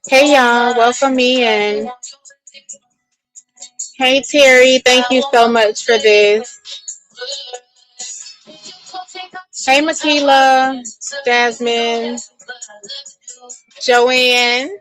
Hey y'all, welcome in. Hey Terry, thank you so much for this. Hey Makila, Jasmine, Joanne.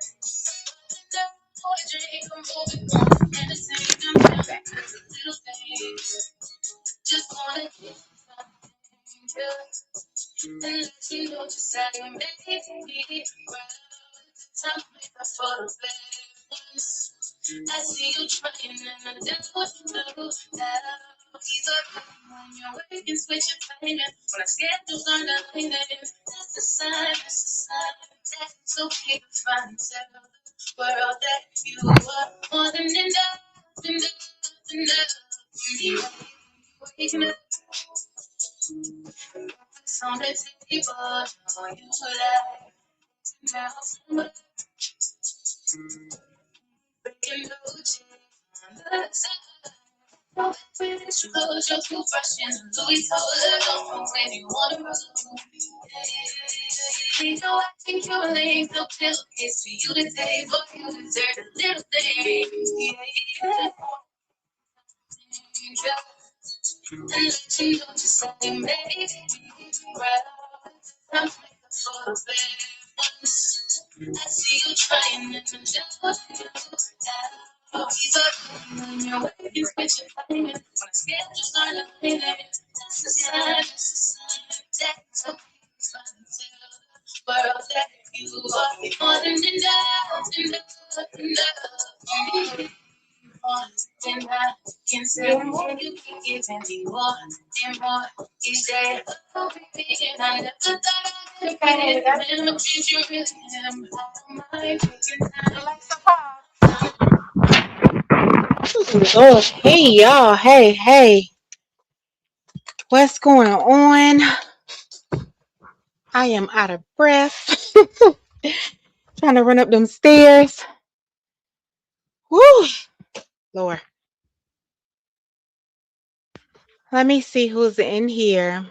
Oh, hey y'all, hey, what's going on? I am out of breath. Trying to run up them stairs. Woo, Lord. Let me see who's in here.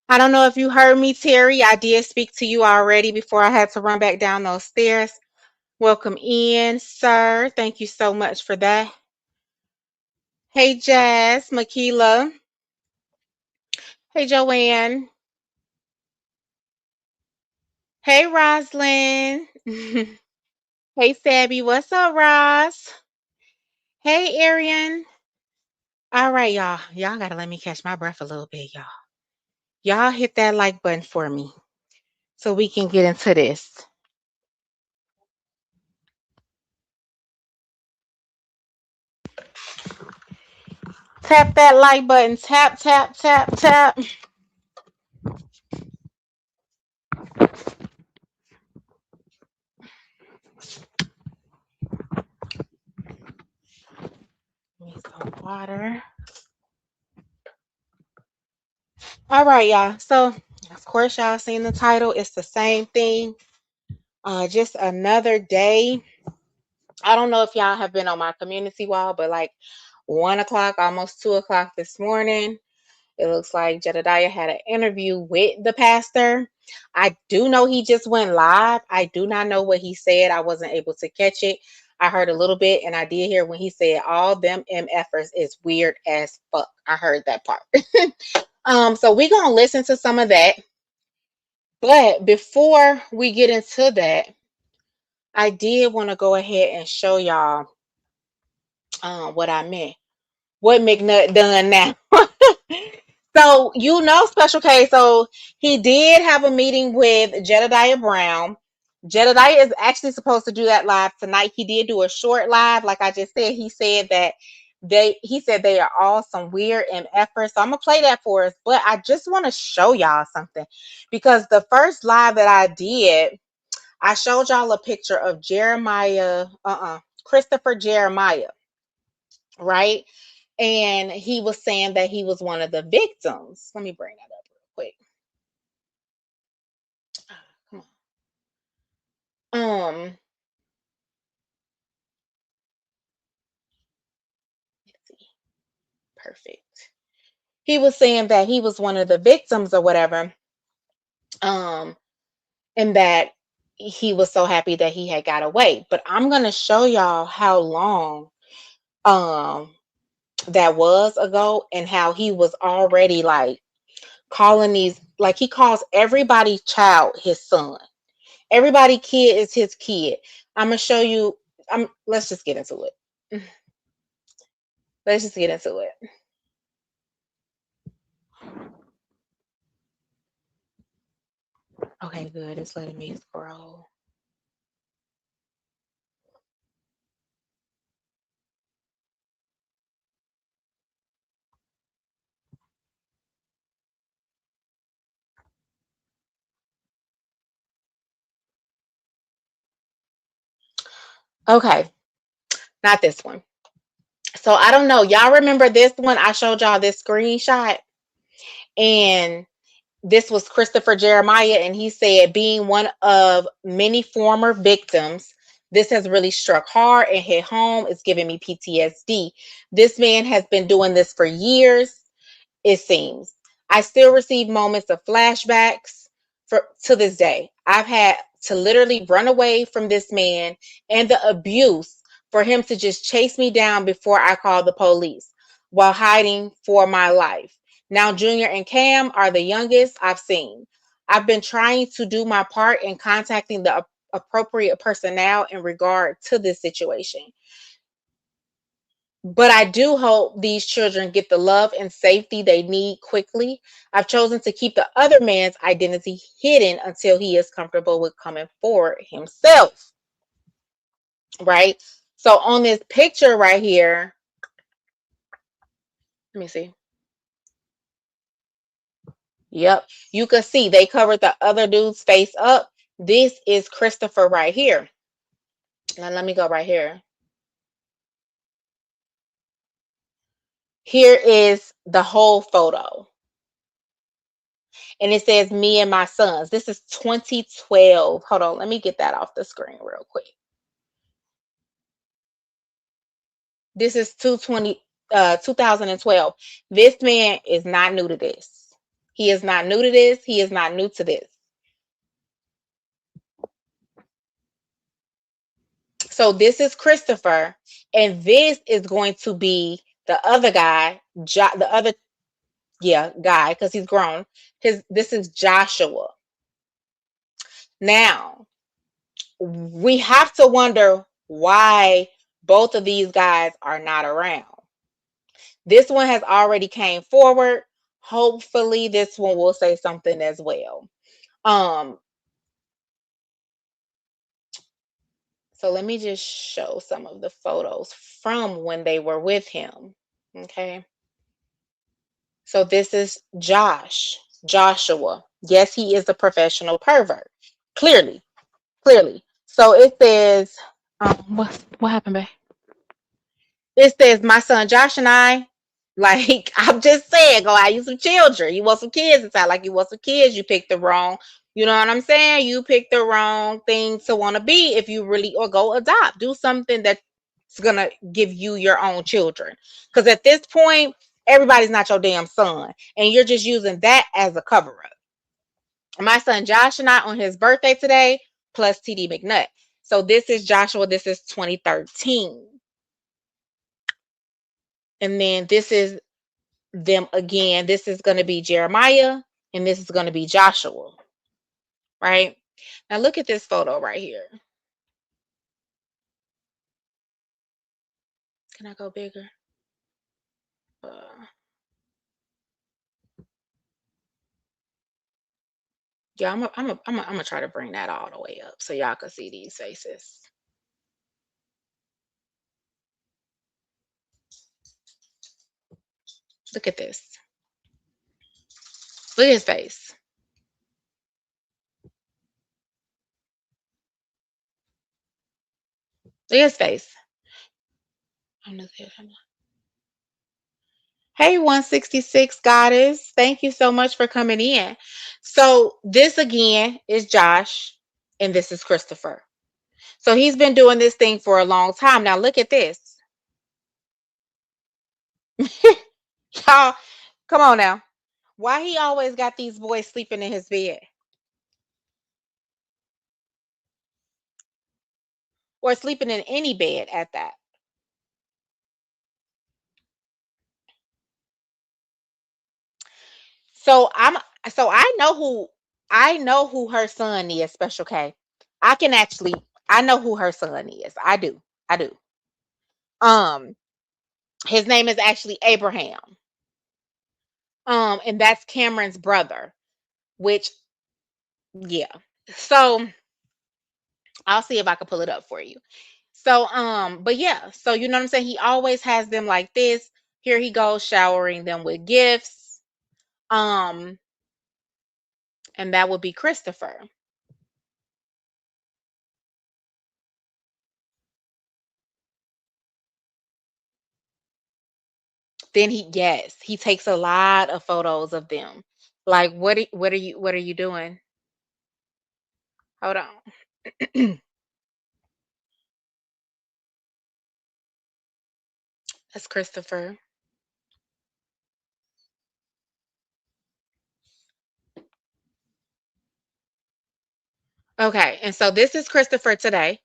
I don't know if you heard me, Terry. I did speak to you already before I had to run back down those stairs. Welcome in, sir. Thank you so much for that. Hey, Jazz, Makila. Hey, Joanne. Hey, Roslyn. Hey, Sabby. What's up, Ross? Hey, Arian. All right, y'all. Y'all got to let me catch my breath a little bit, y'all. Y'all hit that like button for me so we can get into this. Tap that like button. Tap, tap, tap, tap. Need some water. All right, y'all. So, of course, y'all seen the title. It's the same thing. Just another day. I don't know if y'all have been on my community wall, but like 1 o'clock, almost 2 o'clock this morning, it looks like Jedidiah had an interview with the pastor. I do know he just went live. I do not know what he said. I wasn't able to catch it. I heard a little bit, and I did hear when he said all them MFers is weird as fuck. I heard that part. So we're gonna listen to some of that. But before we get into that, I did want to go ahead and show y'all what I meant. What Mcnutt done now. So, Special K. So, he did have a meeting with Jedidiah Brown. Jedidiah is actually supposed to do that live tonight. He did do a short live. Like I just said, he said they are all some weird MFers. So I'm gonna play that for us. But I just want to show y'all something, because the first live that I did, I showed y'all a picture of Christopher Jeremiah, right? And he was saying that he was one of the victims. Let me bring that up real quick. Come on. Let's see. Perfect. He was saying that he was one of the victims or whatever. and that he was so happy that he had got away. But I'm gonna show y'all how long um that was ago, and how he was already like calling these, like he calls everybody child his son. Everybody kid is his kid. I'm gonna show you. Let's just get into it. Let's just get into it. Okay, good. It's letting me scroll. Okay, not this one. So I don't know. Y'all remember this one? I showed y'all this screenshot, and this was Christopher Jeremiah, and he said, being one of many former victims, this has really struck hard and hit home. It's giving me PTSD. This man has been doing this for years, it seems. I still receive moments of flashbacks to this day. I've had to literally run away from this man and the abuse for him to just chase me down before I call the police while hiding for my life. Now, Junior and Cam are the youngest I've seen. I've been trying to do my part in contacting the appropriate personnel in regard to this situation. But I do hope these children get the love and safety they need quickly. I've chosen to keep the other man's identity hidden until he is comfortable with coming forward himself. Right? So on this picture right here, let me see. Yep. You can see they covered the other dude's face up. This is Christopher right here. Now let me go right here. Here is the whole photo. And it says me and my sons. This is 2012. Hold on, let me get that off the screen real quick. This is 2012. This man is not new to this. He is not new to this. He is not new to this. So this is Christopher, and this is going to be the other guy, the other guy, because he's grown. This is Joshua. Now we have to wonder why both of these guys are not around. This one has already came forward. Hopefully this one will say something as well. Um, so let me just show some of the photos from when they were with him. Okay. So this is Joshua. Yes, he is a professional pervert. Clearly, clearly. So it says, what happened, babe? It says my son Josh and I, like I'm just saying, go out you some children. You want some kids. It sounds like you want some kids. You picked the wrong, you know what I'm saying? You picked the wrong thing to want to be if you really, or go adopt. Do something that's gonna give you your own children. Because at this point, everybody's not your damn son. And you're just using that as a cover-up. My son Josh and I on his birthday today, plus TD Mcnutt. So this is Joshua, this is 2013. And then this is them again. This is going to be Jeremiah, and this is going to be Joshua, right? Now look at this photo right here. Can I go bigger? Uh, yeah, I'm gonna try to bring that all the way up so y'all can see these faces. Look at this. Look at his face. Look at his face. Hey, 166 Goddess. Thank you so much for coming in. So this again is Josh, and this is Christopher. So he's been doing this thing for a long time. Now look at this. Y'all, come on now. Why he always got these boys sleeping in his bed? or sleeping in any bed at that. So so I know who her son is, Special K. I can actually I know who her son is. I do. I do. Um his name is actually Abraham. And that's Cameron's brother, which yeah. So I'll see if I can pull it up for you. So but yeah, so you know what I'm saying? He always has them like this. Here he goes showering them with gifts. Um and that would be Christopher. Then he takes a lot of photos of them. Like what are you doing? Hold on. That's Christopher. Okay, and so this is Christopher today.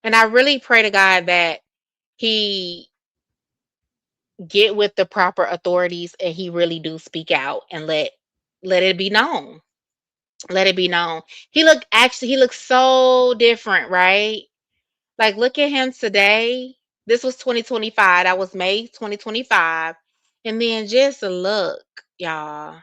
And I really pray to God that he get with the proper authorities and he really do speak out and let it be known. Let it be known. He looks so different, right? Like look at him today. This was 2025. That was May 2025. And then just look, y'all.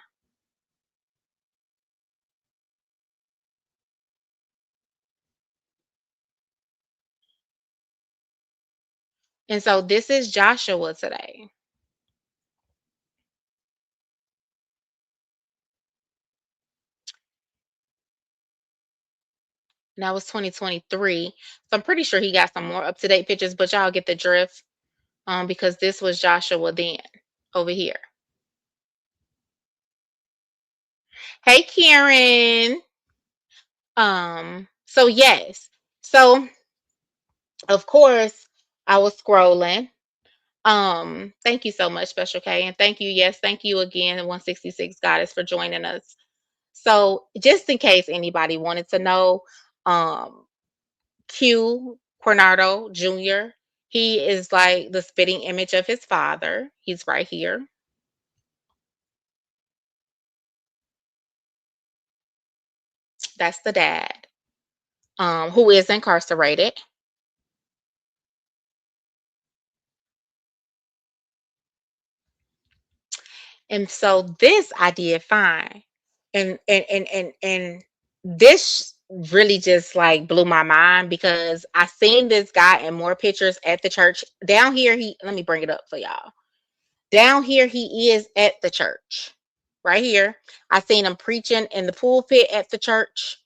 And so this is Joshua today. And that was 2023. So I'm pretty sure he got some more up-to-date pictures, but y'all get the drift. Because this was Joshua then over here. Hey Karen. So yes. So of course I was scrolling. Thank you so much, Special K. And thank you, yes, thank you again, 166 Goddess, for joining us. So just in case anybody wanted to know, um, Q Cornardo Jr., he is like the spitting image of his father. He's right here. That's the dad, who is incarcerated. And so this I did fine. And this really just like blew my mind because I seen this guy in more pictures at the church. Down here, he let me bring it up for y'all. Down here, he is at the church. Right here. I seen him preaching in the pulpit at the church.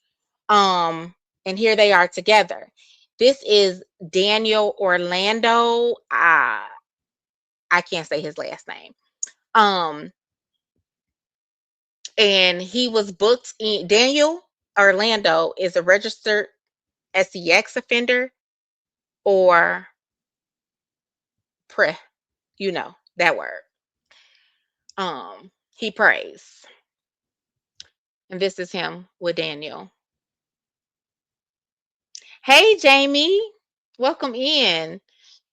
Um, and here they are together. This is Daniel Orlando. I can't say his last name. Um, and he was booked in Daniel Orlando is a registered sex offender or pre, you know, that word. He prays. And this is him with Daniel. Hey Jamie, welcome in.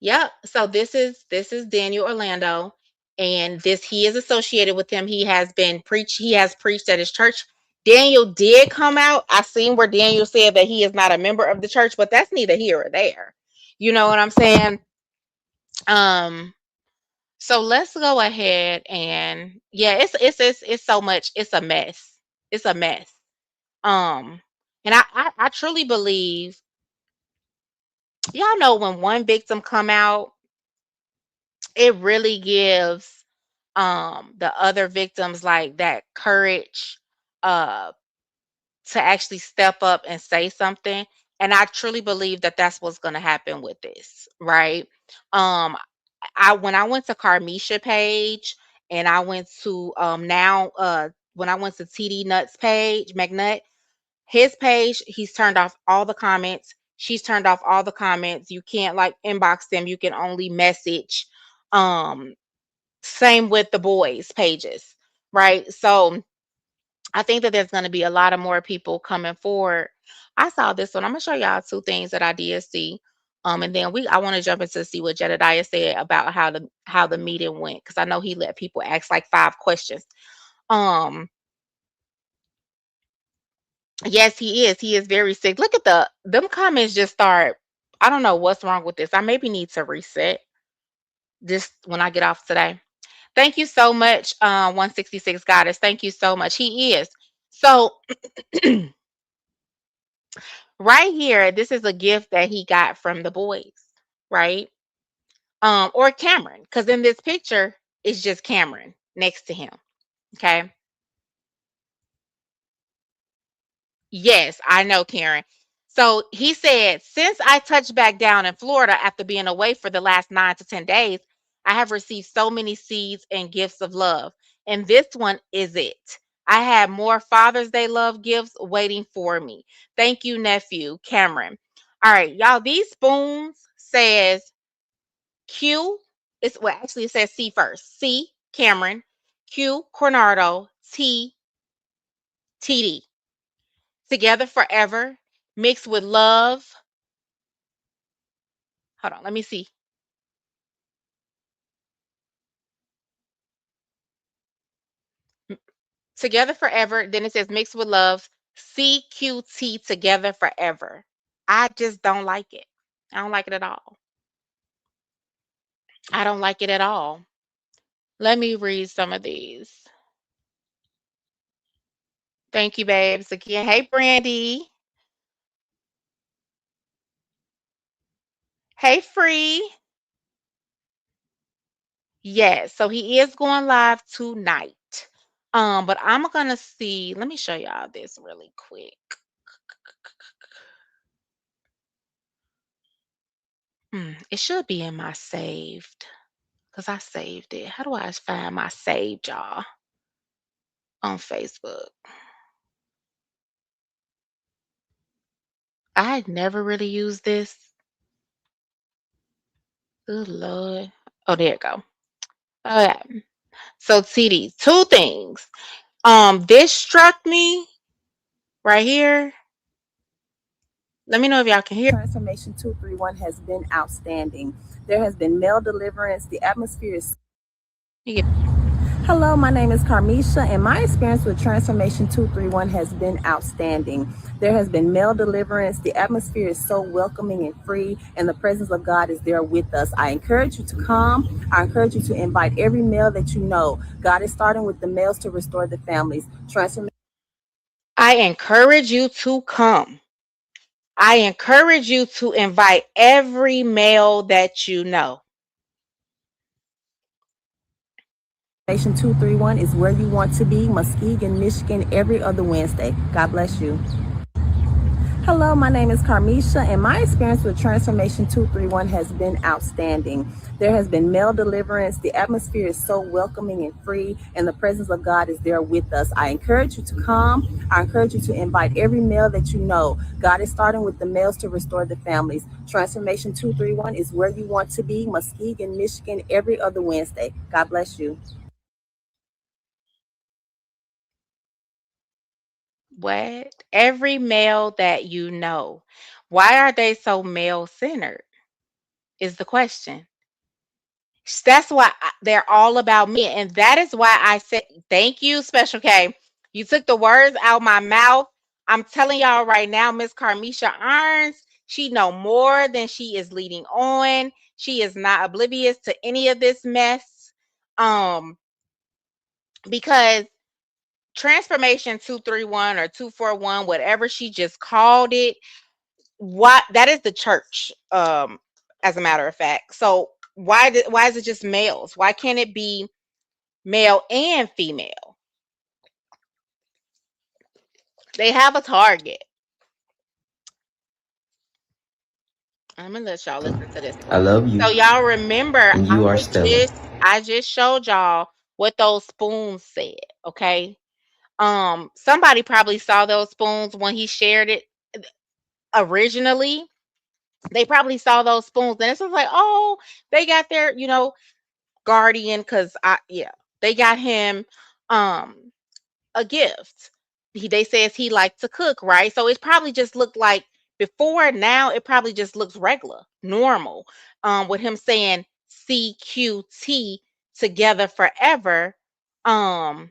Yep. So this is Daniel Orlando, and this he is associated with him. He has preached at his church. Daniel did come out. I seen where Daniel said that he is not a member of the church, but that's neither here or there. You know what I'm saying? Um, so let's go ahead and yeah, it's so much. It's a mess. It's a mess. Um, and I truly believe y'all know when one victim come out, it really gives the other victims like that courage uh to actually step up and say something, and I truly believe that that's what's going to happen with this, right? um I when I went to Carmisha page and I went to now when I went to TD Nuts page, Mcnutt, his page, he's turned off all the comments. She's turned off all the comments. You can't like inbox them. You can only message. Um, Same with the boys' pages, right? So I think that there's going to be a lot of more people coming forward. I saw this one. I'm gonna show y'all two things that I did see. And then I want to jump into see what Jedidiah said about how the meeting went, because I know he let people ask like 5 questions. Um, yes, he is. He is very sick. Look at them comments just start. I don't know what's wrong with this. I maybe need to reset this when I get off today. Thank you so much, 166 Goddess. Thank you so much. He is. So right here, this is a gift that he got from the boys, right? Or Cameron, because in this picture, it's just Cameron next to him. Okay. Yes, I know, Karen. So he said, since I touched back down in Florida after being away for the last 9 to 10 days, I have received so many seeds and gifts of love. And this one is it. I had more Father's Day love gifts waiting for me. Thank you, nephew, Cameron. All right, y'all, these spoons says Q. It's well, actually, it says C first. C, Cameron. Q, Cornardo. T, TD. Together forever, mixed with love. Hold on, let me see. M- Together forever. Then it says mixed with love. CQT together forever. I just don't like it. I don't like it at all. I don't like it at all. Let me read some of these. Thank you, babes. Again, hey, Brandy. Hey, Free. Yes, so he is going live tonight. But I'm gonna see. Let me show y'all this really quick. It should be in my saved because I saved it. How do I find my saved, y'all, on Facebook? I had never really used this. Good Lord. Oh, there you go. Okay. So TD, two things. This struck me right here. Let me know if y'all can hear. Transformation 231 has been outstanding. There has been mail deliverance. The atmosphere is. Yeah. Hello, my name is Carmisha, and my experience with Transformation 231 has been outstanding. There has been mail deliverance. The atmosphere is so welcoming and free, and the presence of God is there with us. I encourage you to come. I encourage you to invite every male that you know. God is starting with the males to restore the families. Transformation. I encourage you to come. I encourage you to invite every male that you know. Station 231 is where you want to be, Muskegon, Michigan, every other Wednesday. God bless you. Hello, my name is Carmisha, and my experience with Transformation 231 has been outstanding. There has been mail deliverance. The atmosphere is so welcoming and free, and the presence of God is there with us. I encourage you to come. I encourage you to invite every male that you know. God is starting with the males to restore the families. Transformation 231 is where you want to be, Muskegon, Michigan, every other Wednesday. God bless you. What? Every male that you know. Why are they so male centered? Is the question. That's why they're all about me. And that is why I said, thank you, Special K. You took the words out my mouth. I'm telling y'all right now, Miss Carmisha Irons, she know more than she is leading on. She is not oblivious to any of this mess. Um, because transformation 231 or 241, whatever she just called it, what that is the church, as a matter of fact. So why is it just males? Why can't it be male and female? They have a target. I'm gonna let y'all listen to this I one. love you, So y'all remember and you are stellar. I just showed y'all what those spoons said. Okay. Somebody probably saw those spoons when he shared it originally. They probably saw those spoons and it's just like, oh, they got their, guardian, because I yeah, they got him um a gift. they says he liked to cook, right? So it probably just looked like before. Now it probably just looks regular, normal. With him saying CQT, together forever. Um,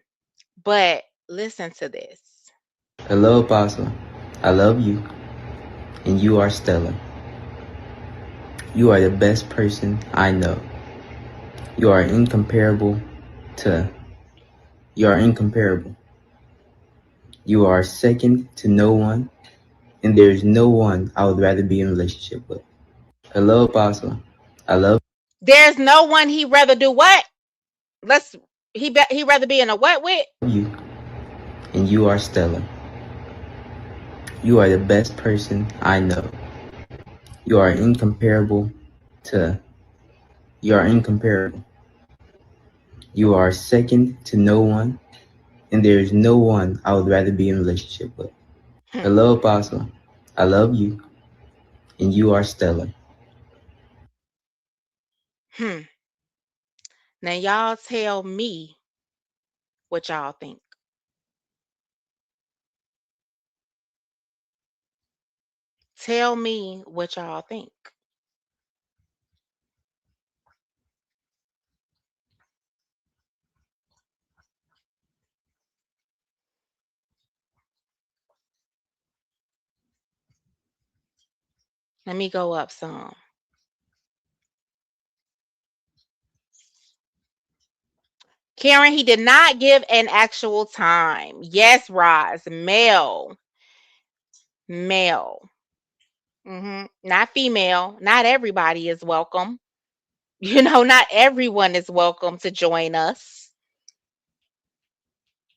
but listen to this. Hello, Apostle. I love you, and you are stellar. You are the best person I know. You are incomparable to. You are incomparable. You are second to no one, and there is no one I would rather be in a relationship with. Hello, Apostle. I love There's no one he rather do what? Let's he rather be in a what with? you, and you are stellar. You are the best person I know. You are incomparable to. You are incomparable. You are second to no one, and there is no one I would rather be in a relationship with. Hmm. Hello, Apostle. I love you, and you are stellar. Hmm. Now y'all tell me what y'all think. Tell me what y'all think. Let me go up some. Karen, he did not give an actual time. Yes, Roz, male, male. Not female. Not everybody is welcome. Not everyone is welcome to join us.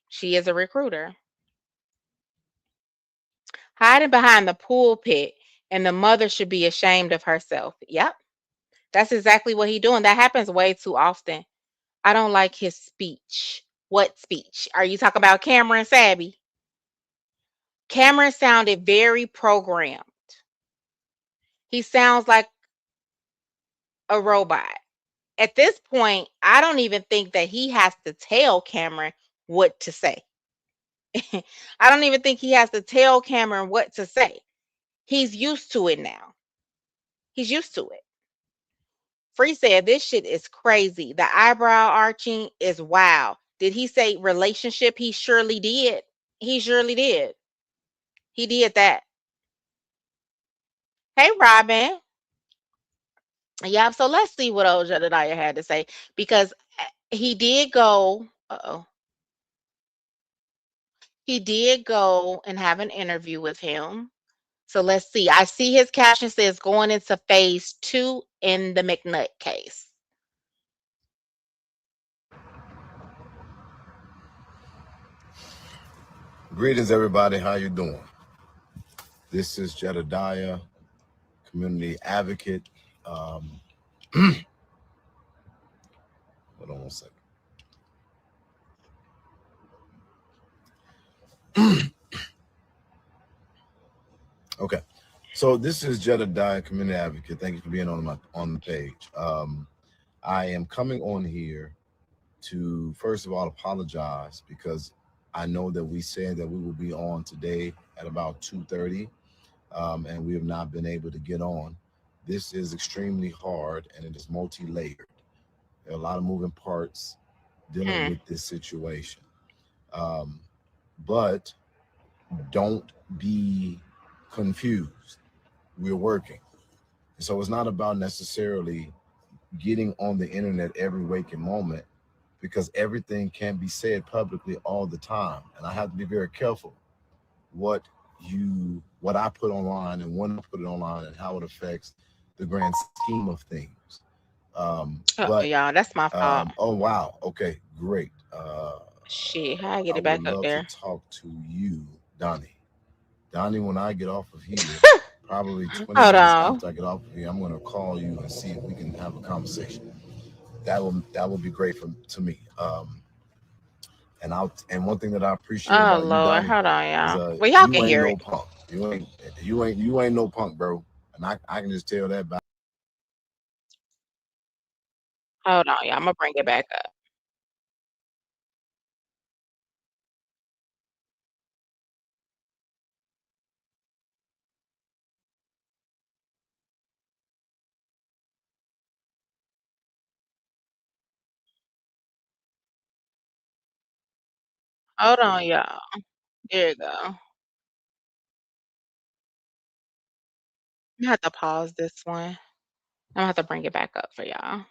She is a recruiter. Hiding behind the pulpit, and the mother should be ashamed of herself. Yep, that's exactly what he's doing. That happens way too often. I don't like his speech. What speech? Are you talking about Cameron Sabby? Cameron sounded very programmed. He sounds like a robot. At this point, I don't even think that he has to tell Cameron what to say. I don't even think he has to tell Cameron what to say. He's used to it now. He's used to it. Free said, "This shit is crazy. The eyebrow arching is wow." Did he say relationship? He surely did. He surely did. He did that. Hey, Robin. Yeah, so let's see what old Jedidiah had to say because he did go. Uh-oh. He did go and have an interview with him. So let's see. I see his caption says going into phase 2 in the Mcnutt case. Greetings, everybody. How you doing? This is Jedidiah, community advocate. Um, Hold on one second. Okay, so this is Jedidiah, community advocate. Thank you for being on the page. I am coming on here to first of all apologize because I know that we said that we will be on today at about 2:30, and we have not been able to get on. This is extremely hard and it is multi-layered. There are a lot of moving parts dealing Hmm. with this situation. Um, but don't be confused. We're working. So it's not about necessarily getting on the internet every waking moment because everything can be said publicly all the time. And I have to be very careful what I put online and when I put it online and how it affects the grand scheme of things. But Y'all, that's my fault. oh wow, okay, great. Shit, how I get I it would back up love to there? talk to you, Donnie. Donnie, when I get off of here, probably 20 Hold minutes on. after I get off of here, I'm gonna call you and see if we can have a conversation. That will be great for to me. And one thing that I appreciate Oh about you, Lord, Donnie, hold on, is y'all. Well, y'all you can ain't hear no it. punk. You ain't no punk, bro. And I can just tell that by Hold on, y'all. I'm gonna bring it back up. Hold on, y'all. There you go. I'm gonna have to pause this one. I'm gonna have to bring it back up for y'all.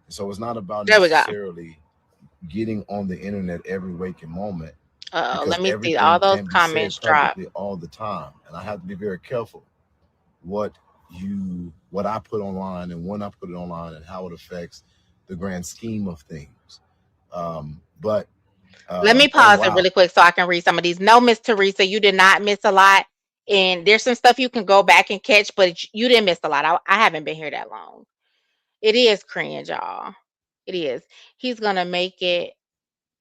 So it's not about There we go. necessarily getting on the internet every waking moment, Let because me see. All everything those can't be said comments drop. publicly all the time. And I have to be very careful what what I put online and when I put it online and how it affects the grand scheme of things. But Let me oh pause it wow. really quick so I can read some of these. No, Miss Teresa, you did not miss a lot. And there's some stuff you can go back and catch, but you didn't miss a lot. I haven't been here that long. It is cringe, y'all. It is. He's gonna make it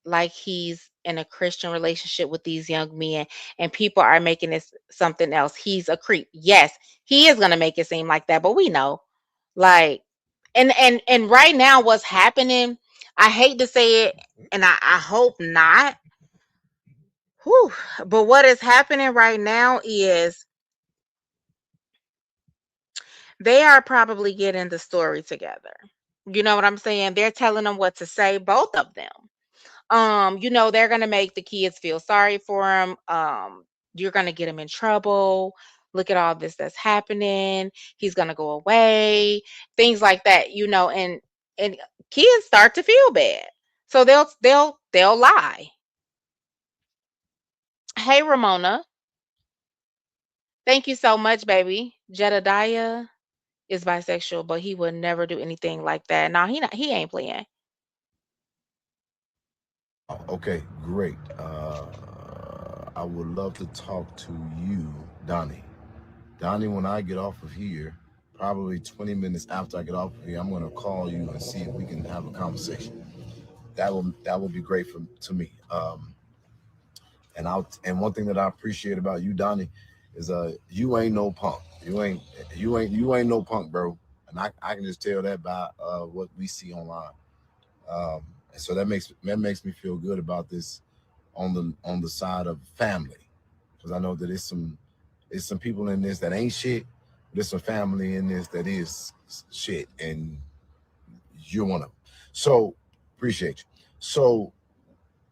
like he's in a Christian relationship with these young men, and people are making this something else. He's a creep. Yes, he is gonna make it seem like that, but we know, like, and right now, what's happening? I hate to say it, and I hope not. Whew, but what is happening right now is they are probably getting the story together. You know what I'm saying? They're telling them what to say, both of them. They're gonna make the kids feel sorry for him. You're gonna get him in trouble. Look at all this that's happening. He's gonna go away. Things like that, and kids start to feel bad. So they'll lie. Hey Ramona, thank you so much, baby. Jedidiah is bisexual, but he would never do anything like that. No, he ain't playing. Wow. Okay, great. I would love to talk to you, Donnie. Donnie, when I get off of here, probably 20 minutes after I get off of here, I'm going to call you and see if we can have a conversation. That will be great to me. And one thing that I appreciate about you, Donnie, is you ain't no punk. You ain't no punk, bro. And I can just tell that by what we see online. And so that makes me feel good about this on the side of family, because I know that it's some people in this that ain't shit. There's some family in this that is shit, and you're one of them. So appreciate you. So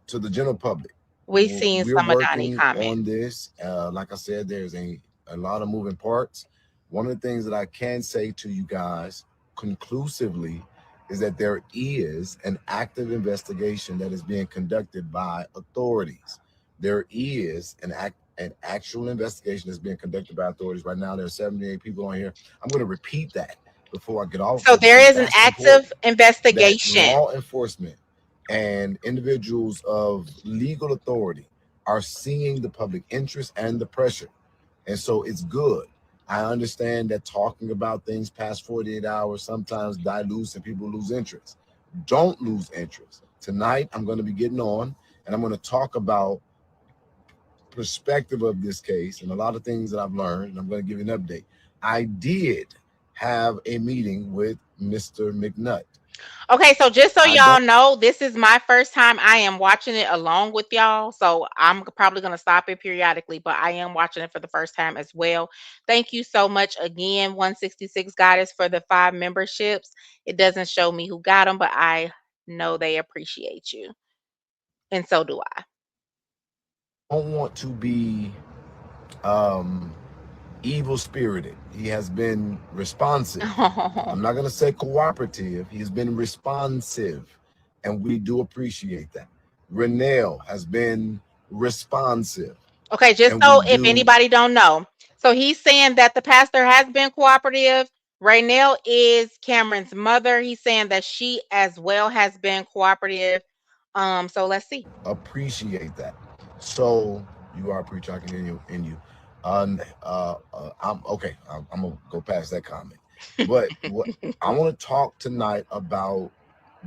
to the general public, We seen we're some of Donnie working comment. on this. Like I said, there's a lot of moving parts. One of the things that I can say to you guys conclusively is that there is an active investigation that is being conducted by authorities. There is an actual investigation that's being conducted by authorities. Right now, there are 78 people on here. I'm going to repeat that before I get off So here there because is an that's important. active That investigation. law enforcement and individuals of legal authority are seeing the public interest and the pressure. And so it's good. I understand that talking about things past 48 hours sometimes dilutes and people lose interest. Don't lose interest. Tonight, I'm going to be getting on and I'm going to talk about perspective of this case and a lot of things that I've learned. And I'm going to give you an update. I did have a meeting with Mr. Mcnutt. Okay, so just so I y'all don't know, this is my first time I am watching it along with y'all. So I'm probably going to stop it periodically, but I am watching it for the first time as well. Thank you so much again, 166 Goddess, for the 5 memberships. It doesn't show me who got them, but I know they appreciate you. And so do don't want to be um evil spirited. He has been responsive. I. I'm not going to say cooperative. He's been responsive, and we do appreciate that. Renell has been responsive, Okay, just and we so if do anybody don't know. So he's saying that the pastor has been cooperative. Raynell is Cameron's mother. He's saying that she as well has been cooperative. So let's see. appreciate that. So you are a preacher. I can hear you in you. I'm okay. I'm gonna go past that comment, but what I want to talk tonight about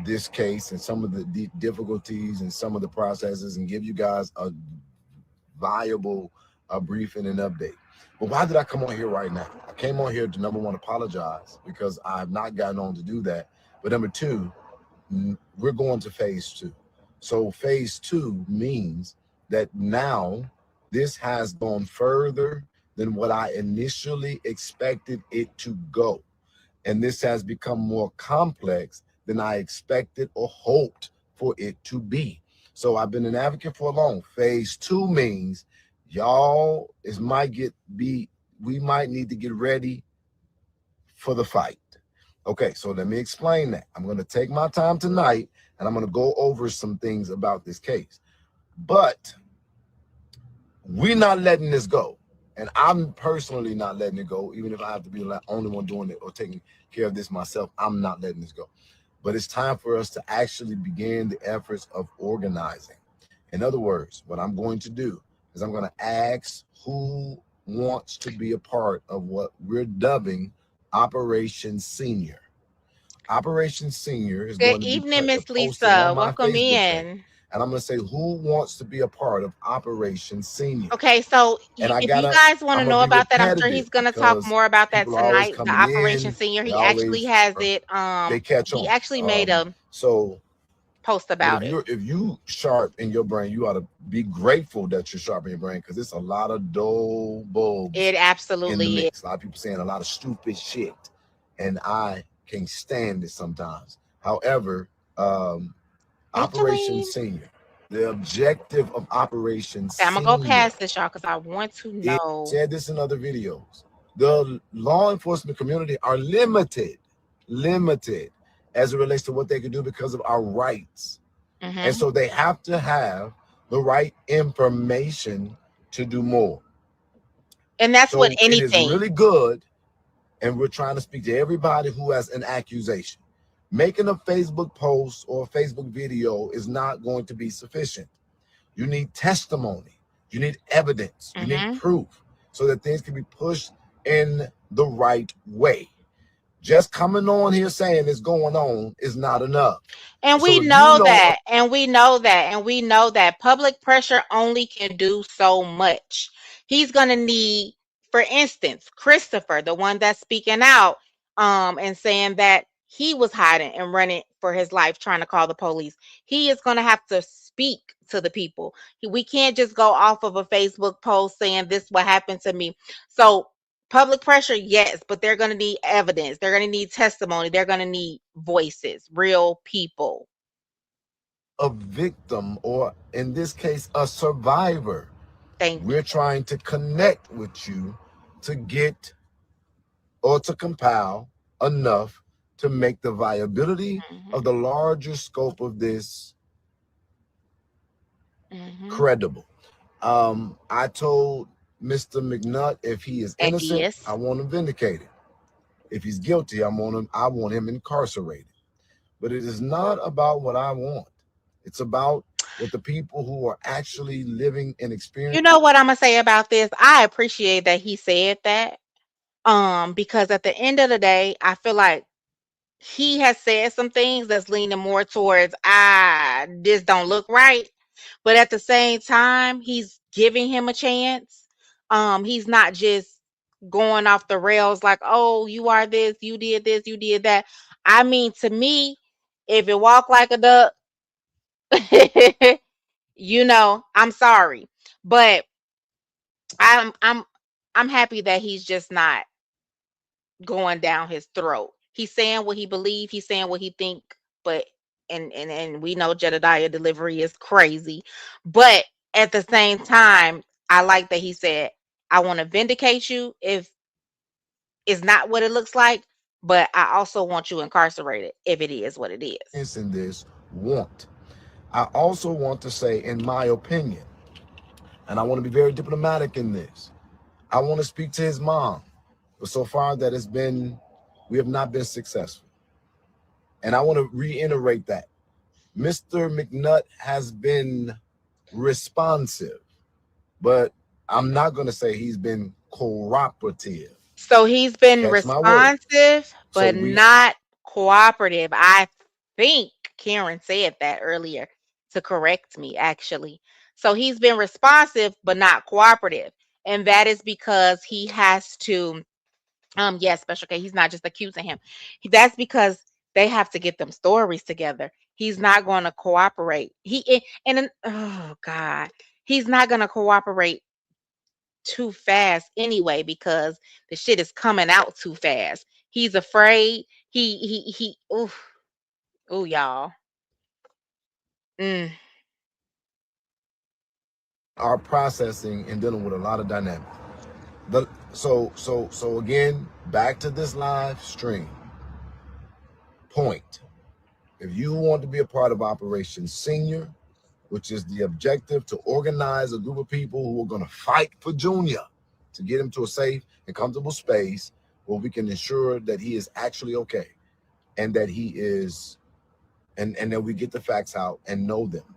this case and some of the difficulties and some of the processes and give you guys a viable briefing and update. But why did I come on here right now? I came on here to, number one, apologize because I have not gotten on to do that. But number two, we're going to phase two. So phase two means that now this has gone further than what I initially expected it to go. And this has become more complex than I expected or hoped for it to be. So I've been an advocate for long. Phase two means y'all we might need to get ready for the fight. Okay, so let me explain that. I'm going to take my time tonight and I'm going to go over some things about this case. But we're not letting this go. And I'm personally not letting it go, even if I have to be the only one doing it or taking care of this myself. I'm not letting this go. But it's time for us to actually begin the efforts of organizing. In other words, what I'm going to do is I'm going to ask who wants to be a part of what we're dubbing Operation Senior. Operation Senior is Good going to be evening, Miss posted on Lisa. my Welcome Facebook page. in. And I'm going to say who wants to be a part of Operation Senior. Okay, so And if you guys want to I'm gonna know be about that, I'm sure repetitive he's going to talk because more about that people are always tonight. The coming Operation in. Senior, They he actually always has it. they catch He on. actually made a So, post but about it. if you sharp in your brain, you ought to be grateful that you're sharp in your brain because it's a lot of dull bulbs It in the absolutely is. mix. A lot of people saying a lot of stupid shit, and I can't stand it sometimes. However, Hey, Operation Jolene. Senior, the objective of Operation Okay, I'm gonna go Senior, past this, y'all, because I want to it know. said this in other videos. The law enforcement community are limited as it relates to what they can do because of our rights. And Mm-hmm. so they have to have the right information to do more. And that's what So it is anything. really good. And we're trying to speak to everybody who has an accusation. Making a Facebook post or a Facebook video is not going to be sufficient. You need testimony. You need evidence. You need Mm-hmm. proof so that things can be pushed in the right way. Just coming on here saying it's going on is not enough. And So we if you know know, that, and we know that, and we know that public pressure only can do so much. He's gonna need, for instance, Christopher, the one that's speaking out, and saying that he was hiding and running for his life, trying to call the police. He is gonna have to speak to the people. We can't just go off of a Facebook post saying this what happened to me. So public pressure, yes, but they're going to need evidence. They're going to need testimony. They're going to need voices, real people. a victim, or in this case, a survivor, Thank we're trying to connect with you to get or to compile enough to make the viability you. of the larger scope of this Hmm. credible. I told Mr. Mcnutt if he is And he innocent, I is. want him vindicated. If he's guilty, I want him incarcerated. But it is not about what I want. It's about what the people who are actually living and You experiencing. know what I'm gonna say about this? I appreciate that he said that. Because at the end of the day, I feel like he has said some things that's leaning more towards this don't look right. But at the same time, he's giving him a chance. He's not just going off the rails like, oh, you are this, you did that. I mean, to me, if it walk like a duck, I'm sorry. But I'm I'm I'm happy that he's just not going down his throat. He's saying what he believe, he's saying what he think, but and we know Jedidiah delivery is crazy. But at the same time, I like that he said, I want to vindicate you if it's not what it looks like, but I also want you incarcerated if it is what it is. In this want. I also want to say, in my opinion, and I want to be very diplomatic in this, I want to speak to his mom. But so far we have not been successful. And I want to reiterate that. Mr. Mcnutt has been responsive, but I'm not going to say he's been cooperative. So he's been Catch my word. responsive, So but we not cooperative. I think Karen said that earlier to correct me, actually. So he's been responsive but not cooperative. And that is because he has to, yes, Special K, he's not just accusing him. That's because they have to get them stories together. He's not going to cooperate. Oh God, he's not going to cooperate too fast anyway because the shit is coming out too fast. He's afraid. Ooh, ooh, y'all. Mm. Are processing and dealing with a lot of dynamics. So again, back to this live stream. Point. If you want to be a part of Operation Senior, which is the objective to organize a group of people who are going to fight for Junior to get him to a safe and comfortable space where we can ensure that he is actually okay and that he is, and that we get the facts out and know them,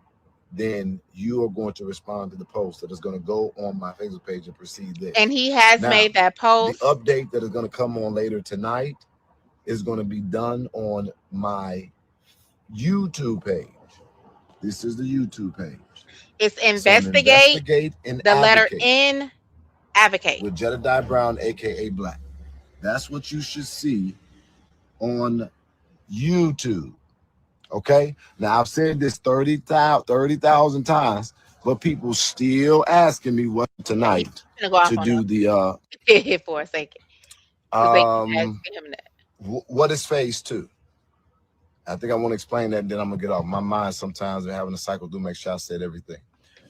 then you are going to respond to the post that is going to go on my Facebook page and precede And this. he has Now, made that the post. update that is going to come on later tonight is going to be done on my YouTube page. This is the YouTube page. It's So an investigate investigate and the letter advocate N, advocate. with Jedidiah Brown, aka Black. That's what you should see on YouTube. Okay. Now I've said this 30,000 times, but people still asking me what He's tonight gonna go off to on do the them for a second because they keep um asking him that. what is phase two? I think I want to explain that, and then I'm gonna get off my mind. Sometimes we're having a cycle through, make sure I said everything.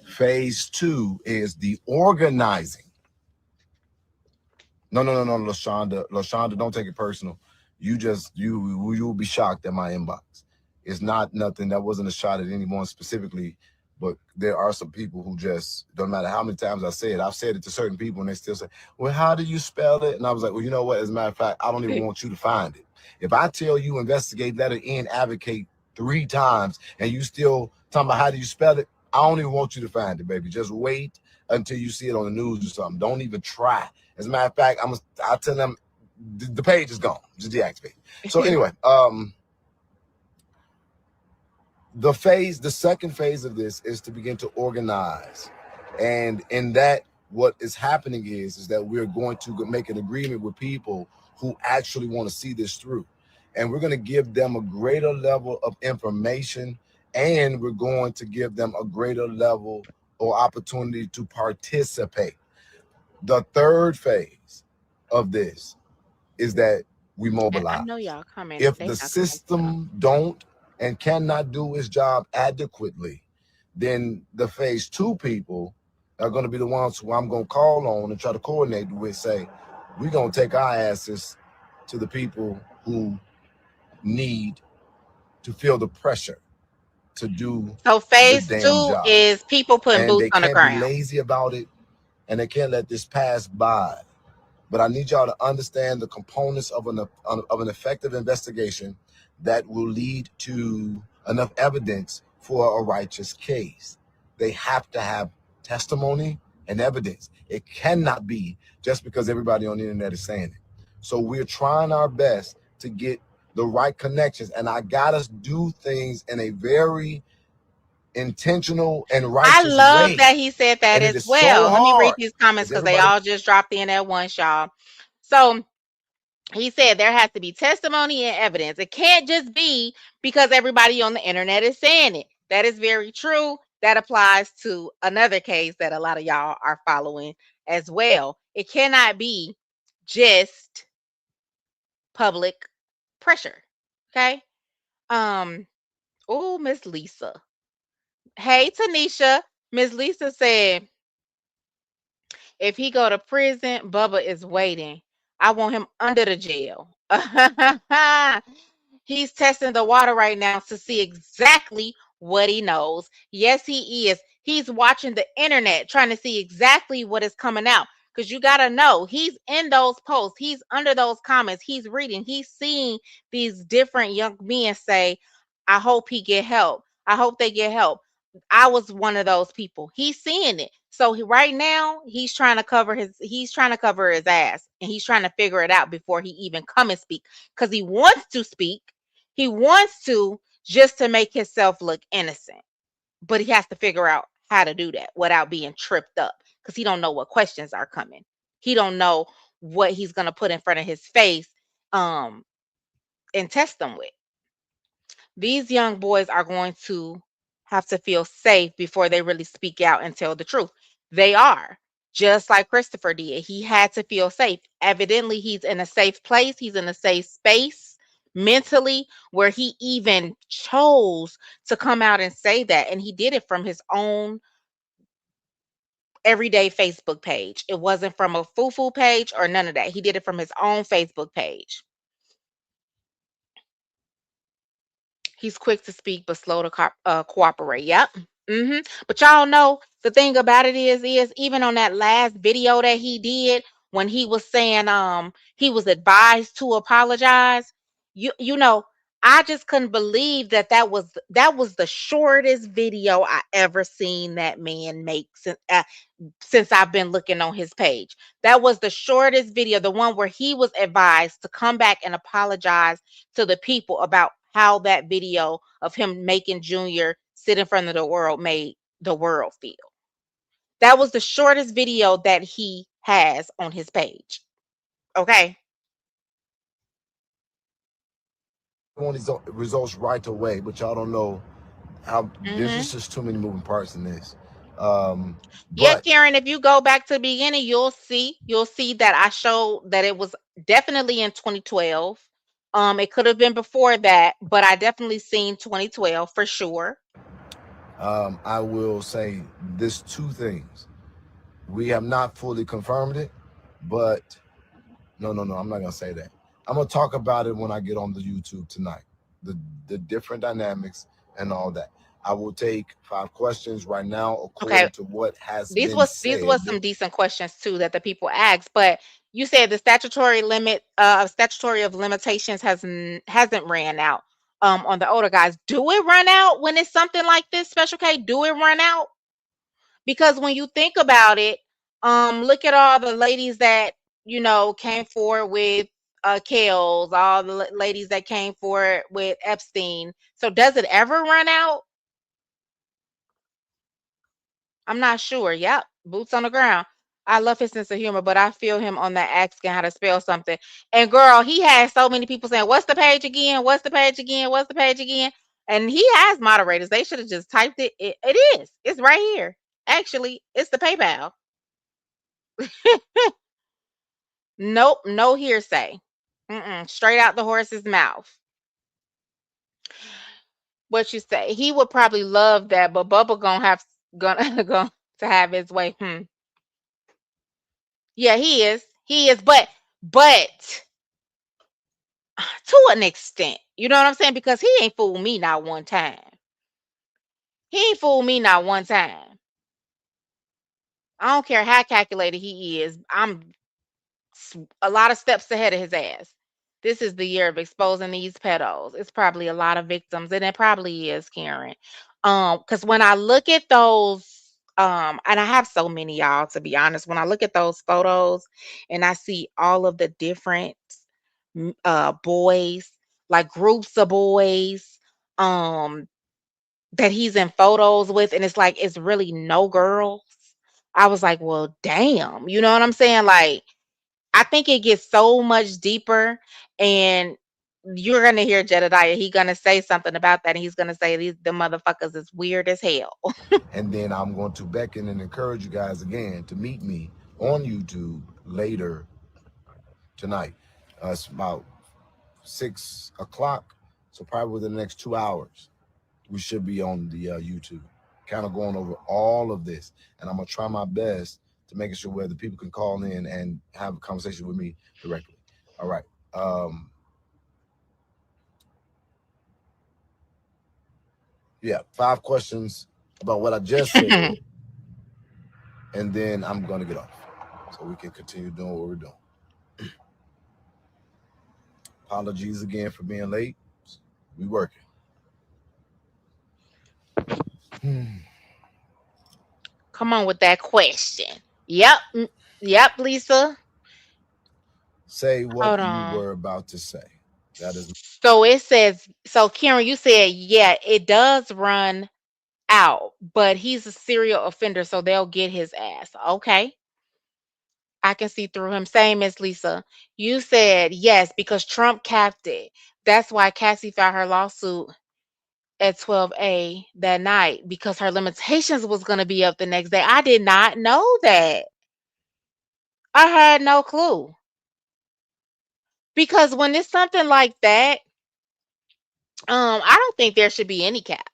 Phase two is the organizing. No, LaShonda. LaShonda, don't take it personal. You will be shocked at my inbox. It's not nothing. That wasn't a shot at anyone specifically, but there are some people who just don't matter how many times I say it. I've said it to certain people, and they still say, "Well, how do you spell it?" And I was like, "Well, you know what? As a matter of fact, I don't even want you to find it. If I tell you investigate letter N, advocate 3 times, and you still talking about how do you spell it, I don't even want you to find it, baby. Just wait until you see it on the news or something. Don't even try. As a matter of fact, I tell them the page is gone. Just deactivate. So anyway, the second phase of this is to begin to organize, and in that, what is happening is that we're going to make an agreement with people who actually want to see this through, and we're going to give them a greater level of information, and we're going to give them a greater level or opportunity to participate. The third phase of this is that we And I know mobilize. y'all coming. If They the not coming to system don't and cannot do its job adequately, then the phase two people are going to be the ones who I'm going to call on and try to coordinate with, say, we're going to take our asses to the people who need to feel the pressure to do So the phase damn two job. is people putting And boots they on the can't be ground. lazy about it, and they can't let this pass by. But I need y'all to understand the components of an effective investigation that will lead to enough evidence for a righteous case. They have to have testimony and evidence. It cannot be just because everybody on the internet is saying it. So we're trying our best to get the right connections, and I got us do things in a very intentional and I righteous love way. that he said that And it as is so well. Let me read hard these comments because because they everybody. all just dropped in at once, y'all. So he said there has to be testimony and evidence. It can't just be because everybody on the internet is saying it. That is very true. That applies to another case that a lot of y'all are following as well. It cannot be just public pressure. Okay. Um, oh, Miss Lisa. Hey, Tanisha. Miss Lisa said, if he go to prison, Bubba is waiting. I want him under the jail. He's testing the water right now to see exactly what he knows. Yes, he is. He's watching the internet trying to see exactly what is coming out. Because you got to know, he's in those posts. He's under those comments. He's reading. He's seeing these different young men say, I hope he get help. I hope they get help. I was one of those people. He's seeing it. So right now he's trying to cover his ass and he's trying to figure it out before he even come and speak cuz he wants to speak. He wants to just to make himself look innocent. But he has to figure out how to do that without being tripped up because he don't know what questions are coming. He don't know what he's gonna put in front of his face um and test them with. These young boys are going to have to feel safe before they really speak out and tell the truth. They are. Just like Christopher did. He had to feel safe. Evidently, he's in a safe place, he's in a safe space mentally where he even chose to come out and say that. And he did it from his own everyday Facebook page. It wasn't from a foo-foo page or none of that. He did it from his own Facebook page. He's quick to speak but slow to cooperate. Yep. But y'all know the thing about it is even on that last video that he did when he was saying he was advised to apologize. You know, I just couldn't believe that that was the shortest video I ever seen that man make since I've been looking on his page. That was the shortest video, the one where he was advised to come back and apologize to the people about how that video of him making Junior sit in front of the world made the world feel. That was the shortest video that he has on his page. Okay. want these results right away, but y'all don't know how there's Mhm. just too many moving parts in this. Um, Yeah, but Karen, if you go back to the beginning, you'll see that I showed that it was definitely in 2012. It could have been before that, but I definitely seen 2012 for sure. I will say this two things. We have not fully confirmed it, but no, I'm not gonna say that. I'm gonna talk about it when I get on the YouTube tonight. The the different dynamics and all that. I will take 5 questions right now Okay. according to what has These been was these was said. some decent questions too that the people asked, but you said the statutory of limitations hasn't ran out on the older guys. Do it run out when it's something like this, Special K? Do it run out? Because when you think about it, look at all the ladies that came forward with Kales, all the ladies that came forward with Epstein. So does it ever run out? I'm not sure. Yep, boots on the ground. I love his sense of humor, but I feel him on that asking how to spell something. And girl, he has so many people saying, "What's the page again? What's the page again? What's the page again?" And he has moderators. They should have just typed it. It is. It's right here. Actually, it's the PayPal. Nope, no hearsay. Straight out the horse's mouth. What you say? He would probably love that, but Bubba gonna going to have his way. Yeah, he is. He is, but to an extent. You know what I'm saying? Because he ain't fooled me not one time. He ain't fooled me not one time. I don't care how calculated he is. I'm a lot of steps ahead of his ass. This is the year of exposing these pedos. It's probably a lot of victims, and it probably is, Karen. Because when I look at those, and I have so many, y'all, to be honest, when I look at those photos and I see all of the different boys, like groups of boys, um, that he's in photos with, and it's like it's really no girls. I was like, well, damn, you know what I'm saying? Like, I think it gets so much deeper, and you're gonna hear Jedidiah. He gonna say something about that, and he's gonna say these the motherfuckers is weird as hell. And then I'm going to beckon and encourage you guys again to meet me on YouTube later tonight. It's about 6 o'clock, so probably within the next 2 hours, we should be on the YouTube, kind of going over all of this. And I'm gonna try my best to making sure where the people can call in and have a conversation with me directly. All right. Yeah, 5 questions about what I just said, and then I'm gonna get off so we can continue doing what we're doing. Apologies again for being late. We working. Come on with that question. Yep, yep, Lisa. Say what Hold you on. were about to say. That is So it says, so Karen, you said, yeah, it does run out, but he's a serial offender, so they'll get his ass. Okay. I can see through him. Same as Lisa. You said yes, because Trump capped it. That's why Cassie filed her lawsuit at 12A that night because her limitations was going to be up the next day. I did not know that. I had no clue. Because when it's something like that, I don't think there should be any cap.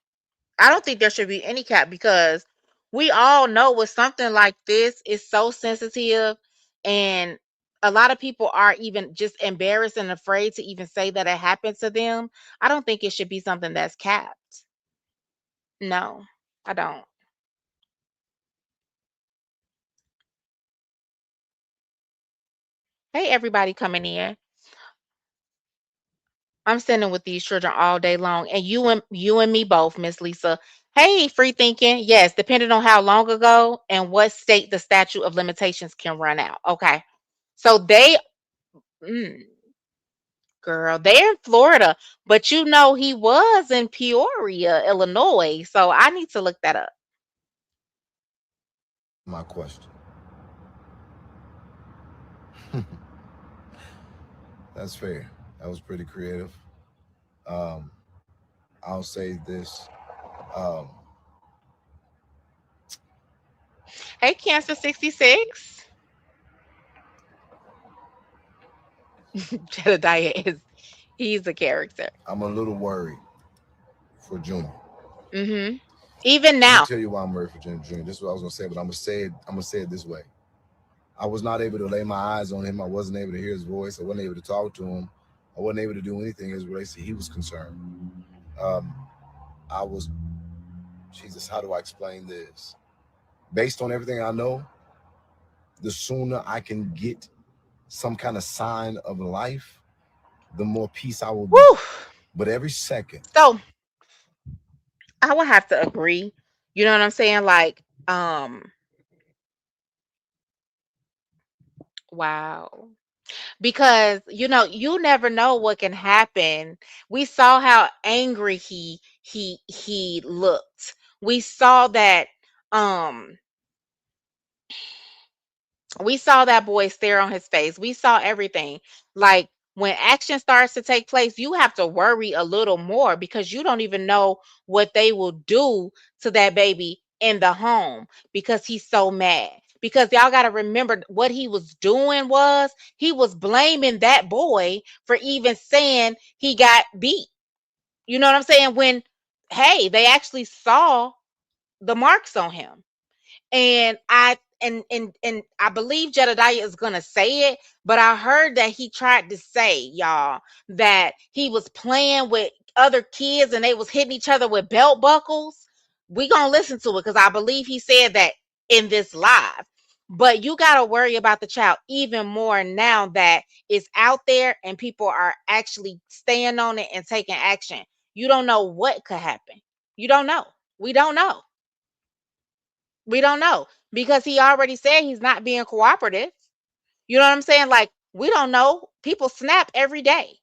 I don't think there should be any cap because we all know with something like this is so sensitive, and a lot of people are even just embarrassed and afraid to even say that it happened to them. I don't think it should be something that's capped. No, I don't. Hey, everybody coming in. I'm sitting with these children all day long, and you and me both, Miss Lisa. Hey, free thinking. Yes, depending on how long ago and what state the statute of limitations can run out. Okay, so mm, girl, they're in Florida, but you know he was in Peoria, Illinois. So I need to look that up. my question. That's fair. That was pretty creative. Um, I'll say this. Um, Hey, Cancer 66. Jedidiah he's a character. I'm a little worried for Junior. Hmm. Even Let me now. tell you why I'm worried for Junior. This is what I was gonna say, but I'm gonna say it. I'm gonna say it this way. I was not able to lay my eyes on him. I wasn't able to hear his voice. I wasn't able to talk to him. I wasn't able to do anything as relates to he was concerned. Um, I was, Jesus, how do I explain this? Based on everything I know, the sooner I can get some kind of sign of life, the more peace I will be. Whew. But every second, So I would have to agree. You know what I'm saying? Like, wow. Because you never know what can happen. We saw how angry he looked. We saw that um we saw that boy stare on his face. We saw everything. Like when action starts to take place, you have to worry a little more because you don't even know what they will do to that baby in the home because he's so mad. Because y'all got to remember what he was doing was he was blaming that boy for even saying he got beat. You know what I'm saying? When, hey, they actually saw the marks on him. And I believe Jedidiah is gonna say it, but I heard that he tried to say, y'all, that he was playing with other kids and they was hitting each other with belt buckles. We gonna listen to it because I believe he said that in this live. But you gotta worry about the child even more now that it's out there and people are actually staying on it and taking action. You don't know what could happen. You don't know. We don't know. We don't know because he already said he's not being cooperative. You know what I'm saying? Like, we don't know. People snap every day.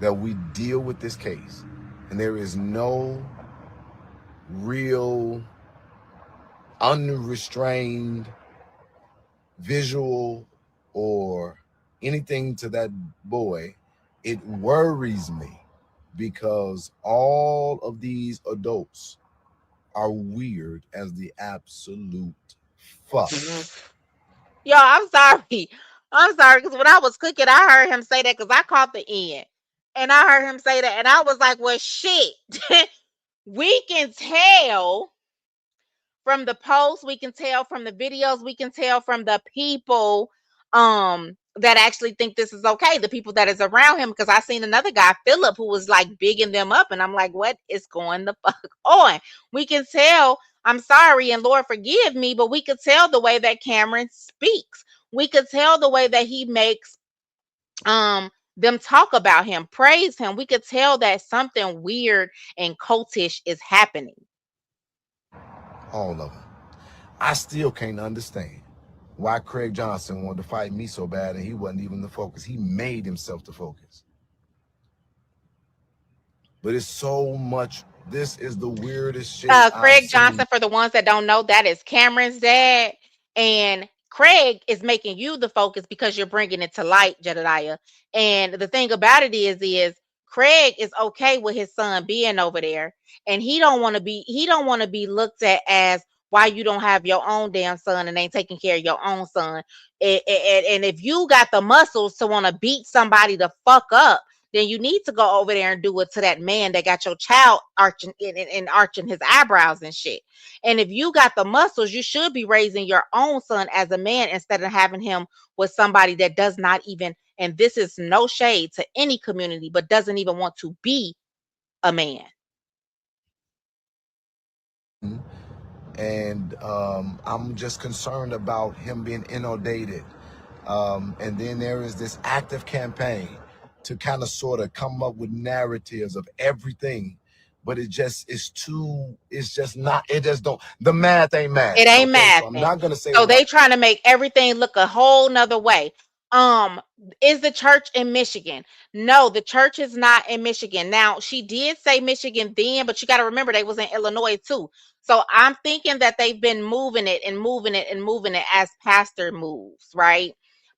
that we deal with this case, and there is no real unrestrained visual or anything to that boy, it worries me because all of these adults are weird as the absolute fuck. Yo, I'm sorry. I'm sorry because when I was cooking, I heard him say that because I caught the end. And I heard him say that. And I was like, well, shit. We can tell from the posts, we can tell from the videos, we can tell from the people that actually think this is okay, the people that is around him. Because I seen another guy, Philip, who was like bigging them up, and I'm like, what is going the fuck on? We can tell. I'm sorry, and Lord forgive me, but we could tell the way that Cameron speaks. We could tell the way that he makes them talk about him, praise him. We could tell that something weird and cultish is happening. All of them. I still can't understand. why Craig Johnson wanted to fight me so bad, and he wasn't even the focus. He made himself the focus. But it's so much. This is the weirdest shit I've Craig seen. Johnson, for the ones that don't know, that is Cameron's dad. And Craig is making you the focus because you're bringing it to light, Jedidiah. And the thing about it is Craig is okay with his son being over there, and he don't want to be looked at as why you don't have your own damn son and ain't taking care of your own son. And if you got the muscles to want to beat somebody the fuck up, then you need to go over there and do it to that man that got your child arching his eyebrows and shit. And if you got the muscles, you should be raising your own son as a man instead of having him with somebody that does not even, and this is no shade to any community, but doesn't even want to be a man. And I'm just concerned about him being inundated. And then there is this active campaign to kind of sort of come up with narratives of everything, but it just is too. It's just not. It just don't. The math ain't It mathing. ain't Okay, so I'm mathing. not gonna say So what I. they trying to make everything look a whole nother way. Um, is the church in Michigan? No, the church is not in Michigan. Now, she did say Michigan then, but you got to remember they was in Illinois too. So I'm thinking that they've been moving it and moving it and moving it as pastor moves, right?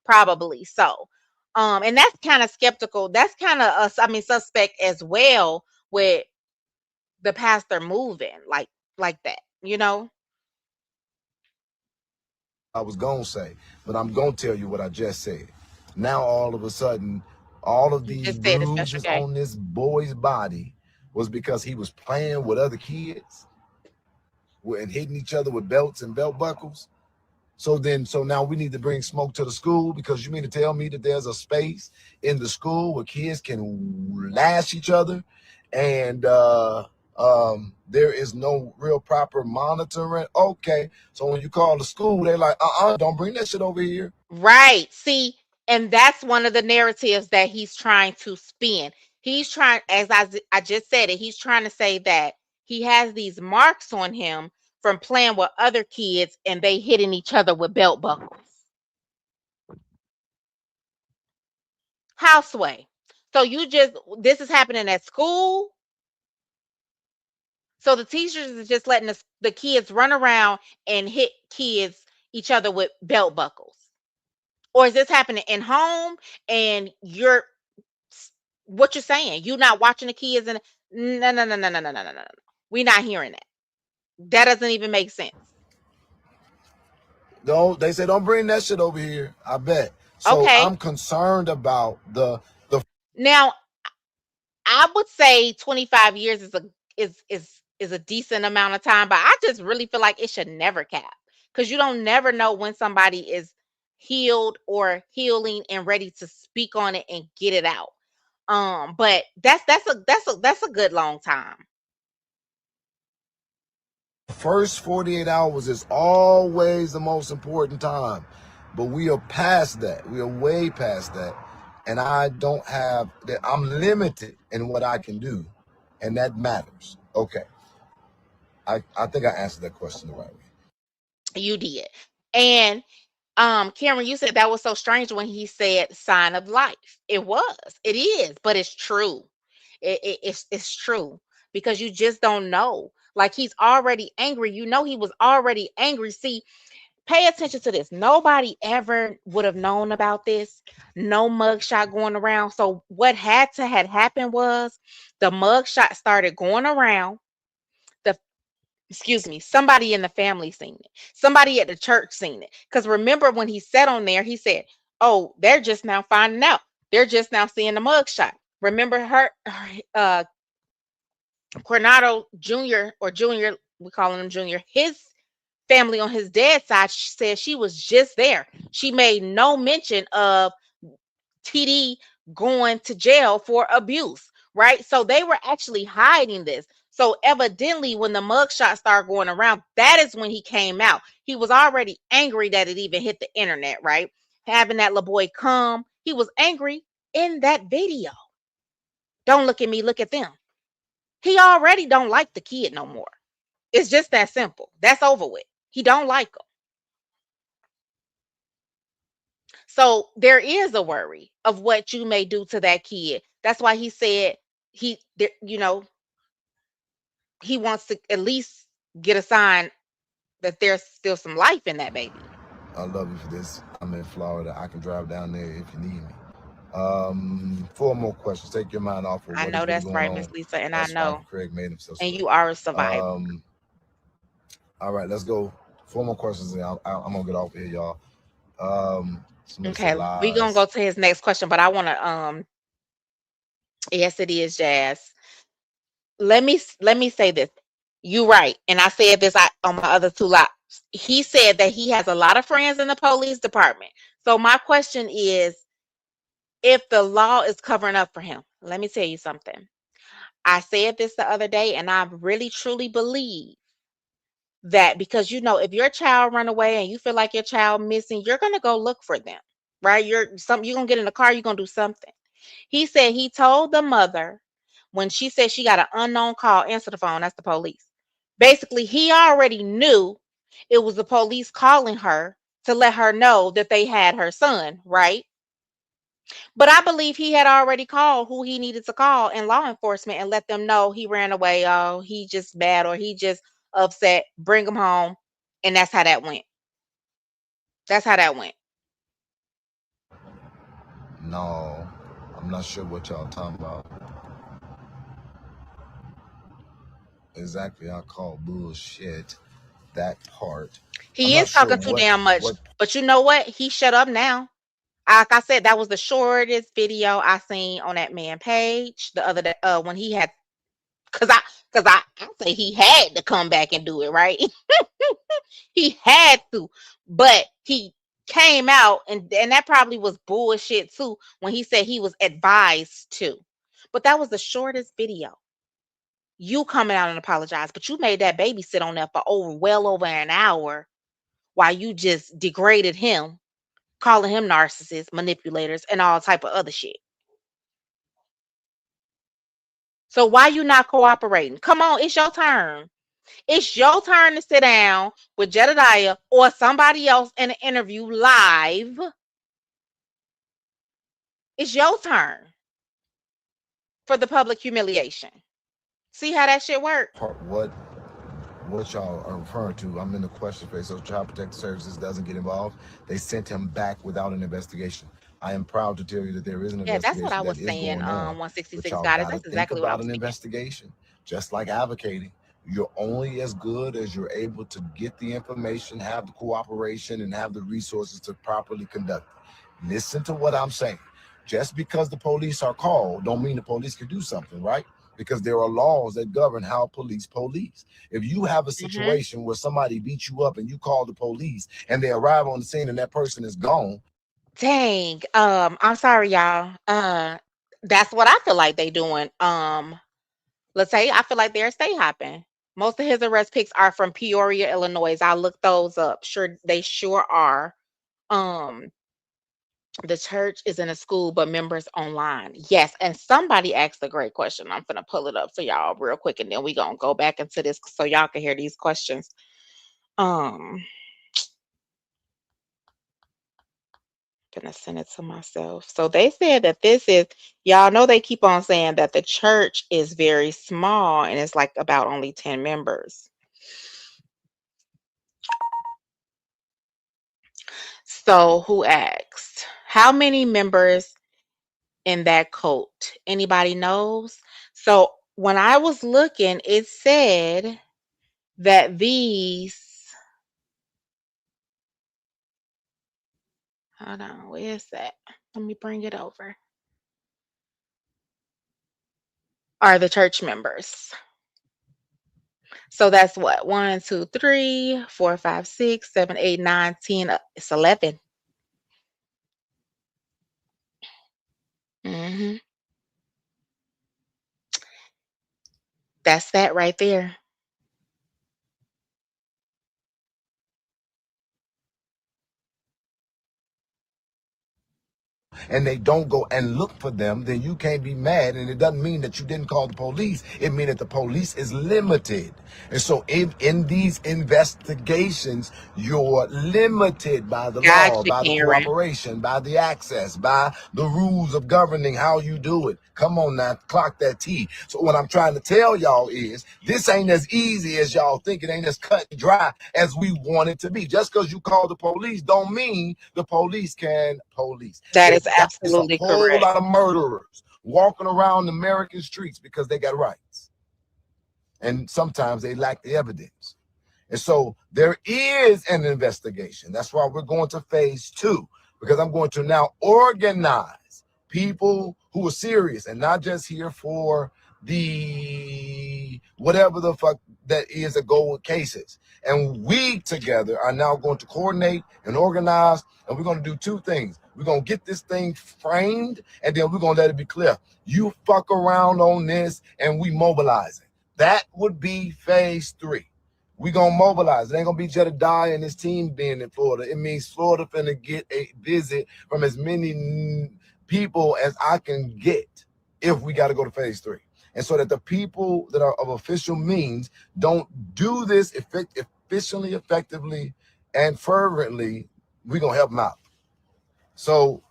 Probably so. And that's kind of skeptical. That's kind of I mean suspect as well with the pastor moving like that, you know? I was gonna say, but I'm gonna tell you what I just said. Now all of a sudden, all of You these just said a special bruises K. on this boy's body was because he was playing with other kids and hitting each other with belts and belt buckles. So now we need to bring smoke to the school, because you mean to tell me that there's a space in the school where kids can lash each other, and there is no real proper monitoring. Okay, so when you call the school, they're like, don't bring that shit over here. Right. See, and that's one of the narratives that he's trying to spin. He's trying, as I just said it, he's trying to say that he has these marks on him from playing with other kids and they hitting each other with belt buckles. Houseway. So this is happening at school. So the teachers is just letting the kids run around and hit each other with belt buckles. Or is this happening in home and what you're saying? You not watching the kids and no, no, no, no, no, no, no, no, no. We not hearing that. That doesn't even make sense. No, they say don't bring that shit over here. I bet. So Okay. I'm concerned about the Now, I would say 25 years is a decent amount of time, but I just really feel like it should never cap because you don't never know when somebody is healed or healing and ready to speak on it and get it out. But that's a good long time. first 48 hours is always the most important time, but we are past that. We are way past that, and I don't have that. I'm limited in what I can do, and that matters. Okay, I think I answered that question the right way. You did. And Cameron, you said that was so strange when he said sign of life. It was. It is, but it's true. It's true because you just don't know. Like he's already angry. You know he was already angry. See, pay attention to this. Nobody ever would have known about this. No mugshot going around. So what had happened was the mugshot started going around. The excuse me, somebody in the family seen it. Somebody at the church seen it. Because remember when he said on there, he said, "Oh, they're just now finding out. They're just now seeing the mugshot." Remember Coronado Jr. or Junior, we calling him Junior. His family on his dad's side said she was just there. She made no mention of TD going to jail for abuse, right? So they were actually hiding this. So evidently, when the mugshot started going around, that is when he came out. He was already angry that it even hit the internet, right? Having that little boy come, he was angry in that video. Don't look at me, look at them. He already don't like the kid no more. It's just that simple. That's over with. He don't like him. So there is a worry of what you may do to that kid. That's why he said you know, he wants to at least get a sign that there's still some life in that baby. I love you for this. I'm in Florida. I can drive down there if you need me. Four more questions. Take your mind off of I what is know really that's going right, Miss on. Lisa, and I That's why know. Uncle Craig made himself And sweat. you are a survivor. Um, all right, let's go. Four more questions, and I'm gonna get off here, y'all. Somebody said Okay, we gonna go lies. to his next question, but I wanna yes it is, Jazz. Let me say this. You right, and I said this on my other two lives. He said that he has a lot of friends in the police department. So my question is, if the law is covering up for him, let me tell you something. I said this the other day, and I really truly believe that because if your child run away and you feel like your child missing, you're gonna go look for them, right? You're gonna get in the car, you're gonna do something. He said he told the mother when she said she got an unknown call, answer the phone, that's the police. Basically, he already knew it was the police calling her to let her know that they had her son, right? But I believe he had already called who he needed to call in law enforcement and let them know he ran away. Oh, he just bad or he just upset. Bring him home. And that's how that went. That's how that went. No, I'm not sure what y'all talking about. Exactly, I call bullshit that part. I'm He not is sure talking too damn much. what But you know what? He shut up now. Like I said, that was the shortest video I seen on that man page the other day. When he had, cause I say he had to come back and do it, right? He had to, but he came out and that probably was bullshit too when he said he was advised to. But that was the shortest video. You coming out and apologize, but you made that baby sit on there for well over an hour while you just degraded him, calling him narcissists, manipulators, and all type of other shit. So why you not cooperating? Come on, it's your turn. It's your turn to sit down with Jedidiah or somebody else in an interview live. It's your turn for the public humiliation. See how that shit work? part what y'all are referring to. I'm in the question phase, so Child Protective Services doesn't get involved. They sent him back without an investigation. I am proud to tell you that there is an Yeah, that's what I investigation was that is saying. going on, but 166 y'all got it. got to That's think exactly what I about was an thinking. investigation. Just like advocating, you're only as good as you're able to get the information, have the cooperation, and have the resources to properly conduct it. Listen to what I'm saying. Just because the police are called, don't mean the police can do something, right? Because there are laws that govern how police. If you have a Hmm. situation where somebody beats you up and you call the police and they arrive on the scene and that person is gone. Dang. I'm sorry, y'all. That's what I feel like they doing. Let's say I feel like they're stay hopping. Most of his arrest picks are from Peoria, Illinois. I looked those up. Sure, they sure are. Um, the church is in a school, but members online. Yes, and somebody asked a great question. I'm gonna pull it up for y'all real quick, and then we gonna go back into this so y'all can hear these questions. Um, gonna send it to myself. So they said that this is y'all know they keep on saying that the church is very small and it's like about only 10 members. So who asked? How many members in that cult? Anybody knows? So when I was looking, it said that these hold on, where is that? Let me bring it over. Are the church members. So that's what? 1, 2, 3, 4, 5, 6, 7, 8, 9, 10. It's 11. Hmm. That's that right there. and they don't go and look for them, then you can't be mad. And it doesn't mean that you didn't call the police. It means that the police is limited. And so in these investigations, you're limited by the law, Gotcha, by the Karen. cooperation, by the access, by the rules of governing how you do it. Come on now, clock that T. So what I'm trying to tell y'all is this ain't as easy as y'all think. It ain't as cut and dry as we want it to be. Just because you call the police don't mean the police can police. That There is is a absolutely whole correct. lot of murderers walking around American streets because they got rights. And sometimes they lack the evidence. And so there is an investigation. That's why we're going to phase 2, because I'm going to now organize people who are serious and not just here for the whatever the fuck that is that go with cases. And we together are now going to coordinate and organize, and we're going to do 2 things. We're going to get this thing framed, and then we're going to let it be clear. You fuck around on this, and we mobilize it. That would be phase 3. We gonna mobilize. It ain't gonna be Jedidiah and his team being in Florida. It means Florida finna get a visit from as many people as I can get if we got to go to phase 3. And so that the people that are of official means don't do this efficiently, effectively, and fervently, we gonna help them out. So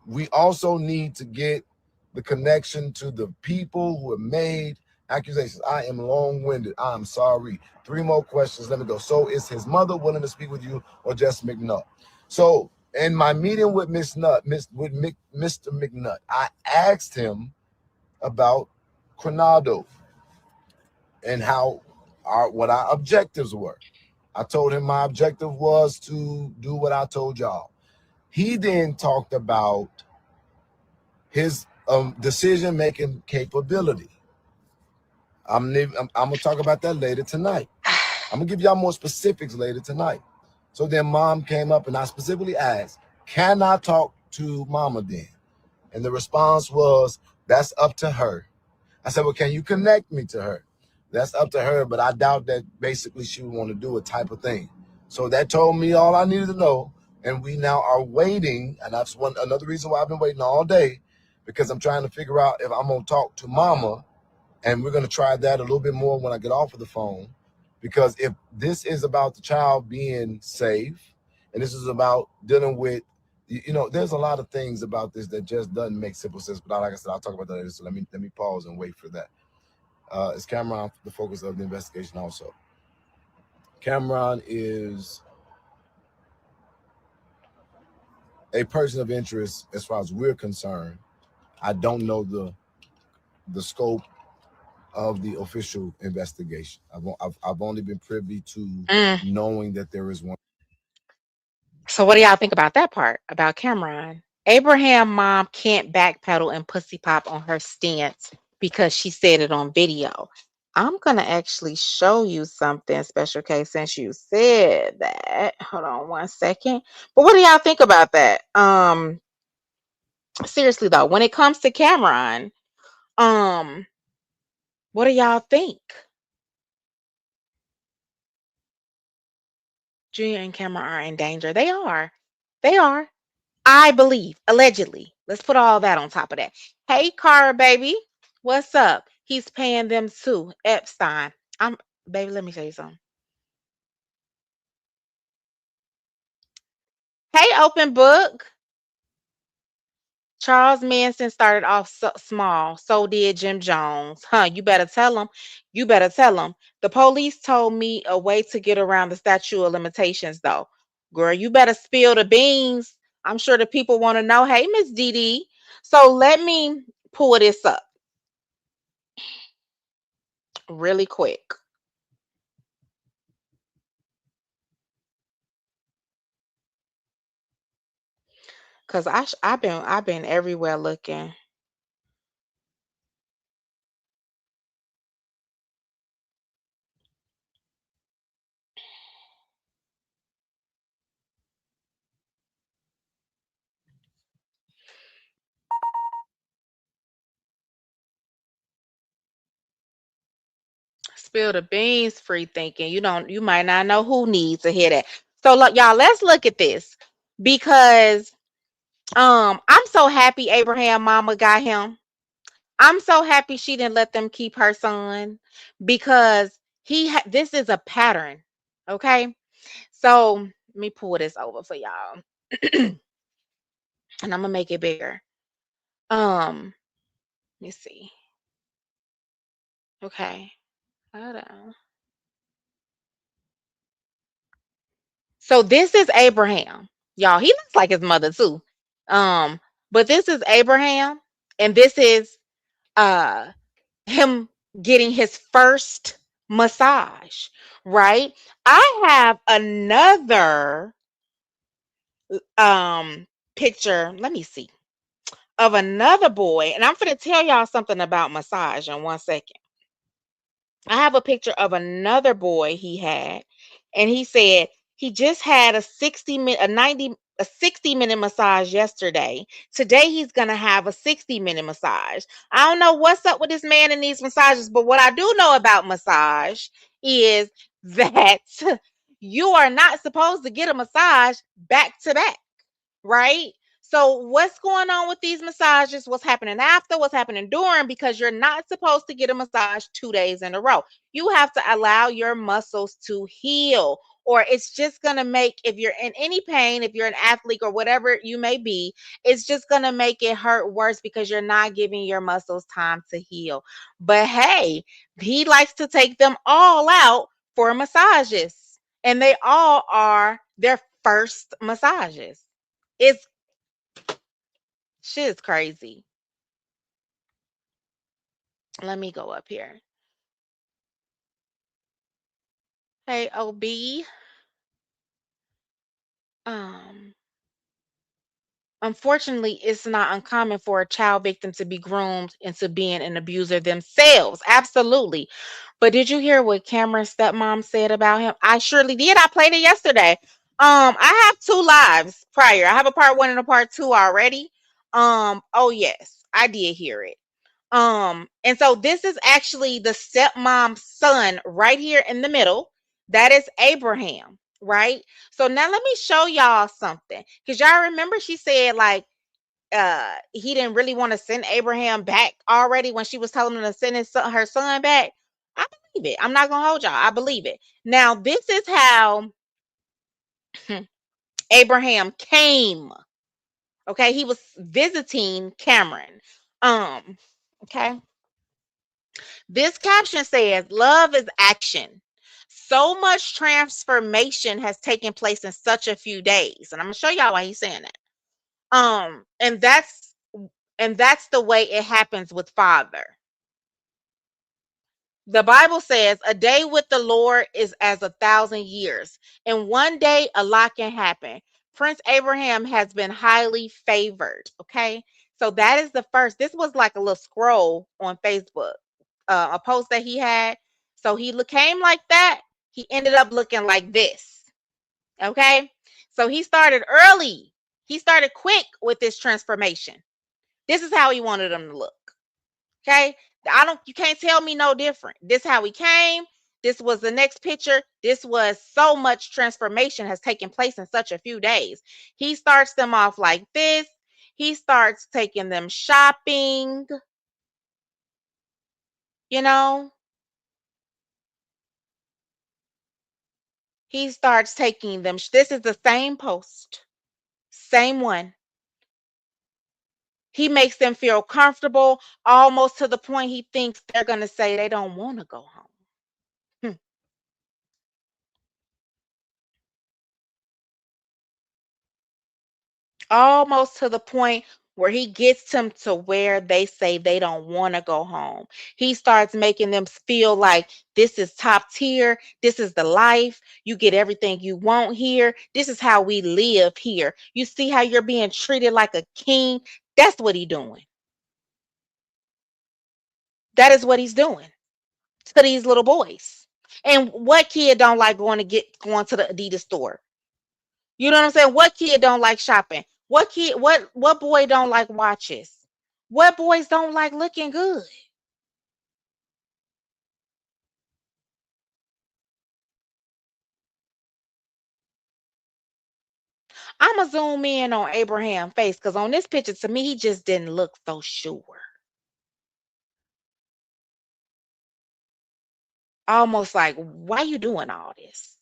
we also need to get the connection to the people who have made accusations. I am long-winded. I'm sorry. 3 more questions. Let me go. So is his mother willing to speak with you or just Mcnutt? So in my meeting with Mr. Mcnutt, I asked him about Coronado and what our objectives were. I told him my objective was to do what I told y'all. He then talked about his decision-making capability. I'm gonna talk about that later tonight. I'm gonna give y'all more specifics later tonight. So then mom came up and I specifically asked, can I talk to mama then? And the response was, that's up to her. I said, well, can you connect me to her? That's up to her, but I doubt that basically she would want to do a type of thing. So that told me all I needed to know. And we now are waiting. And that's another reason why I've been waiting all day, because I'm trying to figure out if I'm going to talk to mama. And we're going to try that a little bit more when I get off of the phone, because if this is about the child being safe and this is about dealing with, there's a lot of things about this that just doesn't make simple sense. But like I said, I'll talk about that later. So let me pause and wait for that. Is Cameron the focus of the investigation also? Cameron is a person of interest as far as we're concerned. I don't know the scope of the official investigation. I've only been privy to Mm. knowing that there is one. So what do y'all think about that part about Cameron? Abraham mom can't backpedal and pussy pop on her stance because she said it on video. I'm gonna actually show you something special case since you said that. Hold on 1 second. But what do y'all think about that? Seriously though, when it comes to Cameron, um, what do y'all think? Junior and Cameron are in danger. They are. They are. I believe, allegedly. Let's put all that on top of that. Hey, Cara, baby. What's up? He's paying them too. Epstein. Baby, let me tell you something. Hey, open book. Charles Manson started off small. So did Jim Jones. Huh, you better tell him. You better tell him. The police told me a way to get around the statute of limitations, though. Girl, you better spill the beans. I'm sure the people want to know. Hey, Miss Dee. So let me pull this up really quick. Cause I've been everywhere looking. Spill the beans, free thinking. You might not know who needs to hear that. So look, y'all, let's look at this because I'm so happy Abraham mama got him. I'm so happy she didn't let them keep her son because this is a pattern. Okay? So, let me pull this over for y'all. And I'm gonna make it bigger. Let me see. Okay. Hold on. So this is Abraham. Y'all, he looks like his mother too. Um, but this is Abraham, and this is uh him getting his first massage, right? I have another um picture. Let me see. Of another boy, and I'm going to tell y'all something about massage in 1 second. I have a picture of another boy he had, and he said he just had a 60-minute, a 60-minute massage yesterday. Today he's gonna have a 60-minute massage. I don't know what's up with this man in these massages, but what I do know about massage is that you are not supposed to get a massage back to back, right? So what's going on with these massages? What's happening after? What's happening during? Because you're not supposed to get a massage 2 days in a row. You have to allow your muscles to heal, or it's just going to make, if you're in any pain, if you're an athlete or whatever you may be, it's just going to make it hurt worse because you're not giving your muscles time to heal. But hey, he likes to take them all out for massages, and they all are their first massages. It's shit is crazy. Let me go up here. Hey, OB. Um, Unfortunately, it's not uncommon for a child victim to be groomed into being an abuser themselves. Absolutely. But did you hear what Cameron's stepmom said about him? I surely did. I played it yesterday. I have two lives prior. I have a part one and a part two already. Oh yes, I did hear it. And so this is actually the stepmom's son right here in the middle. That is Abraham, right? So now let me show y'all something. Because y'all remember she said like he didn't really want to send Abraham back already when she was telling him to send her son back. I believe it. I'm not gonna hold y'all. I believe it. Now, this is how Abraham came. Okay, he was visiting Cameron. Um, okay. This caption says, "Love is action. So much transformation has taken place in such a few days." And I'm gonna show y'all why he's saying that. Um, and that's and that's the way it happens with Father. The Bible says, "A day with the Lord is as 1,000 years." In one day, a lot can happen. Prince Abraham has been highly favored. Okay. So that is the first. This was like a little scroll on Facebook, a post that he had. So he came like that. He ended up looking like this. Okay. So he started early. He started quick with this transformation. This is how he wanted him to look. Okay. You can't tell me no different. This how he came. This was the next picture. This was so much transformation has taken place in such a few days. He starts them off like this. He starts taking them shopping, you know. He starts taking them. This is the same post, same one. He makes them feel comfortable almost to the point he thinks they're going to say they don't want to go home. Hmm. Almost to the point where he gets them to where they say they don't want to go home. He starts making them feel like this is top tier. This is the life. You get everything you want here. This is how we live here. You see how you're being treated like a king? That's what he's doing. That is what he's doing to these little boys. And what kid don't like going to the Adidas store? You know what I'm saying? What kid don't like shopping? What boy don't like watches? What boys don't like looking good? I'ma zoom in on Abraham's face because on this picture, to me, he just didn't look so sure. Almost like, why you doing all this?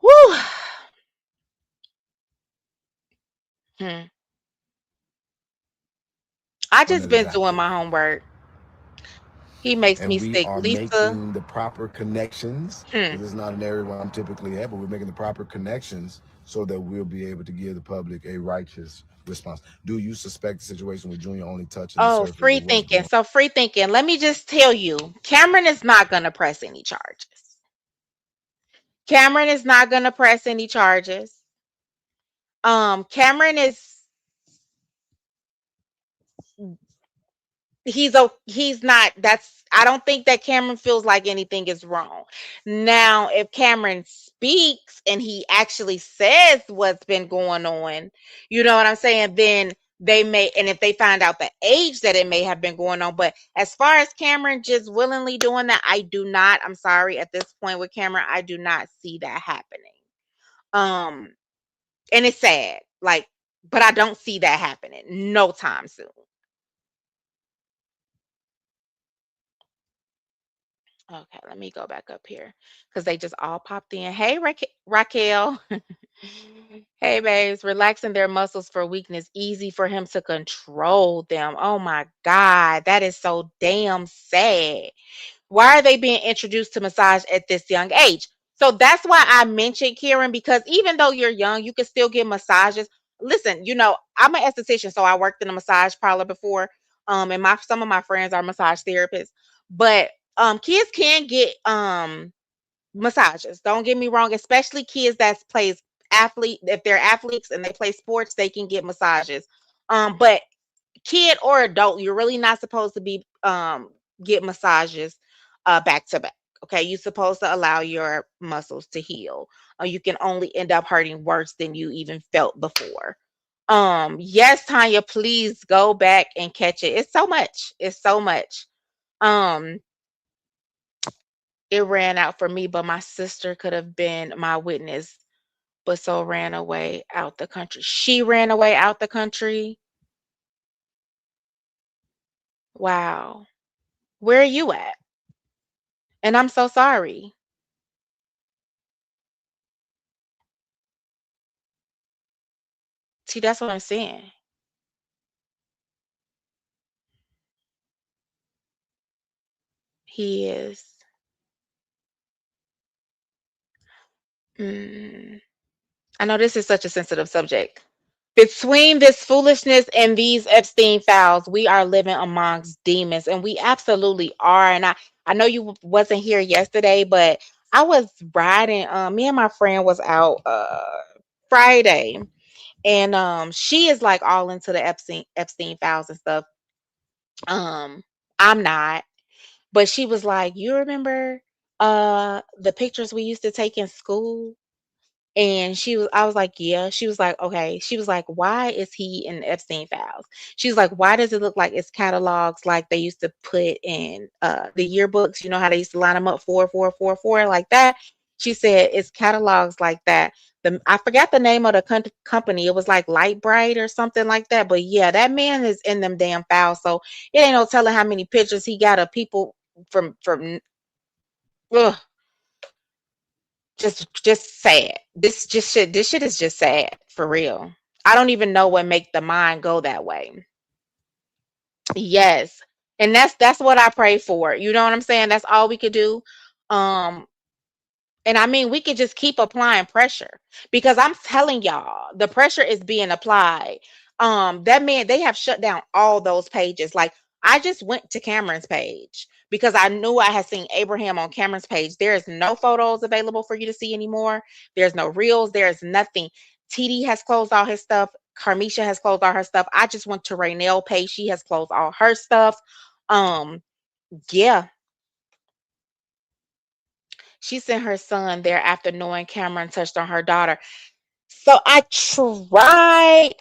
Whew. Hmm. I Doing just it been doing exactly. my homework. He makes me And we sick. are Lisa. making the proper connections Hmm. because it's not an area where I'm typically at, but we're making the proper connections so that we'll be able to give the public a righteous response. Do you suspect the situation with Junior only touching the Oh, surface free of what's thinking. going So free thinking. Let me just tell you, Cameron is not gonna press any charges. Cameron is not gonna press any charges. Cameron is he's not that's I don't think that Cameron feels like anything is wrong. Now, if Cameron speaks and he actually says what's been going on, you know what I'm saying, then they may, and if they find out the age that it may have been going on, but as far as Cameron just willingly doing that, I do not, I'm sorry, at this point with Cameron, I do not see that happening. Um and it's sad. Like, but I don't see that happening no time soon. Okay, let me go back up here because they just all popped in. Hey, Raquel. Hey, babes. Relaxing their muscles for weakness, easy for him to control them. Oh my God, that is so damn sad. Why are they being introduced to massage at this young age? So that's why I mentioned Kieran, because even though you're young, you can still get massages. Listen, I'm an esthetician, so I worked in a massage parlor before. And my some of my friends are massage therapists, but kids can get massages. Don't get me wrong, especially kids that plays athlete, if they're athletes and they play sports, they can get massages. But kid or adult, you're really not supposed to be get massages back to back. Okay, you're supposed to allow your muscles to heal. You can only end up hurting worse than you even felt before. Yes, Tanya, please go back and catch it. It's so much. It's so much. Um, it ran out for me, but my sister could have been my witness, but so ran away out the country. She ran away out the country. Wow. Where are you at? And I'm so sorry. See, that's what I'm saying. He is. Mm, I know this is such a sensitive subject. Between this foolishness and these Epstein files, we are living amongst demons, and we absolutely are. And I know you wasn't here yesterday, but I was riding. Me and my friend was out Friday, and she is like all into the Epstein files and stuff. Um, I'm not. But she was like, "You remember the pictures we used to take in school?" And I was like, "Yeah." She was like, "Okay." She was like, "Why is he in the Epstein files?" She was like, "Why does it look like it's catalogs like they used to put in the yearbooks? You know how they used to line them up 4444 like that?" She said it's catalogs like that. I forgot the name of the company. It was like Light Bright or something like that. But yeah, that man is in them damn files. So it ain't no telling how many pictures he got of people from ugh, just sad. This shit is just sad for real. I don't even know what make the mind go that way. Yes. And that's what I pray for. You know what I'm saying? That's all we could do. Um And I mean, we could just keep applying pressure because I'm telling y'all, the pressure is being applied. That man, they have shut down all those pages. Like, I just went to Cameron's page because I knew I had seen Abraham on Cameron's page. There is no photos available for you to see anymore. There's no reels. There's nothing. TD has closed all his stuff. Carmisha has closed all her stuff. I just went to Raynell page. She has closed all her stuff. Um, yeah, she sent her son there after knowing Cameron touched on her daughter. So I tried.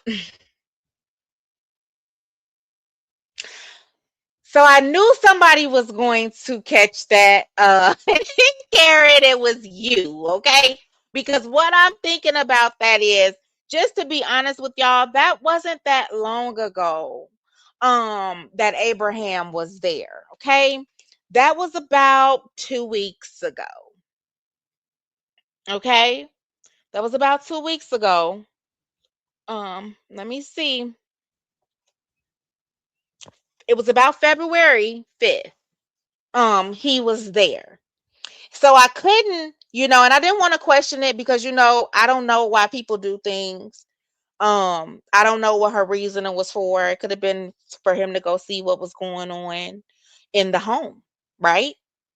So I knew somebody was going to catch that. Karen, it was you, okay? Because what I'm thinking about that is, just to be honest with y'all, that wasn't that long ago that Abraham was there, okay? That was about 2 weeks ago. Okay? That was about 2 weeks ago. Let me see. It was about February 5th. He was there. So I couldn't, and I didn't want to question it because, I don't know why people do things. I don't know what her reasoning was for. It could have been for him to go see what was going on in the home, right?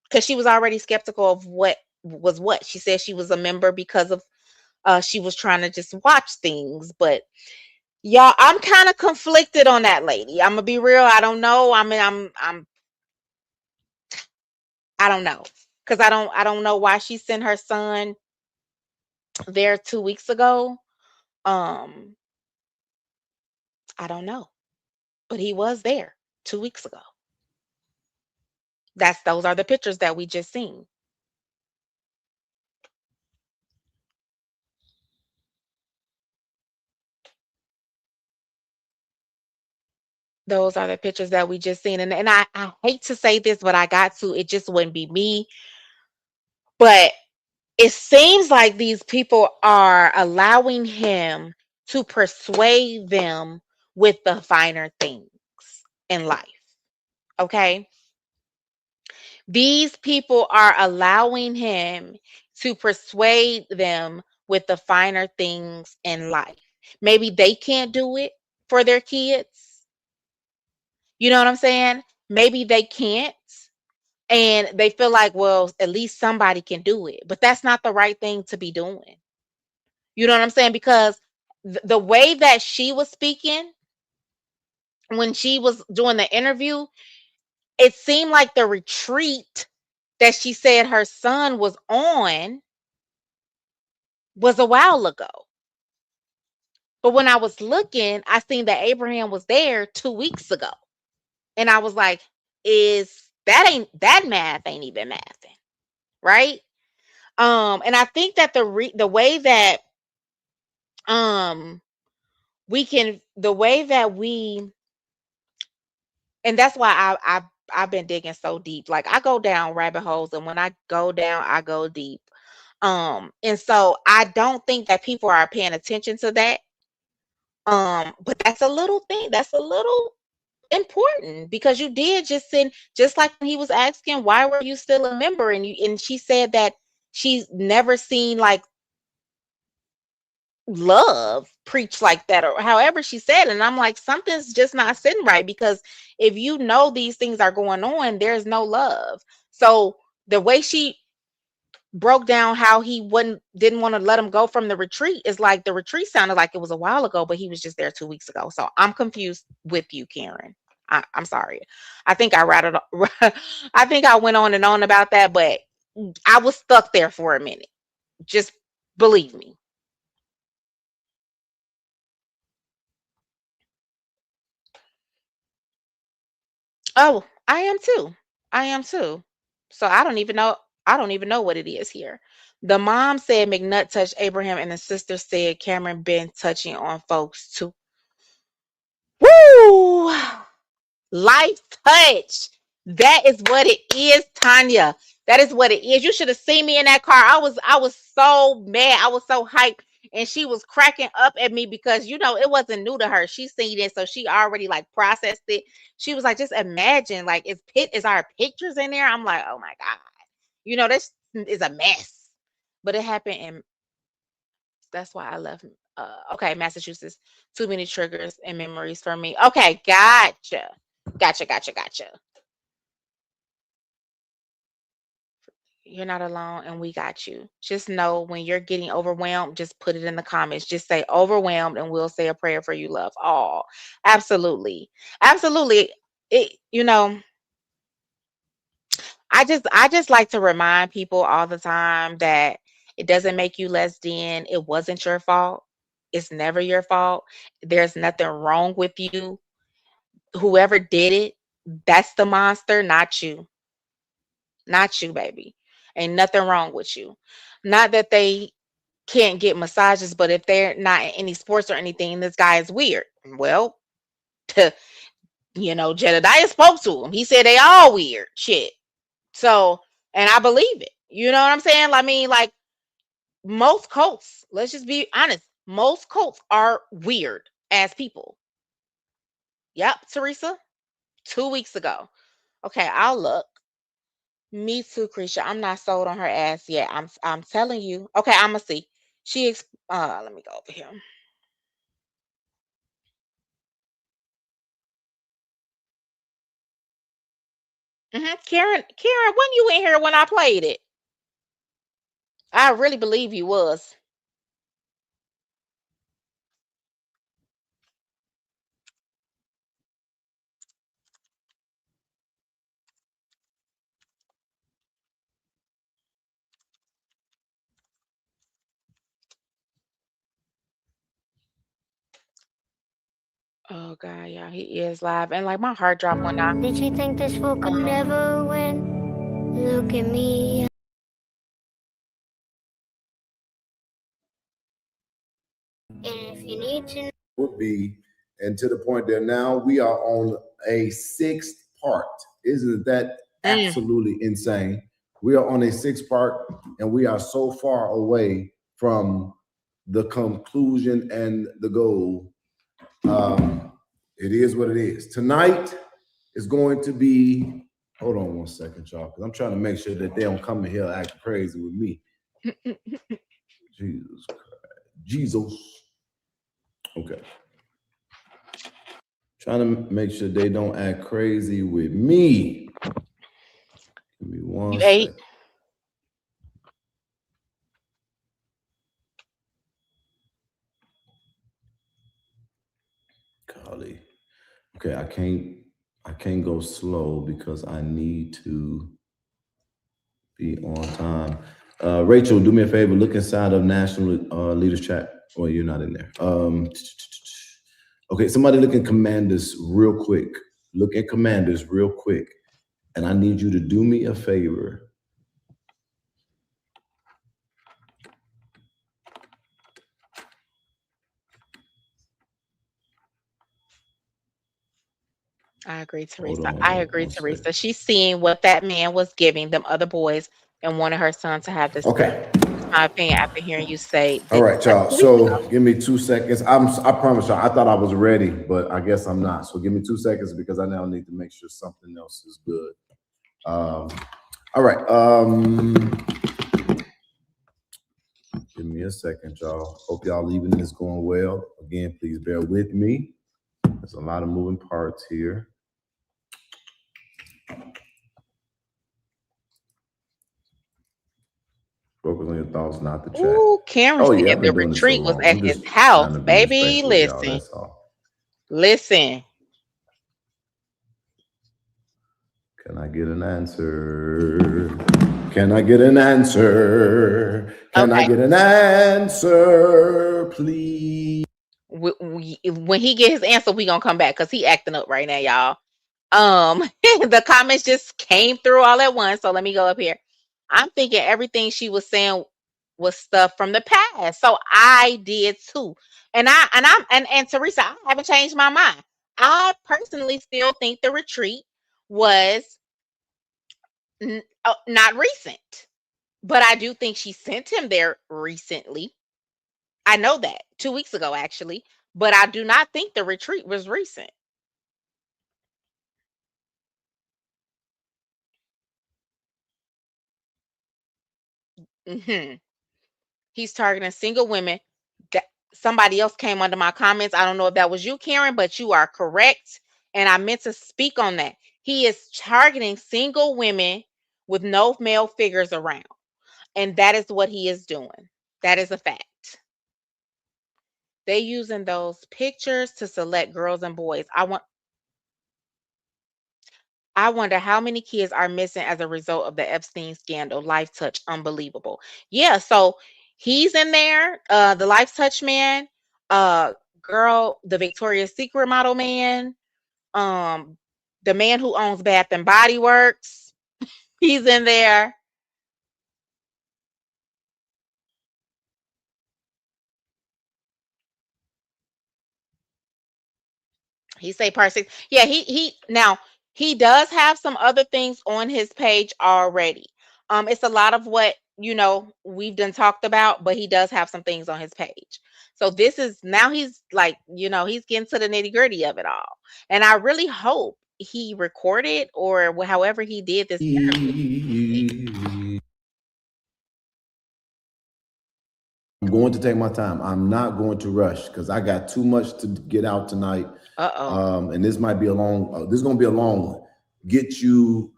Because she was already skeptical of what was what. She said she was a member because of she was trying to just watch things. But y'all, I'm kind of conflicted on that lady. I'm gonna be real. I don't know. I mean, I don't know. Because I don't know why she sent her son there 2 weeks ago. Um, I don't know. But he was there 2 weeks ago. Those are the pictures that we just seen. Those are the pictures that we just seen. And I hate to say this, but I got to. It just wouldn't be me. But it seems like these people are allowing him to persuade them with the finer things in life. Okay? These people are allowing him to persuade them with the finer things in life. Maybe they can't do it for their kids. You know what I'm saying? Maybe they can't. And they feel like, well, at least somebody can do it. But that's not the right thing to be doing. You know what I'm saying? Because the way that she was speaking when she was doing the interview, it seemed like the retreat that she said her son was on was a while ago. But when I was looking, I seen that Abraham was there 2 weeks ago. And I was like, is that ain't that math ain't even mathing, right? And I think that the way that um the way that we, and that's why I've been digging so deep. Like I go down rabbit holes, and when I go down, I go deep. And so I don't think that people are paying attention to that. But that's a little thing. That's a little important because you did just send, just like when he was asking why were you still a member, and she said that she's never seen like love preach like that, or however she said it. And I'm like, something's just not sitting right, because if you know these things are going on, there's no love. So the way she broke down how he didn't want to let him go from the retreat is like the retreat sounded like it was a while ago, but he was just there 2 weeks ago. So I'm confused with you, Karen. I'm sorry. I think I rattled. I think I went on and on about that, but I was stuck there for a minute. Just believe me. Oh, I am too. I am too. So I don't even know. I don't even know what it is here. The mom said Mcnutt touched Abraham, and the sister said Cameron been touching on folks too. Woo! Life touch. That is what it is, Tanya. That is what it is. You should have seen me in that car. I was so mad. I was so hyped. And she was cracking up at me because it wasn't new to her. She seen it, so she already like processed it. She was like, just imagine, like, is our pictures in there? I'm like, oh my God. This is a mess. But it happened in that's why I left. Okay, Massachusetts. Too many triggers and memories for me. Okay, gotcha. Gotcha, gotcha, gotcha. You're not alone, and we got you. Just know when you're getting overwhelmed, just put it in the comments. Just say overwhelmed, and we'll say a prayer for you, love. Oh, absolutely. Absolutely. I just like to remind people all the time that it doesn't make you less than. It wasn't your fault. It's never your fault. There's nothing wrong with you. Whoever did it, That's the monster, not you. Not you, baby. Ain't nothing wrong with you. Not that they can't get massages, but if they're not in any sports or anything, this guy is weird. Well, Jedidiah spoke to him. He said they all weird shit. So, and I believe it. You know what I'm saying? I mean, like most cults, let's just be honest, most cults are weird as people. Yep, Teresa, 2 weeks ago. Okay, I'll look. Me too, Krisha. I'm not sold on her ass yet. I'm telling you. Okay, I'ma see. Let me go over here. Karen, when you in here when I played it? I really believe you was. Oh God, yeah, he is live. And like my heart dropped when I Did you think this fool could never win? Look at me. And if you need to know, would be, and to the point that now we are on a sixth part. Isn't that Mm, absolutely insane? We are on a sixth part, and we are so far away from the conclusion and the goal. It is what it is. Tonight is going to be. Hold on one second, y'all, because I'm trying to make sure that they don't come in here acting crazy with me. Jesus Christ. Jesus. Okay. Trying to make sure they don't act crazy with me. Give me one you ate? second. Golly. Okay, I can't go slow because I need to be on time. Rachel, do me a favor, look inside of National Leaders Chat. Oh, you're not in there. Okay, somebody look in Commanders real quick. Look at Commanders real quick. And I need you to do me a favor. I agree, Hold Teresa. I on agree, one second. Teresa. She's seeing what that man was giving them other boys and wanted her son to have the same. Okay. That's my opinion after hearing you say All that right, like y'all. 2 weeks ago. So give me 2 seconds. I promise y'all, I thought I was ready, but I guess I'm not. So give me 2 seconds because I now need to make sure something else is good. All right. Give me a second, y'all. Hope y'all evening is going well. Again, please bear with me. There's a lot of moving parts here. Focus on your thoughts, not the chat. Ooh, Cameron Oh yeah, said I've the been doing this so retreat was long. at I'm his just trying house, to be baby. respectful, y'all. Listen, That's all. listen. Can I get an answer? Can I get an answer? Can I Okay. get an answer, please? When he get his answer, we gonna come back because he acting up right now, y'all. The comments just came through all at once. So let me go up here. I'm thinking everything she was saying was stuff from the past. So I did too. And Teresa, I haven't changed my mind. I personally still think the retreat was not recent. But I do think she sent him there recently. I know that 2 weeks ago, actually. But I do not think the retreat was recent. Hmm. He's targeting single women. That somebody else came under my comments. I don't know if that was you, Karen, but you are correct. And I meant to speak on that. He is targeting single women with no male figures around. And that is what he is doing. That is a fact. They using those pictures to select girls and boys. I wonder how many kids are missing as a result of the Epstein scandal. Life Touch, unbelievable. Yeah, so he's in there. The Life Touch man, uh, girl, the Victoria's Secret model man, um, The man who owns Bath and Body Works, he's in there. He say part six. Yeah, he now he does have some other things on his page already. It's a lot of what we've done talked about, but he does have some things on his page. So this is now he's like, he's getting to the nitty gritty of it all. And I really hope he recorded or however he did this interview. I'm going to take my time. I'm not going to rush because I got too much to get out tonight. Uh-oh. And this might be a long. This is going to be a long one. Get you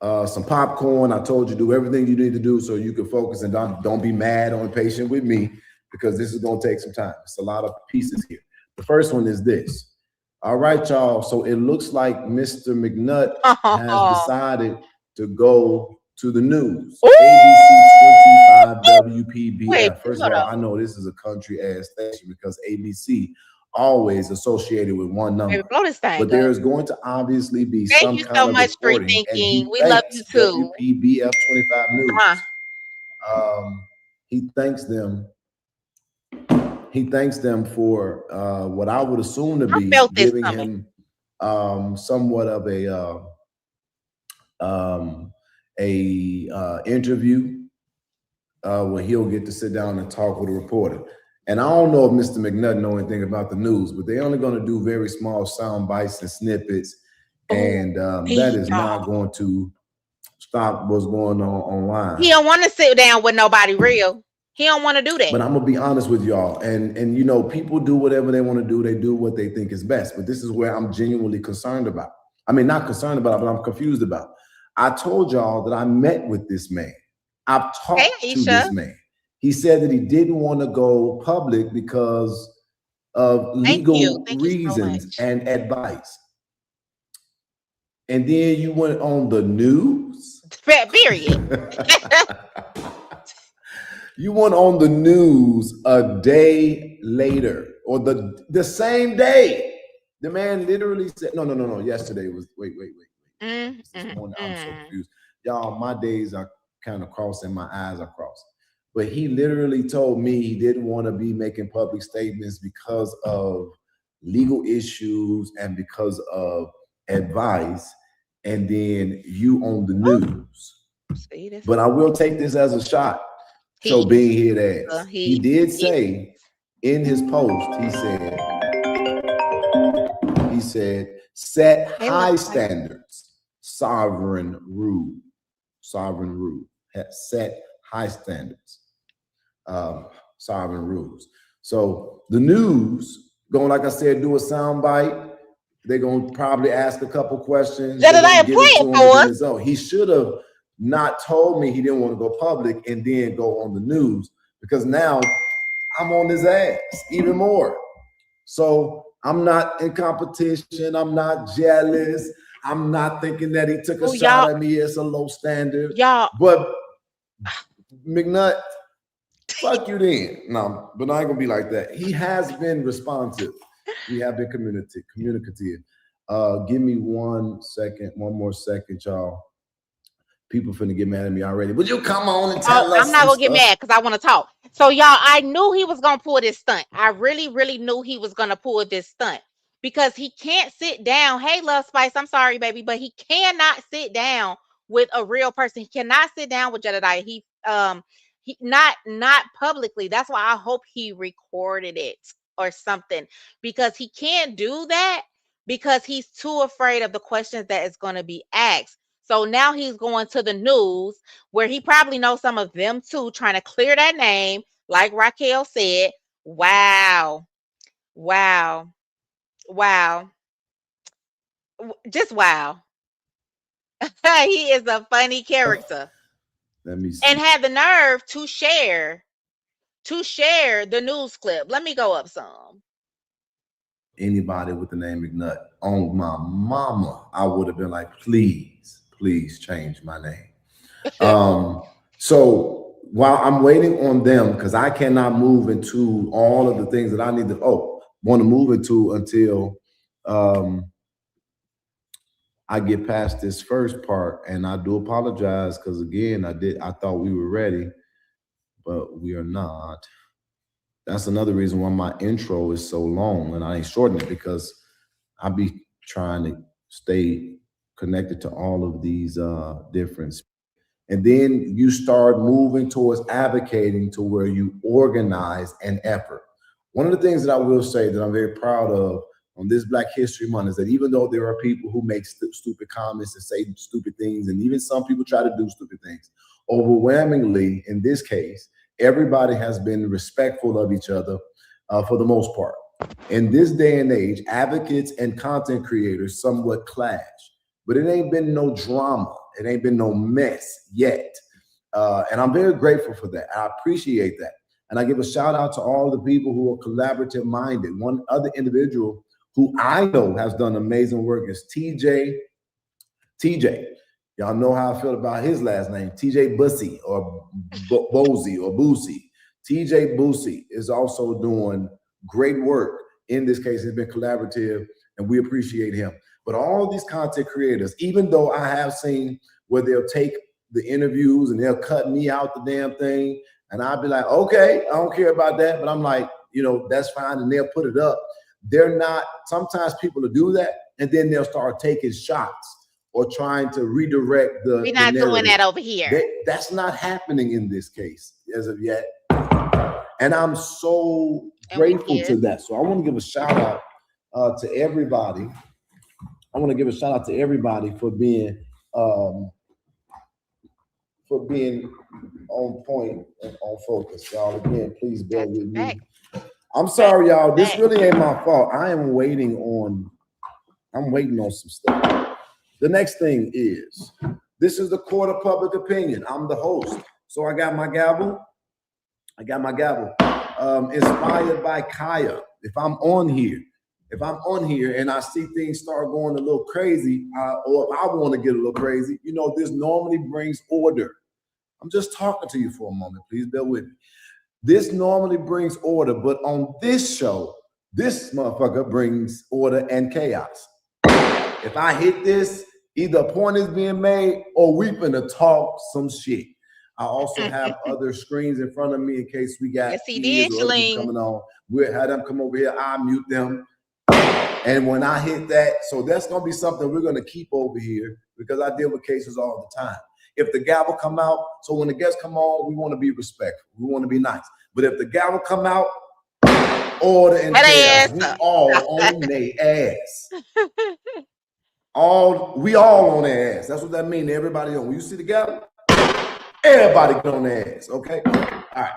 some popcorn. I told you do everything you need to do so you can focus and don't be mad or impatient with me because this is going to take some time. It's a lot of pieces here. The first one is this. All right, y'all. So it looks like Mr. Mcnutt has decided to go to the news. Ooh! ABC 25 WPBF. Wait, First of all, I know this is a country ass station because ABC always associated with one number. Baby, blow this thing but up. there is going to obviously be Thank some you kind so of much, Free reporting, and he Thinking. We love you too. WPBF 25 News. He thanks them. He thanks them for what I would assume to be giving him somewhat of a interview where he'll get to sit down and talk with a reporter. And I don't know if Mr. Mcnutt know anything about the news, but they're only going to do very small sound bites and snippets, and that is not going to stop what's going on online. He don't want to sit down with nobody real. He don't want to do that. But I'm gonna be honest with y'all, and people do whatever they want to do. They do what they think is best. But this is where I'm genuinely concerned about. I mean, not concerned about, but I'm confused about. I told y'all that I met with this man. I've talked to this man. He said that he didn't want to go public because of legal reasons and advice. And then you went on the news. Period. You went on the news a day later, or the same day. The man literally said, no. Yesterday was wait. This morning, I'm so confused. Y'all, my days are kind of crossing, my eyes are crossing. But he literally told me he didn't want to be making public statements because of legal issues and because of advice. And then you on the news. But I will take this as a shot. So being here at he did say in his post, he said, set high standards, sovereign rule, set high standards, sovereign rules. So the news going, like I said, do a sound bite. They're going to probably ask a couple questions. Jedidiah playing for us. He should have not told me he didn't want to go public and then go on the news, because now I'm on his ass even more. So I'm not in competition. I'm not jealous. I'm not thinking that he took a shot at me. It's a low standard. But Mcnutt, fuck you then. No, but I ain't gonna be like that. He has been responsive. We have been communicative. Give me one more second, y'all. People finna get mad at me already. Would you come on and tell us? I'm not gonna get mad because I want to talk. So y'all, I knew he was gonna pull this stunt. I really, really knew he was gonna pull this stunt because he can't sit down. Hey, Love Spice, I'm sorry, baby, but he cannot sit down with a real person. He cannot sit down with Jedidiah. He not publicly. That's why I hope he recorded it or something, because he can't do that because he's too afraid of the questions that is going to be asked. So now he's going to the news where he probably knows some of them too, trying to clear that name. Like Raquel said, wow. Just wow. He is a funny character. Let me see. And had the nerve to share the news clip. Let me go up some. Anybody with the name Mcnutt on my mama, I would have been like, please change my name. So while I'm waiting on them, because I cannot move into all of the things that I need to want to move into until I get past this first part, and I do apologize because again, I thought we were ready, but we are not. That's another reason why my intro is so long, and I ain't shorten it because I be trying to stay connected to all of these different. And then you start moving towards advocating to where you organize an effort. One of the things that I will say that I'm very proud of on this Black History Month is that even though there are people who make stupid comments and say stupid things, and even some people try to do stupid things, overwhelmingly in this case, everybody has been respectful of each other for the most part. In this day and age, advocates and content creators somewhat clash, but it ain't been no drama. It ain't been no mess yet. And I'm very grateful for that. I appreciate that. And I give a shout out to all the people who are collaborative minded. One other individual who I know has done amazing work is TJ. Y'all know how I feel about his last name, TJ Bussy or Bozy or Boosie. TJ Boosie is also doing great work. In this case, it's been collaborative, and we appreciate him. But all these content creators, even though I have seen where they'll take the interviews and they'll cut me out the damn thing, and I'll be like, okay, I don't care about that, but I'm like, that's fine, and they'll put it up. They're not, sometimes people will do that, and then they'll start taking shots or trying to redirect the We're not doing that over here. That's not happening in this case as of yet. And I'm so grateful to that. So I want to give a shout out to everybody. I want to give a shout out to everybody for being on point and on focus, y'all. Again, please bear with me. I'm sorry, y'all. This really ain't my fault. I'm waiting on some stuff. The next thing is, this is the court of public opinion. I'm the host. So I got my gavel. Inspired by Kaya. If I'm on here and I see things start going a little crazy, or if I want to get a little crazy, this normally brings order. I'm just talking to you for a moment. Please bear with me. This normally brings order, but on this show, this motherfucker brings order and chaos. If I hit this, either a point is being made or we finna talk some shit. I also have other screens in front of me in case we got kids or other people coming on. We'll have them come over here. I'll mute them. And when I hit that, so that's going to be something we're going to keep over here because I deal with cases all the time. If the gavel come out, so when the guests come on, we want to be respectful. We want to be nice. But if the gavel come out, order and chaos, we all on their ass. We all on their ass. That's what that means. Everybody on. When you see the gavel, everybody get on their ass. Okay. All right.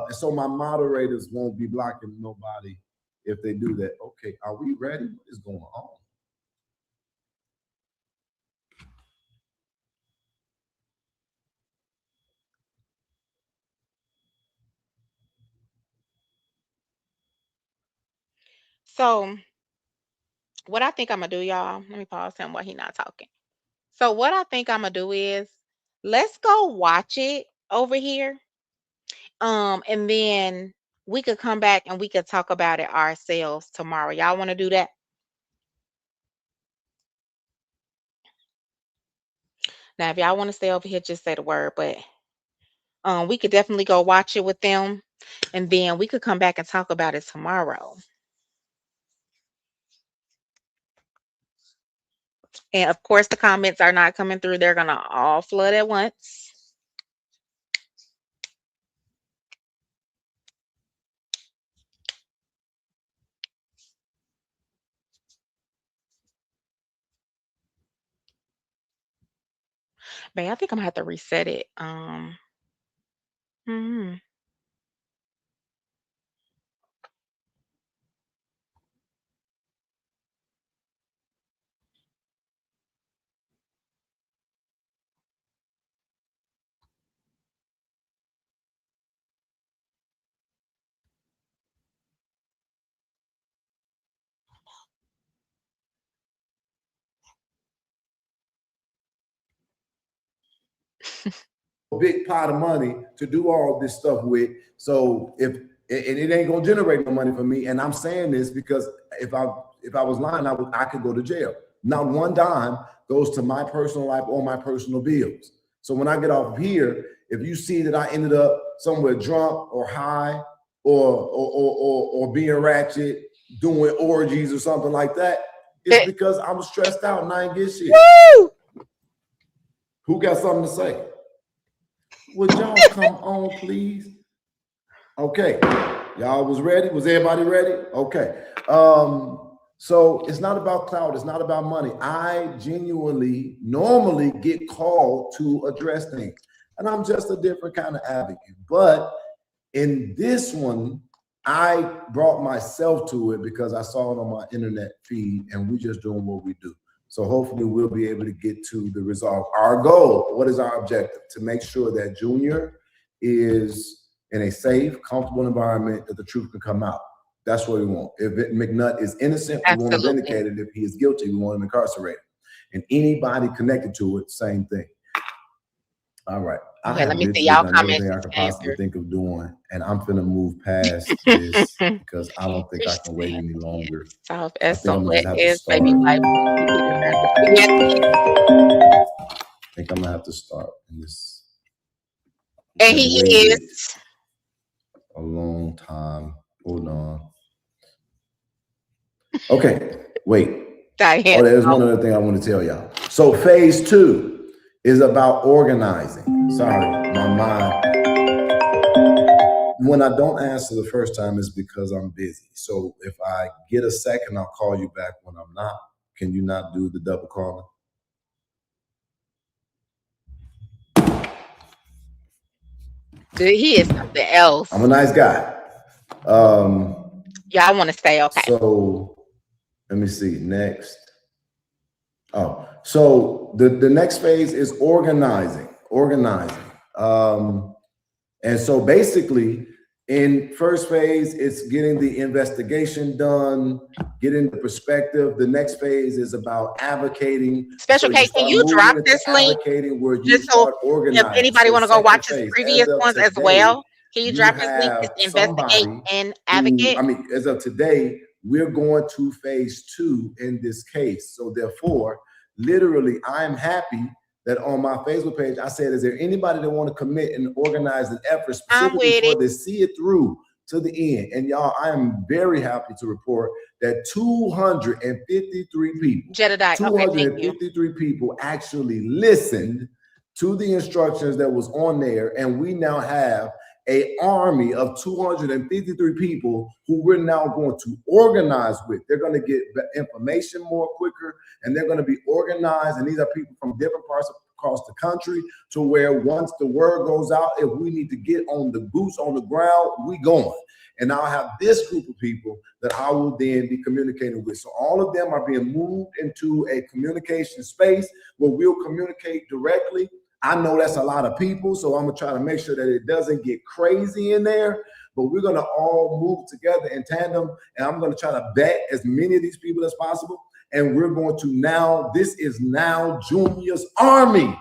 And so my moderators won't be blocking nobody if they do that. Okay. Are we ready? What is going on? So what I think I'm gonna do, y'all, let me pause him while he's not talking. So what I think I'm gonna do is let's go watch it over here. And then we could come back and we could talk about it ourselves tomorrow. Y'all want to do that? Now, if y'all want to stay over here, just say the word. But we could definitely go watch it with them, and then we could come back and talk about it tomorrow. And of course, the comments are not coming through. They're gonna all flood at once. Man, I think I'm gonna have to reset it. Hmm. Big pot of money to do all this stuff with. So if and it ain't gonna generate no money for me, and I'm saying this because if I was lying, I could go to jail. Not one dime goes to my personal life or my personal bills. So when I get off of here, if you see that I ended up somewhere drunk or high or being ratchet, doing orgies or something like that, it's because I'm stressed out and I ain't get shit. Woo! Who got something to say? Would y'all come on, please? Okay. Y'all was ready? Was everybody ready? Okay. So it's not about clout. It's not about money. I genuinely normally get called to address things. And I'm just a different kind of advocate. But in this one, I brought myself to it because I saw it on my internet feed and we're just doing what we do. So hopefully we'll be able to get to the resolve. Our goal, what is our objective? To make sure that Junior is in a safe, comfortable environment that the truth can come out. That's what we want. If Mcnutt is innocent, we want him vindicated. If he is guilty, we want him incarcerated. And anybody connected to it, same thing. All right. Okay, let me see y'all comments. Everything I could possibly think of doing, and I'm finna move past this because I don't think I can wait any longer. South SOS is baby life. I think I'm gonna have to start in this. And he is a long time. Hold on. Okay, wait. Diane. Oh, there's one other thing I want to tell y'all. So phase 2 is about organizing. Sorry, my mind. When I don't answer the first time, it's because I'm busy. So if I get a second, I'll call you back when I'm not. Can you not do the double calling? Dude, he is something else. I'm a nice guy. Yeah, I want to stay. Okay. So let me see. Next. Oh, so the next phase is organizing. And so basically, in first phase, it's getting the investigation done, getting the perspective. The next phase is about advocating. Special K, can you drop this link? Where you just so if anybody want to go watch his previous ones as well, can you drop this link? Just investigate and advocate. As of today, we're going to phase 2 in this case. So therefore, literally, I'm happy that on my Facebook page, I said, is there anybody that want to commit and organize an effort specifically for this, see it through to the end? And y'all, I am very happy to report that 253 people, Jedidiah, 253 people actually listened to the instructions that was on there. And we now have an army of 253 people who we're now going to organize with. They're going to get information more quicker, and they're going to be organized. And these are people from different parts across the country, to where once the word goes out, if we need to get on the boots on the ground, we going. And I'll have this group of people that I will then be communicating with. So all of them are being moved into a communication space where we'll communicate directly. I know that's a lot of people, so I'm gonna try to make sure that it doesn't get crazy in there, but we're gonna all move together in tandem, and I'm gonna try to vet as many of these people as possible, and we're going to now, this is now Junior's Army.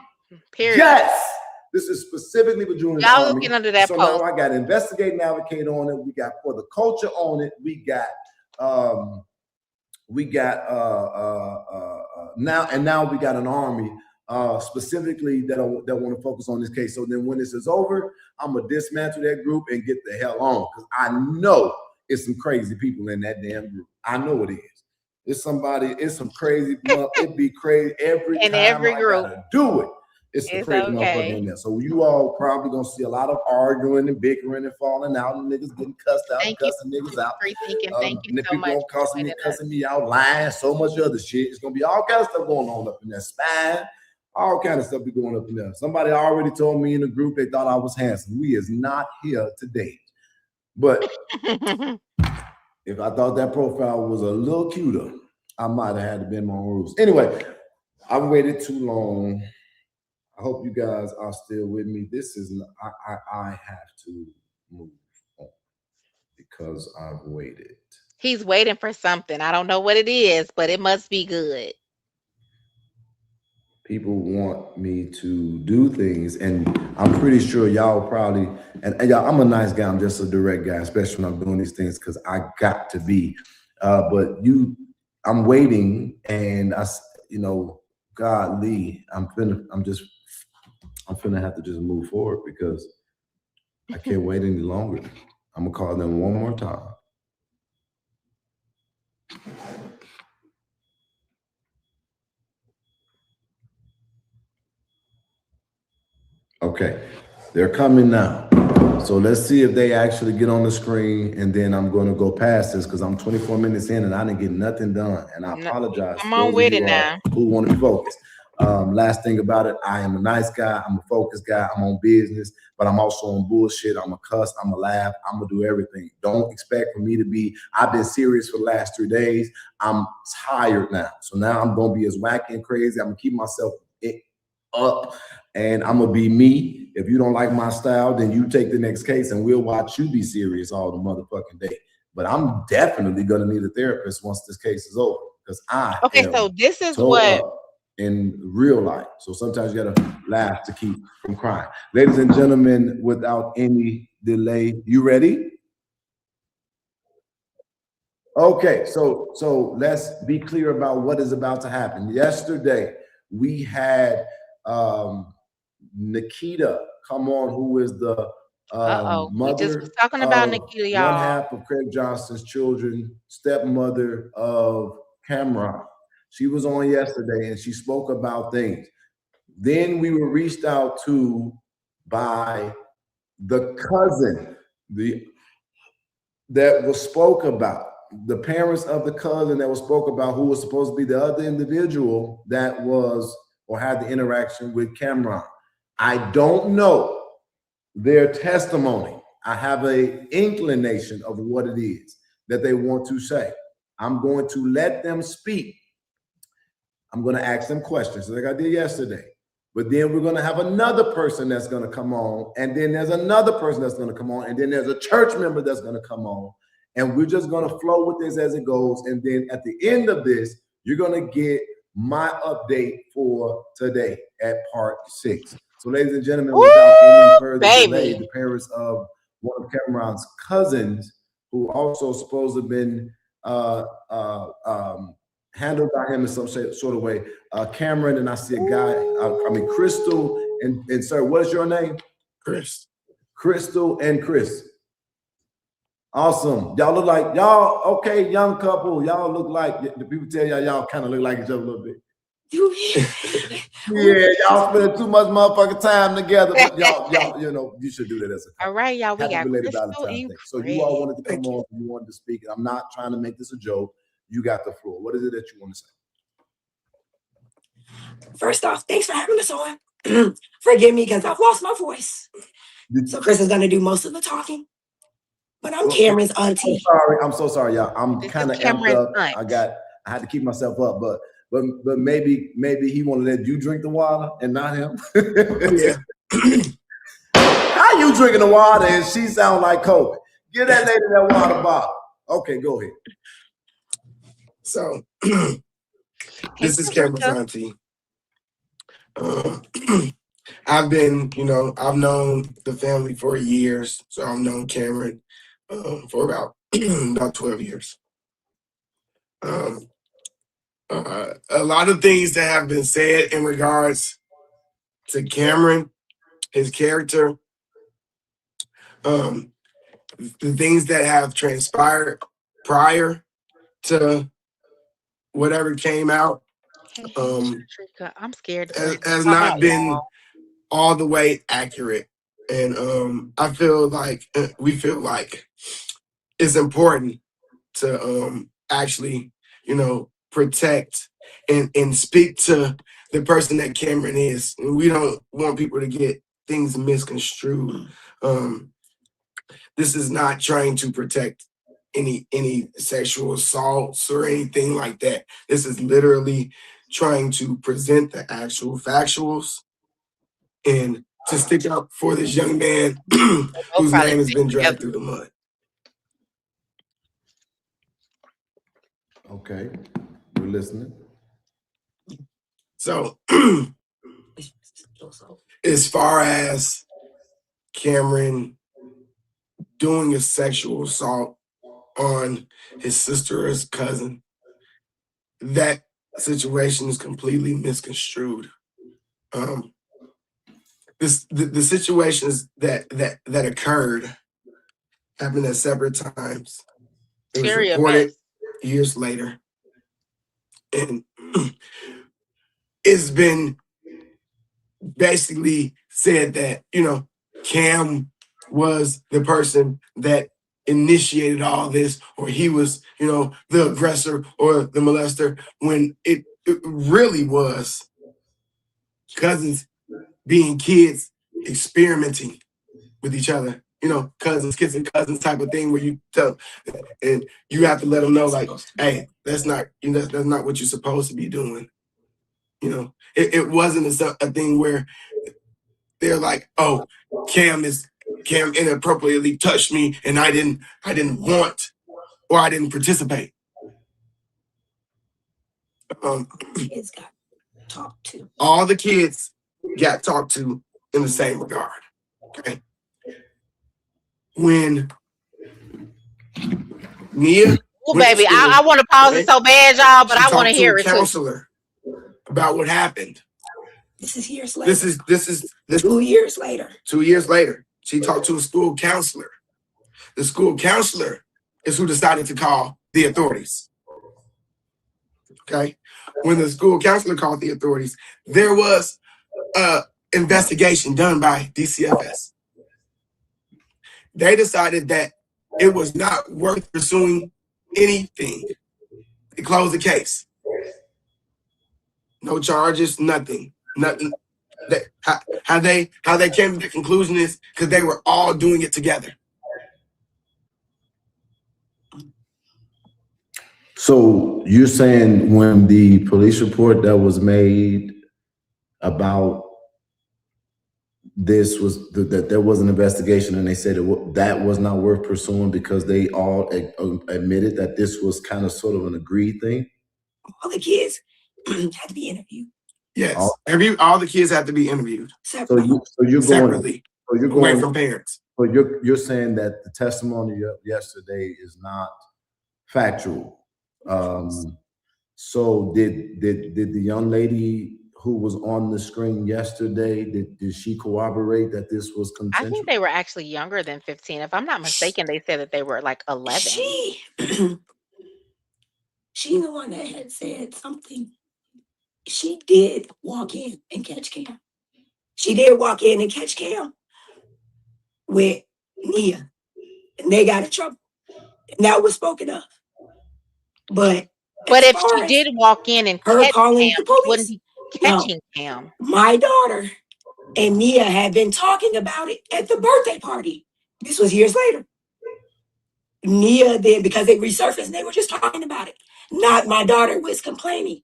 Period. Yes! This is specifically for Junior's Army. Y'all looking under that so post. now I got investigate and advocate on it, we got for the culture on it, we got now we got an army specifically that want to focus on this case. So then when this is over, I'm gonna dismantle that group and get the hell on, because I know it's some crazy people in that damn group. I know it is. It's some crazy, it'd be crazy every in time every I group. Gotta do it. It's the crazy motherfucker in there. So you all probably gonna see a lot of arguing and bickering and falling out, and niggas getting cussed out, cussing niggas out. Thank you so much. Cussing me out, lying, so much other shit. It's gonna be all kind of stuff going on up in there. Spine, all kind of stuff be going up in there. Somebody already told me in the group they thought I was handsome. We is not here to date. But if I thought that profile was a little cuter, I might have had to bend my own rules. Anyway, I've waited too long. I hope you guys are still with me. This is I have to move on because I've waited. He's waiting for something. I don't know what it is, but it must be good. People want me to do things, and I'm pretty sure y'all probably, and y'all, I'm a nice guy. I'm just a direct guy, especially when I'm doing these things, because I got to be. But I'm waiting, and you know, God Lee, I'm finna have to just move forward because I can't wait any longer. I'm gonna call them one more time. Okay, they're coming now. So let's see if they actually get on the screen, and then I'm going to go past this because I'm 24 minutes in and I didn't get nothing done. And I apologize Come for on those of with it you now. who want to be focused. Last thing about it, I am a nice guy. I'm a focused guy. I'm on business, but I'm also on bullshit. I'm a cuss. I'm a laugh. I'm gonna do everything. Don't expect for me to be. I've been serious for the last 3 days. I'm tired now, so now I'm gonna be as wacky and crazy. I'm gonna keep myself up, and I'm gonna be me. If you don't like my style, then you take the next case, and we'll watch you be serious all the motherfucking day. But I'm definitely gonna need a therapist once this case is over because I Okay, am so this is toe what. up in real life. So sometimes you gotta laugh to keep from crying. Ladies and gentlemen, without any delay, you ready? Okay, so let's be clear about what is about to happen. Yesterday, we had Naketa come on, who is the We just mother was talking about of Naketa, one y'all. half of Craig Johnson's children, stepmother of Cameron. She was on yesterday and she spoke about things. Then we were reached out to by the cousin, that was spoke about, the parents of the cousin that was spoke about, who was supposed to be the other individual that was or had the interaction with Cameron. I don't know their testimony. I have a inclination of what it is that they want to say. I'm going to let them speak. I'm going to ask them questions like I did yesterday. But then we're going to have another person that's going to come on. And then there's another person that's going to come on. And then there's a church member that's going to come on. And we're just going to flow with this as it goes. And then at the end of this, you're going to get my update for today at part 6. So, ladies and gentlemen, without any further delay, the parents of one of Cameron's cousins, who also supposed to have been handled by him in some sort of way. Cameron, and I see a guy, Crystal, and sir, what is your name? Chris. Crystal and Chris. Awesome. Y'all look like, y'all, okay, young couple. Y'all look like, the people tell y'all kind of look like each other a little bit. Yeah, y'all spending too much motherfucking time together, but y'all, you should do that as a couple. All right, y'all, we got Crystal and Chris. So you all wanted to come on, you wanted to speak. I'm not trying to make this a joke. You got the floor. What is it that you want to say? First off, thanks for having us on. Forgive me because I've lost my voice. So Chris is going to do most of the talking. But I'm Cameron's auntie. I'm so sorry, y'all. I'm kind of amped up. I had to keep myself up, but maybe he want to let you drink the water and not him. Yeah. How you drinking the water and she sound like Kobe? Give that lady that water bottle. Okay, go ahead. So this is Cameron's auntie. I've known the family for years. So I've known Cameron for about 12 years. A lot of things that have been said in regards to Cameron, his character, the things that have transpired prior to whatever came out, I'm scared has not been all the way accurate. And I feel like we feel like it's important to actually, protect and speak to the person that Cameron is. And we don't want people to get things misconstrued. This is not trying to protect any sexual assaults or anything like that. This is literally trying to present the actual factuals and to stick up for this young man whose name has been dragged through the mud. Okay, we're listening. So, as far as Cameron doing a sexual assault on his sister or his cousin, that situation is completely misconstrued. The situations that occurred happened at separate times. It was reported years later, and it's been basically said that Cam was the person that initiated all this, or he was the aggressor or the molester, when it really was cousins being kids experimenting with each other, cousins kissing cousins type of thing, where you tell, and you have to let them know, like, hey, that's not that's not what you're supposed to be doing. It wasn't a thing where they're like, oh, Cam inappropriately touched me and I didn't want, or I didn't participate. Kids got talked to. All the kids got talked to in the same regard. Okay. When Nia, baby, I want to pause it so bad, y'all, but I want to hear it too. Counselor about what happened. This is years later. This is 2 years later. 2 years later, she talked to a school counselor. The school counselor is who decided to call the authorities. Okay. When the school counselor called the authorities, there was an investigation done by DCFS. They decided that it was not worth pursuing anything. They closed the case. No charges, nothing. How they came to the conclusion is because they were all doing it together. So you're saying when the police report that was made about this was that there was an investigation, and they said that was not worth pursuing because they all admitted that this was kind of sort of an agreed thing? All the kids had to be interviewed. Yes, all the kids have to be interviewed. Separately. So you're separately. So you're away going from parents. So you're saying that the testimony of yesterday is not factual. So did the young lady who was on the screen yesterday, did she corroborate that this was consensual? I think they were actually younger than 15. If I'm not mistaken, they said that they were like 11. She's the one that had said something. She did walk in and catch Cam. She did walk in and catch Cam with Nia, and they got in trouble. And that was spoken of. But if she did walk in and her catch calling Cam, the police, wouldn't be catching Cam. My daughter and Nia had been talking about it at the birthday party. This was years later. Nia did, because they resurfaced and they were just talking about it. Not my daughter was complaining.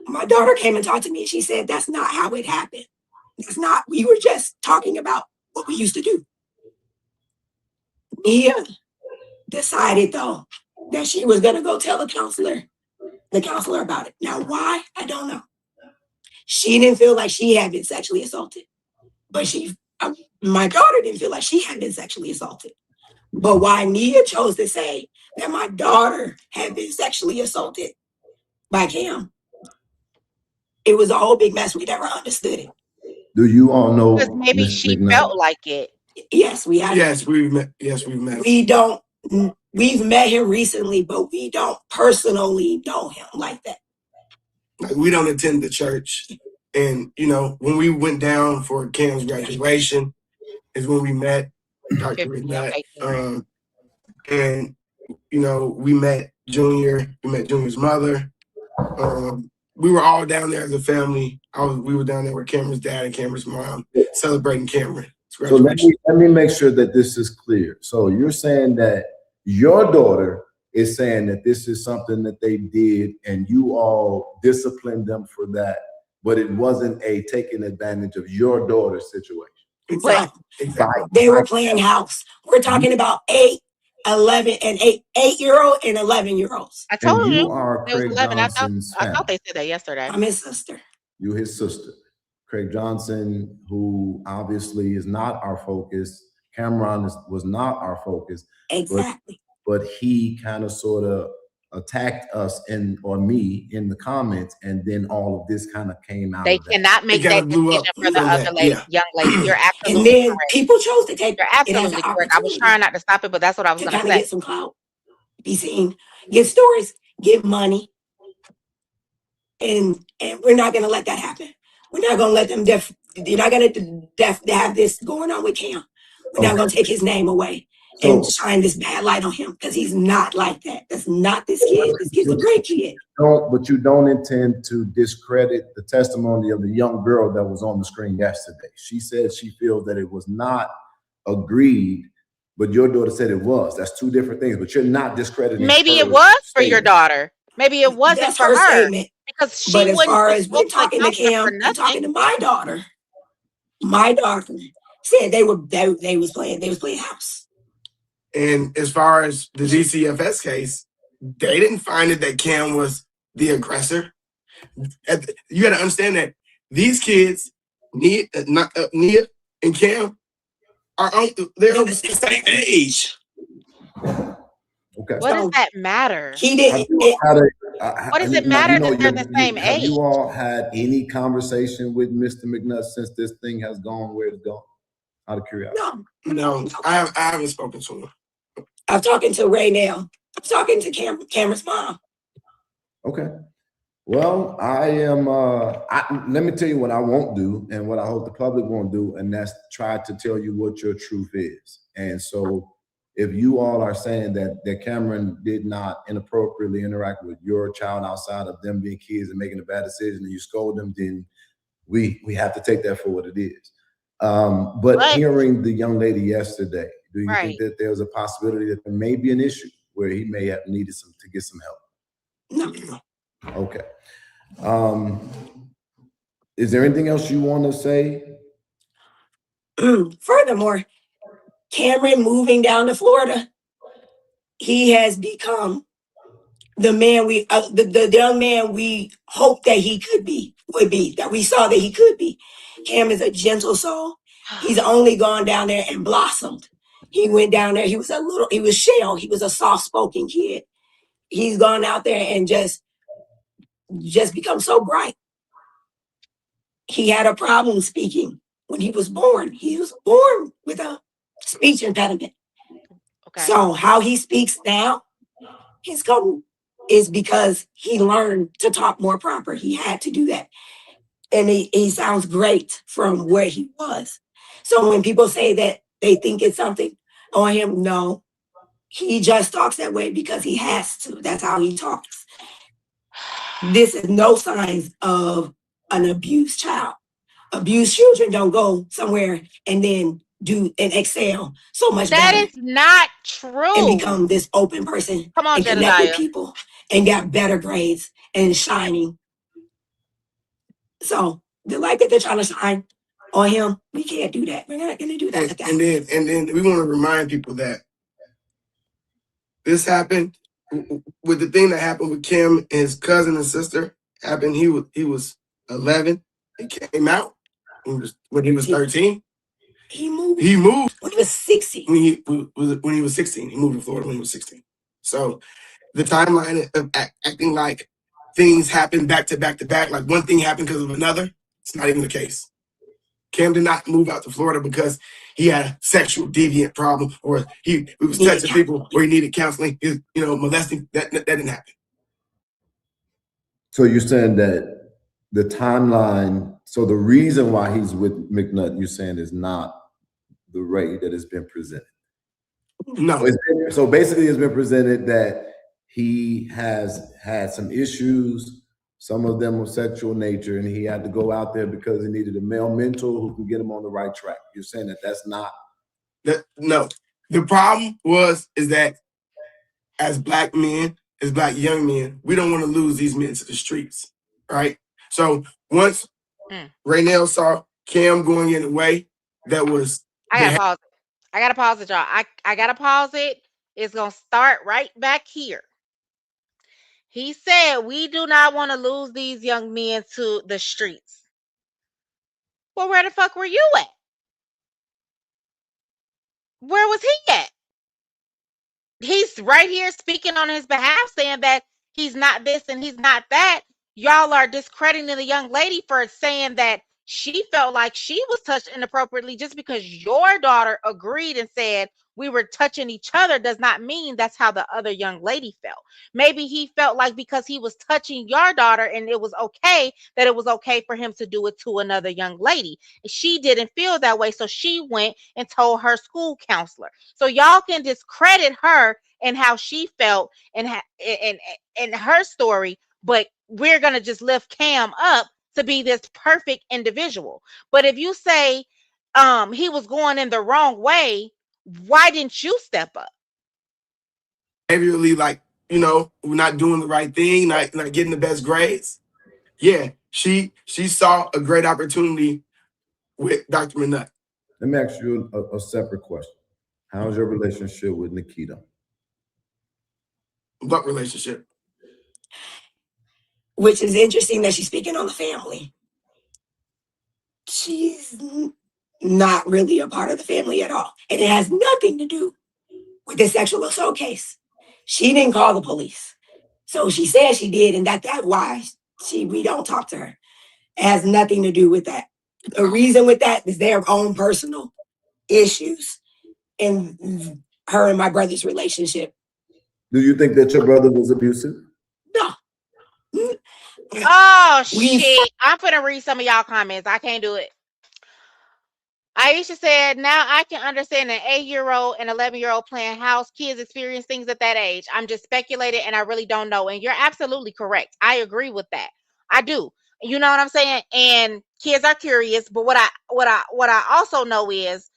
My daughter came and talked to me and she said, that's not how it happened. It's not, we were just talking about what we used to do. Nia decided though that she was gonna go tell the counselor about it. Now why? I don't know. She didn't feel like she had been sexually assaulted. But my daughter didn't feel like she had been sexually assaulted. But why Nia chose to say that my daughter had been sexually assaulted by Cam, it was a whole big mess. We never understood it. Do you all know? Because maybe she felt like it. Yes, we have. Yes, we've met. Yes, we've met. We've met him recently, but we don't personally know him like that. Like, we don't attend the church. And, when we went down for Cam's graduation is when we met Dr. Mcnutt. And, we met Junior. We met Junior's mother. We were all down there as a family. We were down there with Cameron's dad and Cameron's mom celebrating Cameron. So let me make sure that this is clear. So you're saying that your daughter is saying that this is something that they did and you all disciplined them for that, but it wasn't a taking advantage of your daughter's situation. Exactly. They were playing house. We're talking about 8, 11, and 8-year-old and 11-year-olds. I told you are Craig 11. I thought they said that yesterday. I'm his sister. You his sister. Craig Johnson, who obviously is not our focus. Cameron was not our focus. Exactly. But he kind of sort of attacked us or me in the comments, and then all of this kind of came out They of that. cannot It make kind that of blew decision up for the from other that. Yeah. young lady. You're And absolutely then correct. people chose to take You're it as absolutely an correct. I was trying opportunity not to stop it, but that's what I was to going to kind of say. get some clout, be seen, get stories, get money, and we're not going to let that happen. We're not going to let them you're not going to have this going on with Cam. We're not going to take his name away and So shine this bad light on him because he's not like that. That's not this kid. This kid's a great kid. but you don't intend to discredit the testimony of the young girl that was on the screen yesterday. She said she feels that it was not agreed, but your daughter said it was. That's two different things, but you're not discrediting Maybe it her was for your statement. daughter. Maybe it wasn't That's for her her statement. because she But as wouldn't far just as go when to a talking to concert for Cam and nothing. talking to my daughter said they was playing house. And as far as the DCFS case, they didn't find it that Cam was the aggressor. You got to understand that these kids, Nia and Cam, they're the same age. Okay. What does So that matter? he Have didn't. you all had What does it now, matter that they're the same have age? you all had any conversation with Mr. Mcnutt since this thing has gone where it's gone? Out of curiosity. No, I haven't spoken to him. I'm talking to Ray now. I'm talking to Cameron's mom. Okay. Well, I am. Let me tell you what I won't do, and what I hope the public won't do, and that's try to tell you what your truth is. And so, if you all are saying that Cameron did not inappropriately interact with your child outside of them being kids and making a bad decision, and you scold them, then we have to take that for what it is. But But hearing the young lady yesterday, do you think right. that there's a possibility that there may be an issue where he may have needed to get some help? No. Okay. Is there anything else you want to say? Furthermore, Cameron moving down to Florida, he has become the man the young man we hoped that he would be, that we saw that he could be. Cam is a gentle soul. He's only gone down there and blossomed. He went down there. He was shell. He was a soft spoken kid. He's gone out there and just become so bright. He had a problem speaking when he was born. He was born with a speech impediment. Okay. So how he speaks now, his code is because he learned to talk more proper. He had to do that. And he sounds great from where he was. So when people say that they think it's something on him, no, he just talks that way because he has to. That's how he talks. This is no signs of an abused child. Abused children don't go somewhere and then do and excel so much That better is not and true. become this open person Come on, and connect with Jedidiah. people and got better grades and shining. So the light that they're trying to shine on him, we can't do that. We're not going to do that. And then we want to remind people that this happened with the thing that happened with Kim and his cousin and sister happened. He was 11. He came out when he was 13. He moved when he was 16. When he was 16, he moved to Florida when he was 16. So the timeline of acting like things happen back to back to back, like one thing happened because of another, it's not even the case. Cam did not move out to Florida because he had a sexual deviant problem or he was touching people or he needed counseling, molesting. That didn't happen. So you're saying that the timeline, so the reason why he's with Mcnutt, you're saying is not the rate that has been presented. No. So basically it's been presented that he has had some issues, some of them of sexual nature, and he had to go out there because he needed a male mentor who can get him on the right track. You're saying that that's not. No. The problem is that as Black men, as Black young men, we don't want to lose these men to the streets, right? So once Raynell saw Cam going in a way that was... I gotta pause it. I gotta pause it, y'all. I gotta pause it. It's gonna start right back here. He said we do not want to lose these young men to the streets. Well, where the fuck were you at? Where was he at? He's right here speaking on his behalf, saying that he's not this and he's not that. Y'all are discrediting the young lady for saying that she felt like she was touched inappropriately. Just because your daughter agreed and said we were touching each other does not mean that's how the other young lady felt. Maybe he felt like because he was touching your daughter and it was okay, that it was okay for him to do it to another young lady. She didn't feel that way, so she went and told her school counselor. So y'all can discredit her and how she felt and her story, but we're gonna just lift Cam up to be this perfect individual. But if you say he was going in the wrong way, why didn't you step up? Behaviorally, like, we're not doing the right thing, not getting the best grades. Yeah, she saw a great opportunity with Dr. Mcnutt. Let me ask you a separate question. How's your relationship with Naketa? What relationship? Which is interesting that she's speaking on the family. She's not really a part of the family at all. And it has nothing to do with the sexual assault case. She didn't call the police. So she says she did, and that's why we don't talk to her. It has nothing to do with that. The reason with that is their own personal issues and her and my brother's relationship. Do you think that your brother was abusive? No. Oh shit. I'm gonna read some of y'all comments. I can't do it. Aisha said, now I can understand an 8-year-old and 11-year-old playing house. Kids experience things at that age. I'm just speculating and I really don't know. And you're absolutely correct. I agree with that. I do. You know what I'm saying? And kids are curious, but what I also know is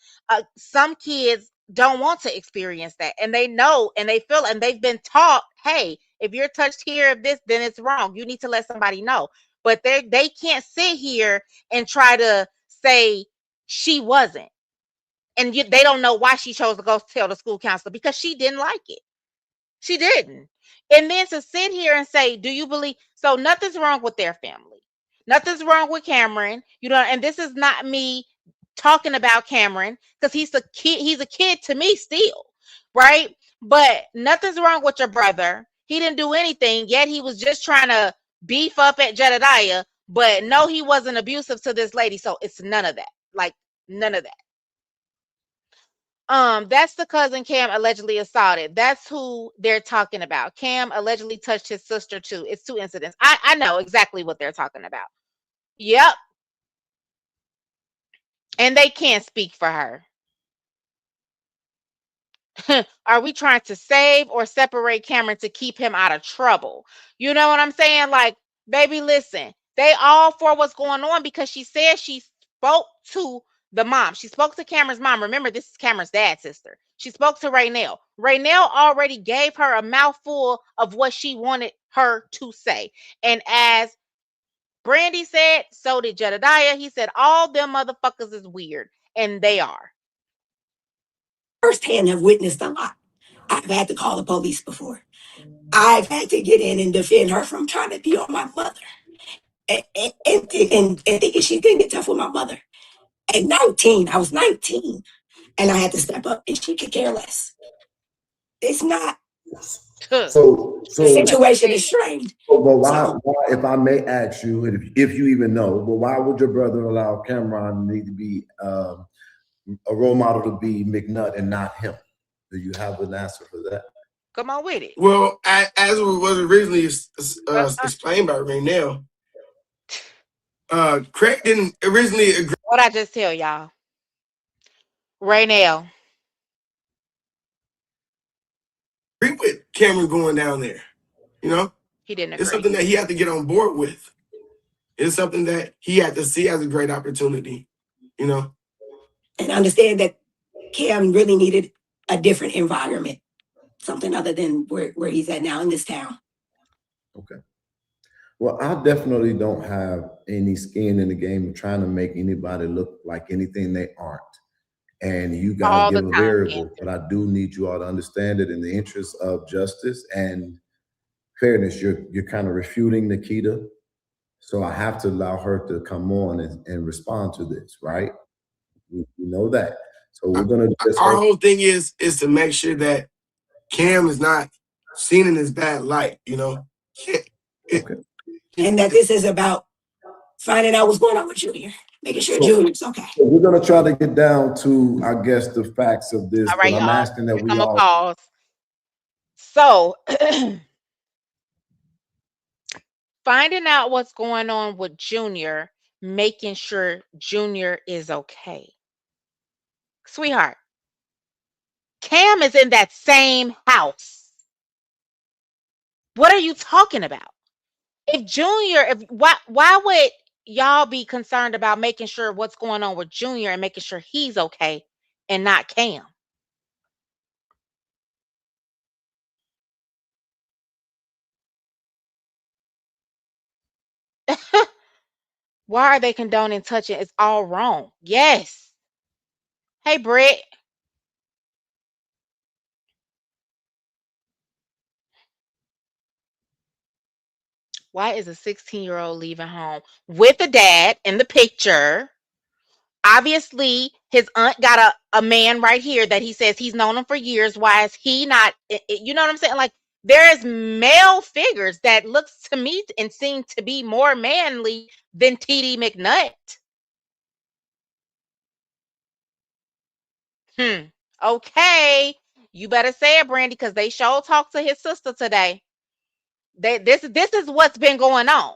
some kids don't want to experience that. And they know and they feel and they've been taught, hey, if you're touched here of this, then it's wrong. You need to let somebody know. But they can't sit here and try to say she wasn't. And they don't know why she chose to go tell the school counselor because she didn't like it. She didn't. And then to sit here and say, do you believe? So nothing's wrong with their family. Nothing's wrong with Cameron. And this is not me talking about Cameron because he's a kid. He's a kid to me still, right? But nothing's wrong with your brother. He didn't do anything, yet he was just trying to beef up at Jedidiah. But no, he wasn't abusive to this lady. So it's none of that. Like, none of that. That's the cousin Cam allegedly assaulted. That's who they're talking about. Cam allegedly touched his sister too. It's 2 incidents. I know exactly what they're talking about. Yep. And they can't speak for her. Are we trying to save or separate Cameron to keep him out of trouble? You know what I'm saying? Like, baby, listen, they all for what's going on because she said she spoke to the mom. She spoke to Cameron's mom. Remember, this is Cameron's dad's sister. She spoke to Raynell. Raynell already gave her a mouthful of what she wanted her to say. And as Brandy said, so did Jedidiah. He said, all them motherfuckers is weird. And they are. Firsthand have witnessed a lot. I've had to call the police before. I've had to get in and defend her from trying to be on my mother and thinking she's going to get tough with my mother. At 19, I was 19, and I had to step up, and she could care less. It's not. So the situation is strained. But why, if I may ask you, if you even know, but why would your brother allow Cameron to need to be a role model to be Mcnutt and not him? Do you have an answer for that? Come on with it. Well, as was originally explained by Raynell, Craig didn't originally agree. What I just tell y'all. Raynell. Agree with Cameron going down there. He didn't agree. It's something that he had to get on board with. It's something that he had to see as a great opportunity, And understand that Cam really needed a different environment, something other than where he's at now in this town. Okay. Well, I definitely don't have any skin in the game of trying to make anybody look like anything they aren't. And you got to give a variable, but I do need you all to understand that in the interest of justice and fairness, you're kind of refuting Naketa. So I have to allow her to come on and respond to this, right? We know that. So we're going to our whole thing is to make sure that Cam is not seen in this bad light, you know. Okay. And that this is about finding out what's going on with Junior, making sure Junior's okay. So we're gonna try to get down to, I guess, the facts of this, All but right, I'm y'all. asking that we I'm gonna all. pause. So, finding out what's going on with Junior, making sure Junior is okay. Sweetheart, Cam is in that same house. What are you talking about? If Junior, if why would y'all be concerned about making sure what's going on with Junior and making sure he's okay and not Cam? Why are they condoning touching? It's all wrong. Yes. Hey, Britt. Why is a 16-year-old leaving home with a dad in the picture? Obviously, his aunt got a man right here that he says he's known him for years. Why is he not? You know what I'm saying? Like, there is male figures that looks to me and seem to be more manly than TD Mcnutt. Okay. You better say it, Brandy, because they sure talked to his sister today. This is what's been going on.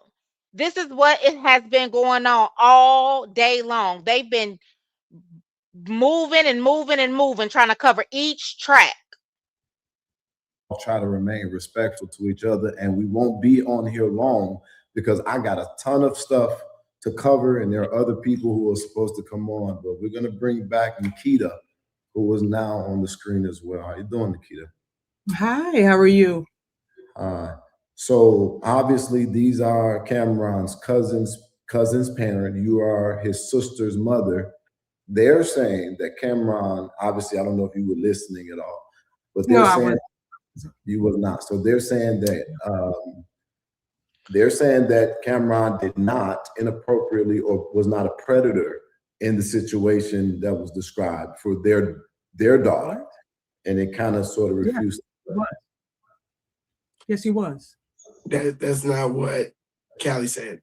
This is what it has been going on all day long. They've been moving and moving and moving, trying to cover each track. Try to remain respectful to each other, and we won't be on here long because I got a ton of stuff to cover, and there are other people who are supposed to come on. But we're gonna bring back Naketa, who is now on the screen as well. How you doing, Naketa? Hi, how are you? So obviously these are Cameron's cousin's parent. You are his sister's mother. They're saying that Cameron, obviously, I don't know if you were listening at all, but they're saying you was not. So they're saying that Cameron did not inappropriately or was not a predator in the situation that was described for their daughter, and it kind of sort of refused. Yeah, yes, he was. That's not what Callie said.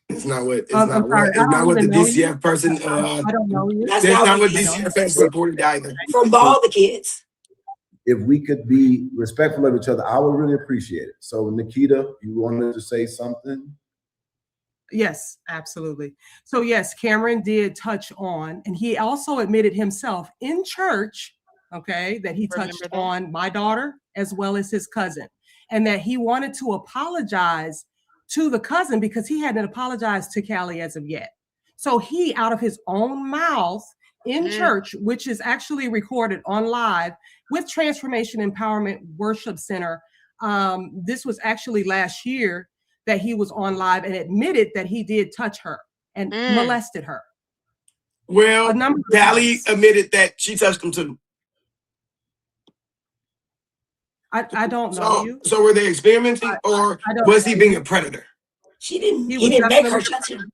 It's not what I'm sorry, it's not what the DCF person I don't know you. That's not what DCF person reported either. From all the kids. If we could be respectful of each other, I would really appreciate it. So Naketa, you wanted to say something? Yes, absolutely. So yes, Cameron did touch on, and he also admitted himself in church, okay, that he touched on my daughter as well as his cousin, and that he wanted to apologize to the cousin because he hadn't apologized to Callie as of yet. So he, out of his own mouth in church, which is actually recorded on live with Transformation Empowerment Worship Center. This was actually last year that he was on live and admitted that he did touch her and molested her. Well, Callie admitted that she touched him too. I don't know you. So were they experimenting, or was he being a predator? He didn't make her touch him.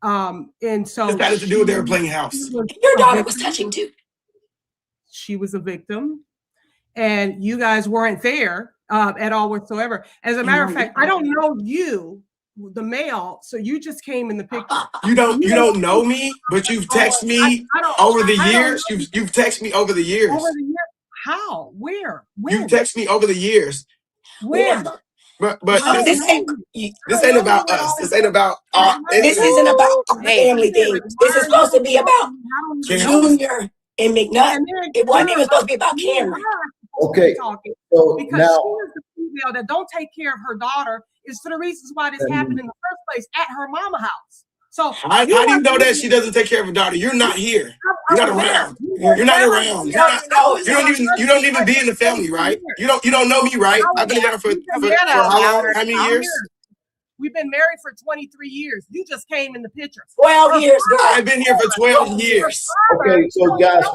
And so it had to do with they were playing house. And your daughter was touching too. She was a victim, and you guys weren't there at all whatsoever. As a matter of fact, I don't know you, the male, so you just came in the picture. You don't know me, but you've texted me over the years. You've texted me over the years. Over the years? How? Where? When? You've texted me over the years. When? But this ain't about us. This ain't about our. This isn't about our family thing. This is supposed to be about Junior and Mcnutt. It wasn't even supposed to be about Cameron. Okay. So because now, she is the female that don't take care of her daughter is for the reasons why this happened in the first place at her mama house. So how do you know that she doesn't take care of her daughter? You're not here. You're not around. You're not around. You don't even be in the family, right? You don't know me, right? I've been there for how long? How many years? We've been married for 23 years. You just came in the picture. 12 years. I've been here for 12 years. Okay, so guys,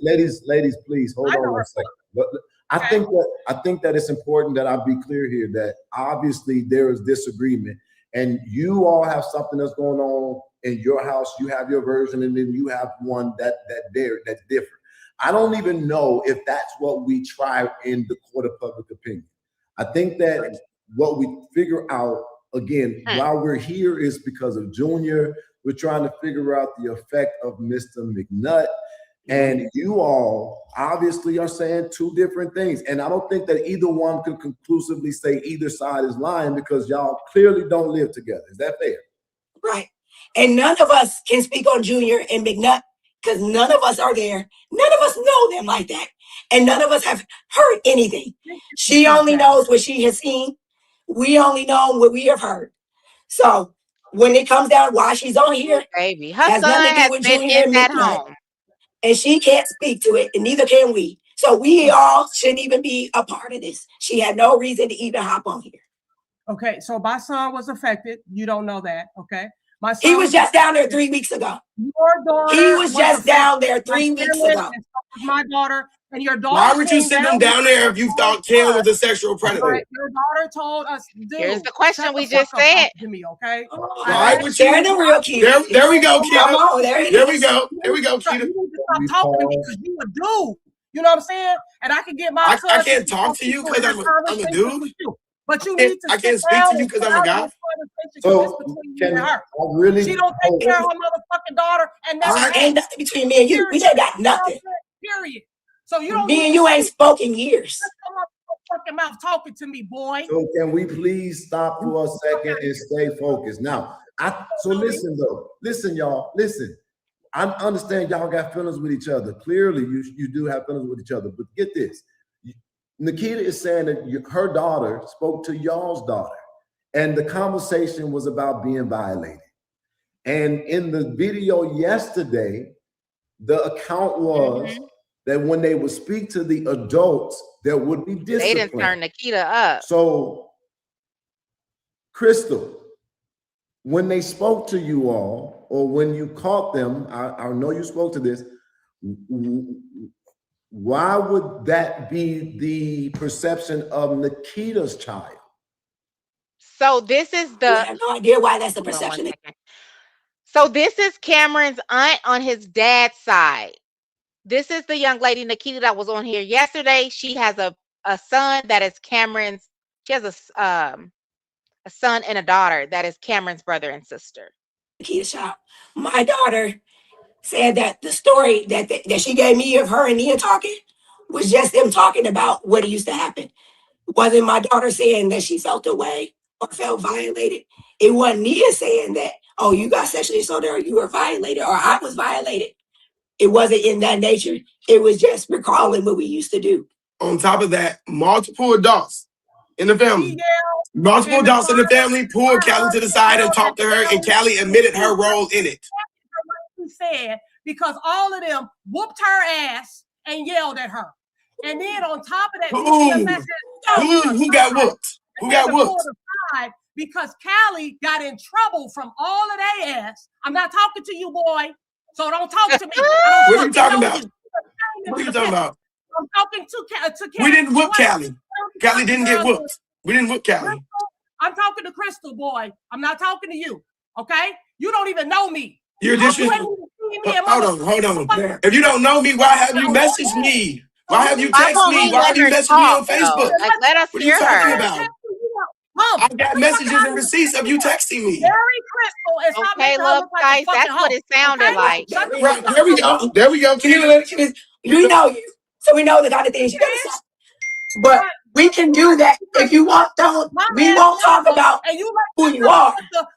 ladies, please hold on one second. But I think that it's important that I be clear here that obviously there is disagreement, and you all have something that's going on in your house. You have your version, and then you have one that's different. I don't even know if that's what we try in the court of public opinion. I think that what we figure out, again, while we're here is because of Junior. We're trying to figure out the effect of Mr. Mcnutt. And you all obviously are saying two different things. And I don't think that either one could conclusively say either side is lying because y'all clearly don't live together. Is that fair? Right. And none of us can speak on Junior and Mcnutt because none of us are there. None of us know them like that. And none of us have heard anything. She only knows what she has seen. We only know what we have heard. So when it comes down why she's on here, baby, her has son nothing to do has with been Junior in and that Mcnutt. home. And she can't speak to it, and neither can we. So we all shouldn't even be a part of this. She had no reason to even hop on here. Okay, so my son was affected. You don't know that, okay? My son He was just down there 3 weeks ago. Your daughter He was just down there 3 weeks ago. And so was my daughter, and your daughter. Why would you send them down there if you thought Ken was a sexual predator? Right, your daughter told us, dude, here's the question we fuck just up said to me, okay? Why would you? Sharing the real kid. There we go, Keita. Come on, there we go. There we go, Keita. You need to stop talking to me because you a dude. You know what I'm saying? And I can get my son. I can't talk to you because I'm a dude. But you need to. I can't speak to you because I'm a guy. So can I really? She don't take care of her motherfucking daughter, and that's ain't nothing between me and you. We ain't got nothing. Period. So you don't. Me and you ain't spoken years. Fucking mouth talking to me, boy. So can we please stop for a second and stay focused? Now, listen though. Listen, y'all. Listen. I understand y'all got feelings with each other. Clearly, you do have feelings with each other. But get this. Naketa is saying that her daughter spoke to y'all's daughter, and the conversation was about being violated. And in the video yesterday, the account was that when they would speak to the adults, there would be discipline. They didn't turn Naketa up. So, Crystal, when they spoke to you all, or when you caught them, I know you spoke to this, why would that be the perception of Naketa's child? So this is the. I have no idea why that's the perception. So this is Cameron's aunt on his dad's side. This is the young lady, Naketa, that was on here yesterday. She has a son that is Cameron's. She has a son and a daughter that is Cameron's brother and sister. Naketa's child. My daughter said that the story that she gave me of her and Nia talking was just them talking about what used to happen. It wasn't my daughter saying that she felt away or felt violated. It wasn't Nia saying that, oh, you got sexually assaulted or you were violated or I was violated. It wasn't in that nature. It was just recalling what we used to do. On top of that, multiple adults in the family. Multiple adults in the family pulled Callie to the side and talked to her, and Callie admitted her role in it. She said because all of them whooped her ass and yelled at her, and then on top of that, who got whooped? Who got whooped? Because Callie got in trouble from all of their ass. I'm not talking to you, boy. So don't talk to me. What are you talking about? What are you talking about? I'm talking to Callie. We didn't whoop Callie. Callie didn't get whooped. We didn't whoop Callie. I'm talking to Crystal, boy. I'm not talking to you. Okay? You don't even know me. You're disrespectful. Hold on. If you don't know me, why have you messaged me? Why have you texted me? Why have you messaged me on Facebook? Like, let us what are you talking about? I got messages and receipts of you texting me. Very Crystal. Okay, love guys. That's what it sounded like. Right, there we go. There we go. We know you, so we know the kind of things you gotta say. But we can do that if you want. We won't talk about who you are.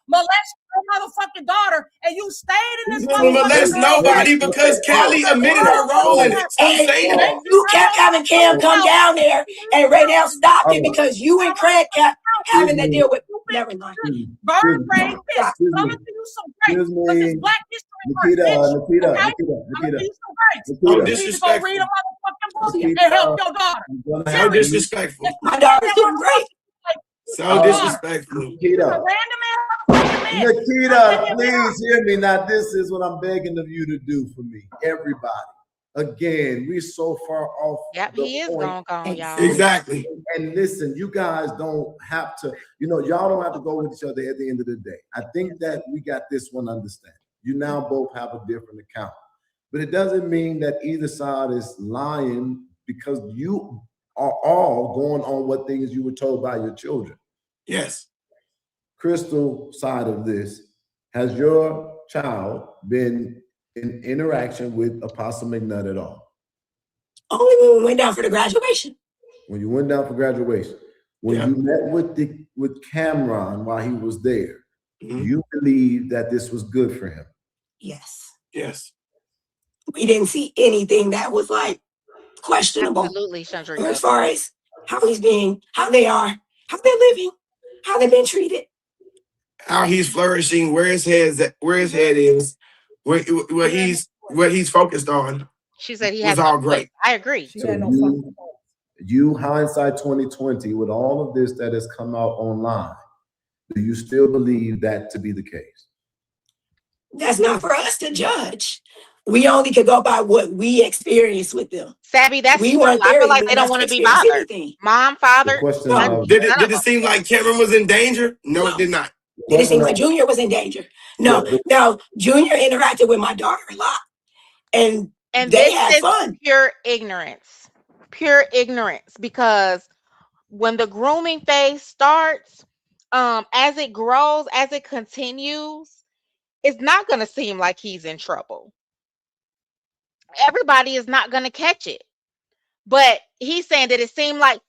Molest your motherfucking daughter, and you stayed in this. Molest nobody because Callie admitted her role in it. And you kept having Cam come down there, and right now stop it because you and Craig kept having to deal with. Never mind. Bird brain piss. I'm gonna do some great because it's Black History Month. Naketa. So disrespectful. Read a motherfucking book and help your daughter. So disrespectful. My daughter's doing great. So disrespectful. Naketa, please hear me. Now, this is what I'm begging of you to do for me. Everybody. Again, we're so far off. Yep, he is gone, y'all. Exactly. And listen, you guys don't have to, y'all don't have to go with each other at the end of the day. I think that we got this one understanding. You now both have a different account. but it doesn't mean that either side is lying, because you are all going on what things you were told by your children. Yes. Crystal side of this, has your child been in interaction with Apostle Mcnutt at all? Only when we went down for the graduation. When you went down for graduation, when you met with Cameron while he was there, you believe that this was good for him? Yes. Yes. We didn't see anything that was like questionable. Absolutely, Chandrika. As far as how he's being, how they are, how they're living, how they've been treated, how he's flourishing, where his head is, what he's focused on. She said he was has all no great. I agree. So you hindsight 2020, with all of this that has come out online, do you still believe that to be the case? That's not for us to judge. We only could go by what we experienced with them. Savvy, that's we true. weren't I there feel like they don't enough want to to be experience bothered. anything. Mom, father, No. Did it seem like Cameron was in danger? No, it did not. Did it seem like Junior was in danger? No. Now, Junior interacted with my daughter a lot, and they this had is fun. Pure ignorance, because when the grooming phase starts, as it grows, as it continues, it's not going to seem like he's in trouble. Everybody is not going to catch it. But he's saying that it seemed like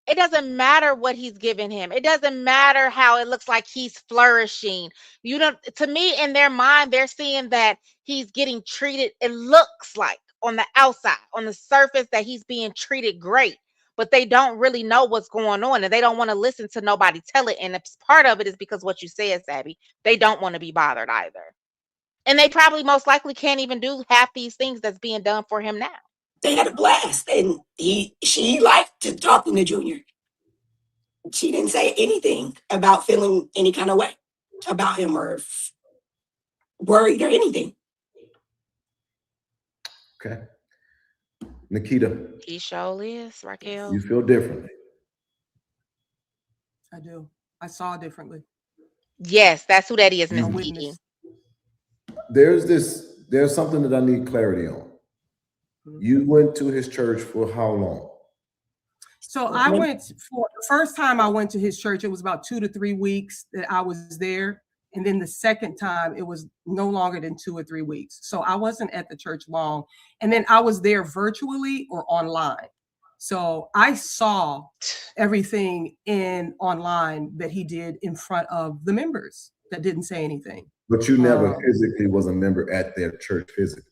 it doesn't matter what he's giving him. It doesn't matter how it looks like he's flourishing. You don't, to me, in their mind, they're seeing that he's getting treated. It looks like on the outside, on the surface, that he's being treated great, but they don't really know what's going on, and they don't want to listen to nobody tell it. And part of it is because what you said, Sabby, they don't want to be bothered either. And they probably most likely can't even do half these things that's being done for him now. They had a blast, and she liked to talk to Junior. She didn't say anything about feeling any kind of way about him or worried or anything. Okay. Naketa. He sure is, Raquel. You feel differently? I do. I saw differently. Yes, that's who that is, Miss Dee. There's something that I need clarity on. You went to his church for how long? So I went for the first time I went to his church, it was about 2 to 3 weeks that I was there. And then the second time it was no longer than 2 or 3 weeks. So I wasn't at the church long. And then I was there virtually or online. So I saw everything in online that he did in front of the members that didn't say anything. But you never physically was a member at their church physically?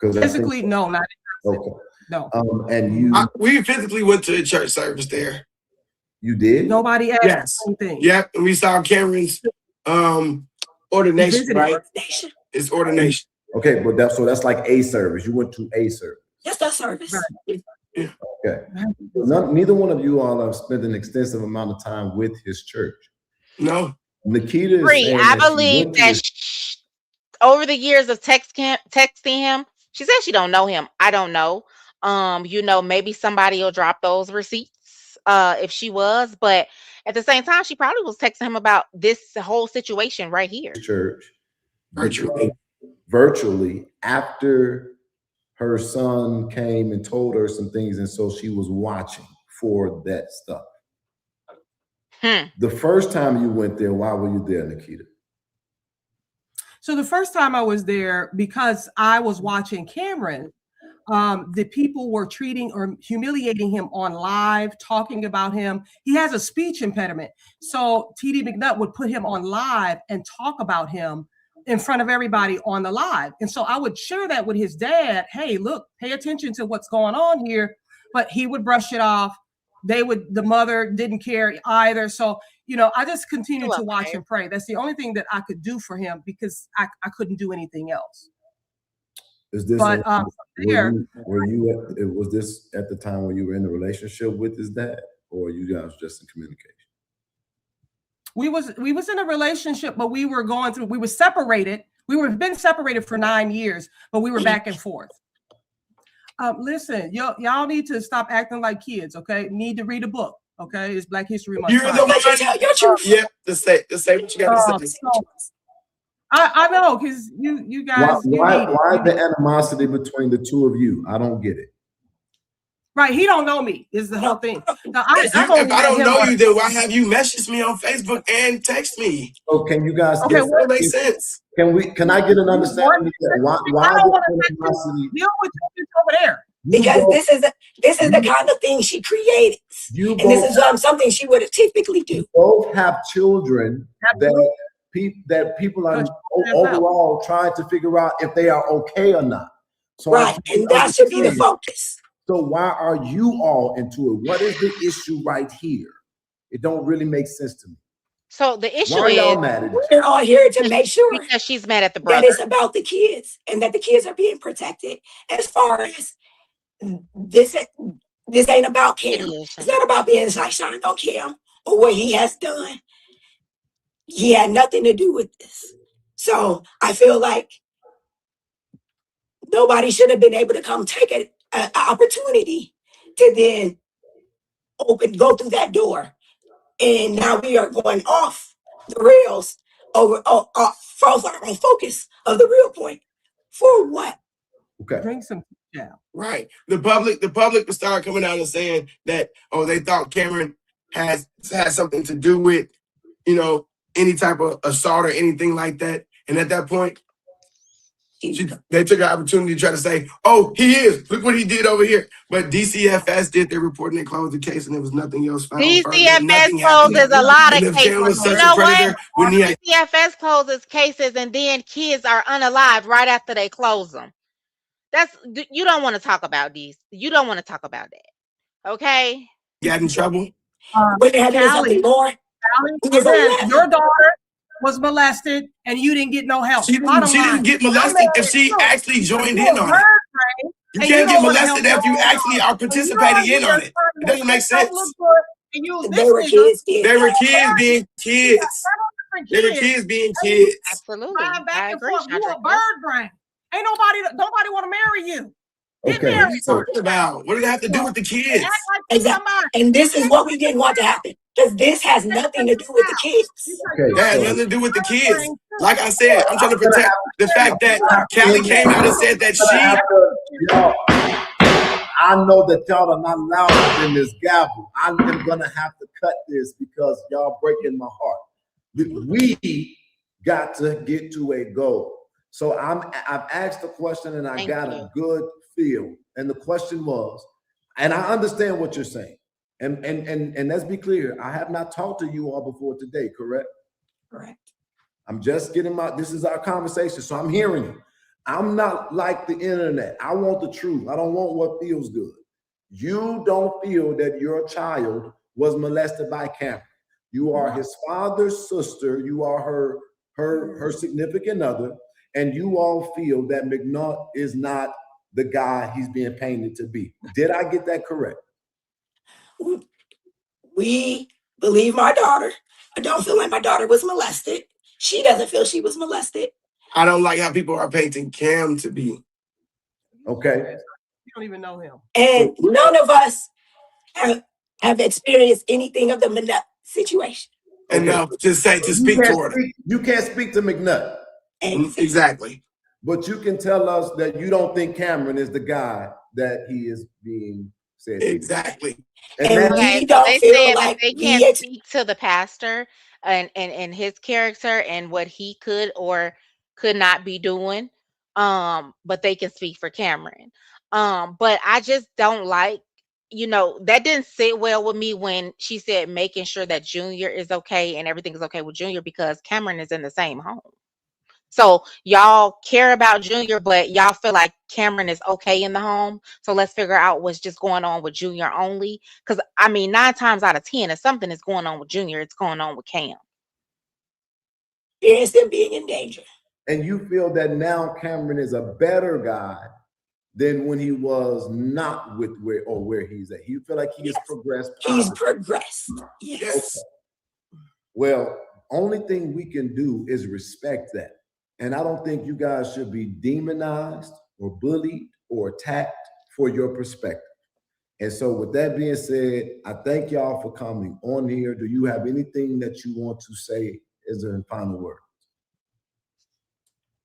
Physically, no, not in person. Okay. No. And we physically went to a church service there. You did? Nobody asked anything. Yeah, and we saw Cameron's ordination, right? It's ordination. Okay, but that's like a service. You went to a service. Yes, that service. Right. Yeah. Okay. Neither one of you all have spent an extensive amount of time with his church. No. Naketa is saying I believe that over the years of texting him, she said she don't know him. I don't know. Maybe somebody will drop those receipts if she was, but at the same time, she probably was texting him about this whole situation right here. Church virtually after her son came and told her some things, and so she was watching for that stuff. The first time you went there, why were you there, Naketa? So the first time I was there, because I was watching Cameron, the people were treating or humiliating him on live, talking about him. He has a speech impediment. So TD Mcnutt would put him on live and talk about him in front of everybody on the live. And so I would share that with his dad. Hey, look, pay attention to what's going on here. But he would brush it off. The mother didn't care either. So, I just continued to watch and pray. That's the only thing that I could do for him because I couldn't do anything else. Is this but was this at the time when you were in a relationship with his dad, or you guys just in communication? We was in a relationship, but we were separated. Been separated for 9 years, but we were back and forth. Listen, y'all need to stop acting like kids, okay? Need to read a book, okay? It's Black History Month. You're the one. Yeah, just say what you got to say. I know, because you guys, you need it. Why the animosity between the two of you? I don't get it. Right, he don't know me is the whole thing. Now, If I don't know you, then why have you messaged me on Facebook and text me? So can you guys Okay, It don't make sense. Can I get an understanding of that? Why I don't want the to animosity? deal with you over there. Because this is the kind of thing she created, and this is something she would typically do. You both have children that people are overall trying to figure out if they are okay or not. So right, and that should be the focus. So why are you all into it? What is the issue right here? It don't really make sense to me. So the issue why is y'all mad at we're all here to make sure because she's mad at the brother. That it's about the kids and that the kids are being protected. As far as this ain't about Cam. It's not about being sunshine on Cam or what he has done. He had nothing to do with this. So I feel like nobody should have been able to come take an opportunity to then go through that door. And now we are going off the rails focus of the real point. For what? Okay. Drink some Right. The public will start coming out and saying that, they thought Cameron had something to do with, any type of assault or anything like that. And at that point, they took an opportunity to try to say, he is. Look what he did over here. But DCFS did their report and they closed the case and there was nothing else found. DCFS closes a lot of cases. You know what? DCFS closes cases and then kids are unalived right after they close them. You don't want to talk about these. You don't want to talk about that. Okay? Got in trouble? But they had something more. Your daughter was molested and you didn't get no help. She didn't get molested if she actually joined in on it. You can't get molested if you actually are participating in on it. It doesn't make sense. They were kids. They were kids being kids. They were kids being kids. Absolutely. I agree. You a bird brain. Ain't nobody want to marry you. What are you talking about? What does it have to do with the kids? Exactly. And this is what we didn't want to happen. Because this has nothing to do with the kids. That has nothing to do with the kids. Like I said, I'm trying to protect the fact that Callie came out and said that I know that y'all are not loud in this gavel. I'm gonna have to cut this because y'all breaking my heart. We got to get to a goal. So I've asked the question and I got a good feel. And the question was, and I understand what you're saying. And let's be clear, I have not talked to you all before today, correct? Correct. I'm just getting this is our conversation, so I'm hearing you. I'm not like the internet. I want the truth. I don't want what feels good. You don't feel that your child was molested by Cameron. You are his father's sister. You are her significant other, and you all feel that Mcnutt is not the guy he's being painted to be. Did I get that correct? We believe my daughter. I don't feel like my daughter was molested. She doesn't feel she was molested. I don't like how people are painting Cam to be. Okay. You don't even know him. And none of us have experienced anything of the Mcnutt situation. Enough to speak toward her. You can't speak to Mcnutt. Exactly. But you can tell us that you don't think Cameron is the guy that he is being said. Exactly. And okay, we don't they feel said like that they can't speak to the pastor and his character and what he could or could not be doing. But they can speak for Cameron. But I just don't like, that didn't sit well with me when she said making sure that Junior is okay and everything is okay with Junior because Cameron is in the same home. So y'all care about Junior, but y'all feel like Cameron is okay in the home. So let's figure out what's just going on with Junior only. Because 9 times out of 10, if something is going on with Junior, it's going on with Cam. Experience them being in danger. And you feel that now Cameron is a better guy than when he was not with where he's at. You feel like he has progressed. He's progressed. Yes. Okay. Well, only thing we can do is respect that. And I don't think you guys should be demonized or bullied or attacked for your perspective. And so with that being said, I thank y'all for coming on here. Do you have anything that you want to say as a final word?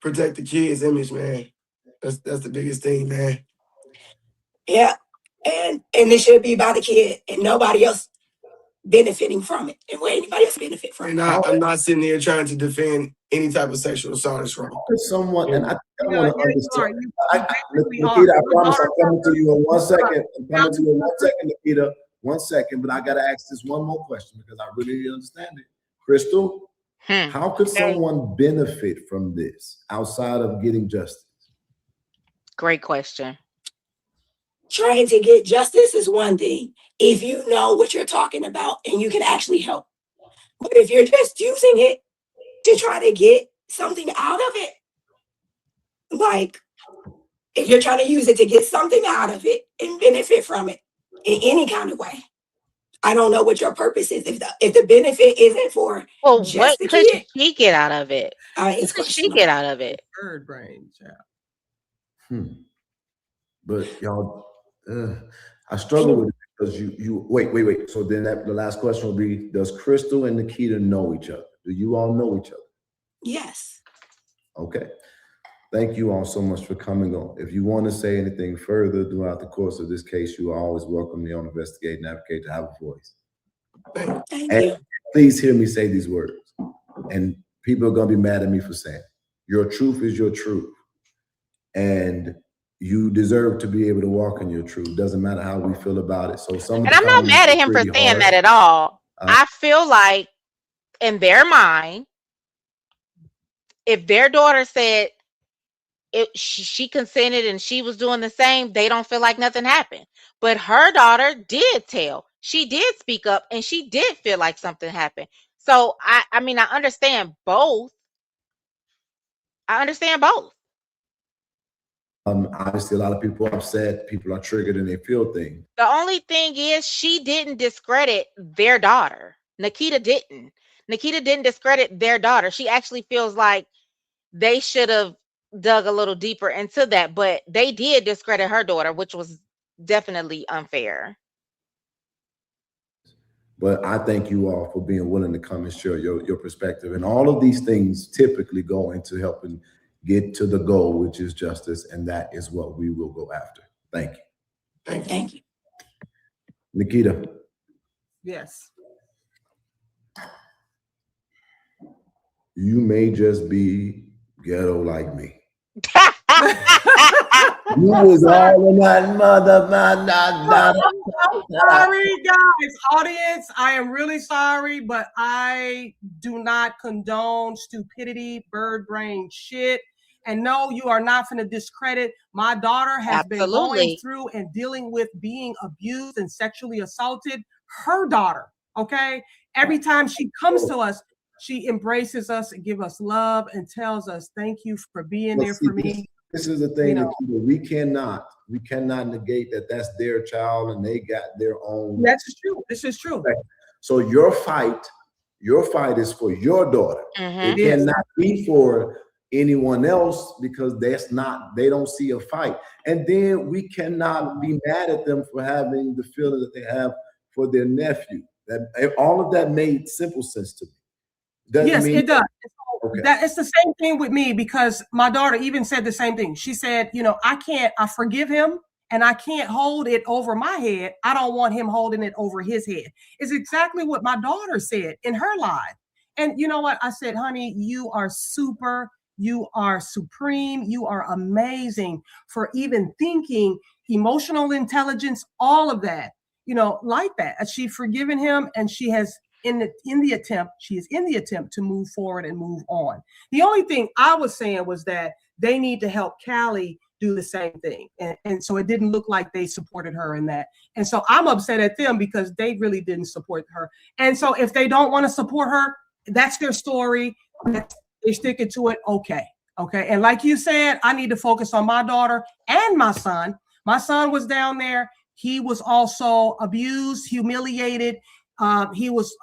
protect the kids' image, man. That's the biggest thing, man. Yeah. And it should be about the kid and nobody else benefiting from it. And where anybody else benefit from And it. I'm not sitting here trying to defend any type of sexual assault is wrong. Someone, and I want to understand. You Niketa, I promise I'm coming to you in 1 second. I'm coming to you in 1 second, Niketa. 1 second, but I got to ask this one more question because I really didn't understand it. Crystal, how could someone benefit from this outside of getting justice? Great question. Trying to get justice is one thing if you know what you're talking about and you can actually help. But if you're just using it to try to get something out of it, like if you're trying to use it to get something out of it and benefit from it in any kind of way, I don't know what your purpose is. If the benefit isn't for just what the could kid, she get out of it? it's What could she get out of it? Bird brain, child. But y'all, I struggle with it because you wait. So then the last question will be: does Crystal and Naketa know each other? Do you all know each other? Yes. Okay. Thank you all so much for coming on. If you want to say anything further throughout the course of this case, you are always welcome to Investigate and Advocate to have a voice. Thank you. Please hear me say these words. And people are going to be mad at me for saying it. Your truth is your truth. And you deserve to be able to walk in your truth. Doesn't matter how we feel about it. So some. And I'm not mad at him for saying that at all. I feel like in their mind, if their daughter said she consented and she was doing the same, they don't feel like nothing happened. But her daughter did tell. She did speak up and she did feel like something happened. So I mean, I understand both. Obviously, a lot of people are upset. People are triggered and they feel things. The only thing is she didn't discredit their daughter. Naketa didn't. Naketa didn't discredit their daughter. She actually feels like they should have dug a little deeper into that, but they did discredit her daughter, which was definitely unfair. But I thank you all for being willing to come and share your perspective. And all of these things typically go into helping get to the goal, which is justice. And that is what we will go after. Thank you. Thank you. Naketa. Yes. You may just be ghetto like me. You was all in that mother. I'm sorry, guys. Audience, I am really sorry, but I do not condone stupidity, bird brain shit. And no, you are not going to discredit. My daughter has been going through and dealing with being abused and sexually assaulted. Her daughter, okay? Every time she comes to us, she embraces us and gives us love and tells us, thank you for being there for me. This is the thing that we cannot negate that that's their child and they got their own. That's true. This is true. So your fight is for your daughter. It cannot be for anyone else because they don't see a fight. And then we cannot be mad at them for having the feeling that they have for their nephew. That all of that made simple sense to me. Yes, it does. Okay. That it's the same thing with me because my daughter even said the same thing. She said, I forgive him and I can't hold it over my head. I don't want him holding it over his head. It's exactly what my daughter said in her life. And you know what? I said, honey, you are super. You are supreme. You are amazing for even thinking, emotional intelligence, all of that, like that. She's forgiven him and she has she is in the attempt to move forward and move on. The only thing I was saying was that they need to help Callie do the same thing. And so it didn't look like they supported her in that. And so I'm upset at them because they really didn't support her. And so if they don't want to support her, that's their story. They're sticking to it. Okay. And like you said, I need to focus on my daughter and my son. My son was down there. He was also abused, humiliated. He was,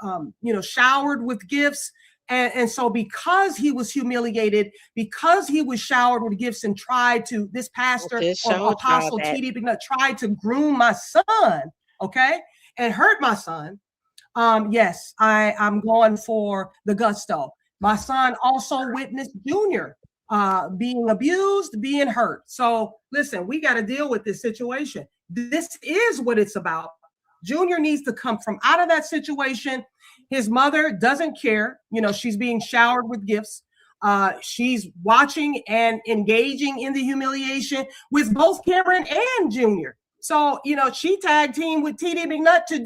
showered with gifts. And so because he was humiliated, because he was showered with gifts and tried to, this pastor or Apostle T.D. Mcnutt tried to groom my son, and hurt my son. Yes, I'm going for the gusto. My son also witnessed Junior, being abused, being hurt. So listen, we got to deal with this situation. This is what it's about. Junior needs to come from out of that situation. His mother doesn't care. You know, she's being showered with gifts. She's watching and engaging in the humiliation with both Cameron and Junior. So, you know, she tag team with TD Mcnutt to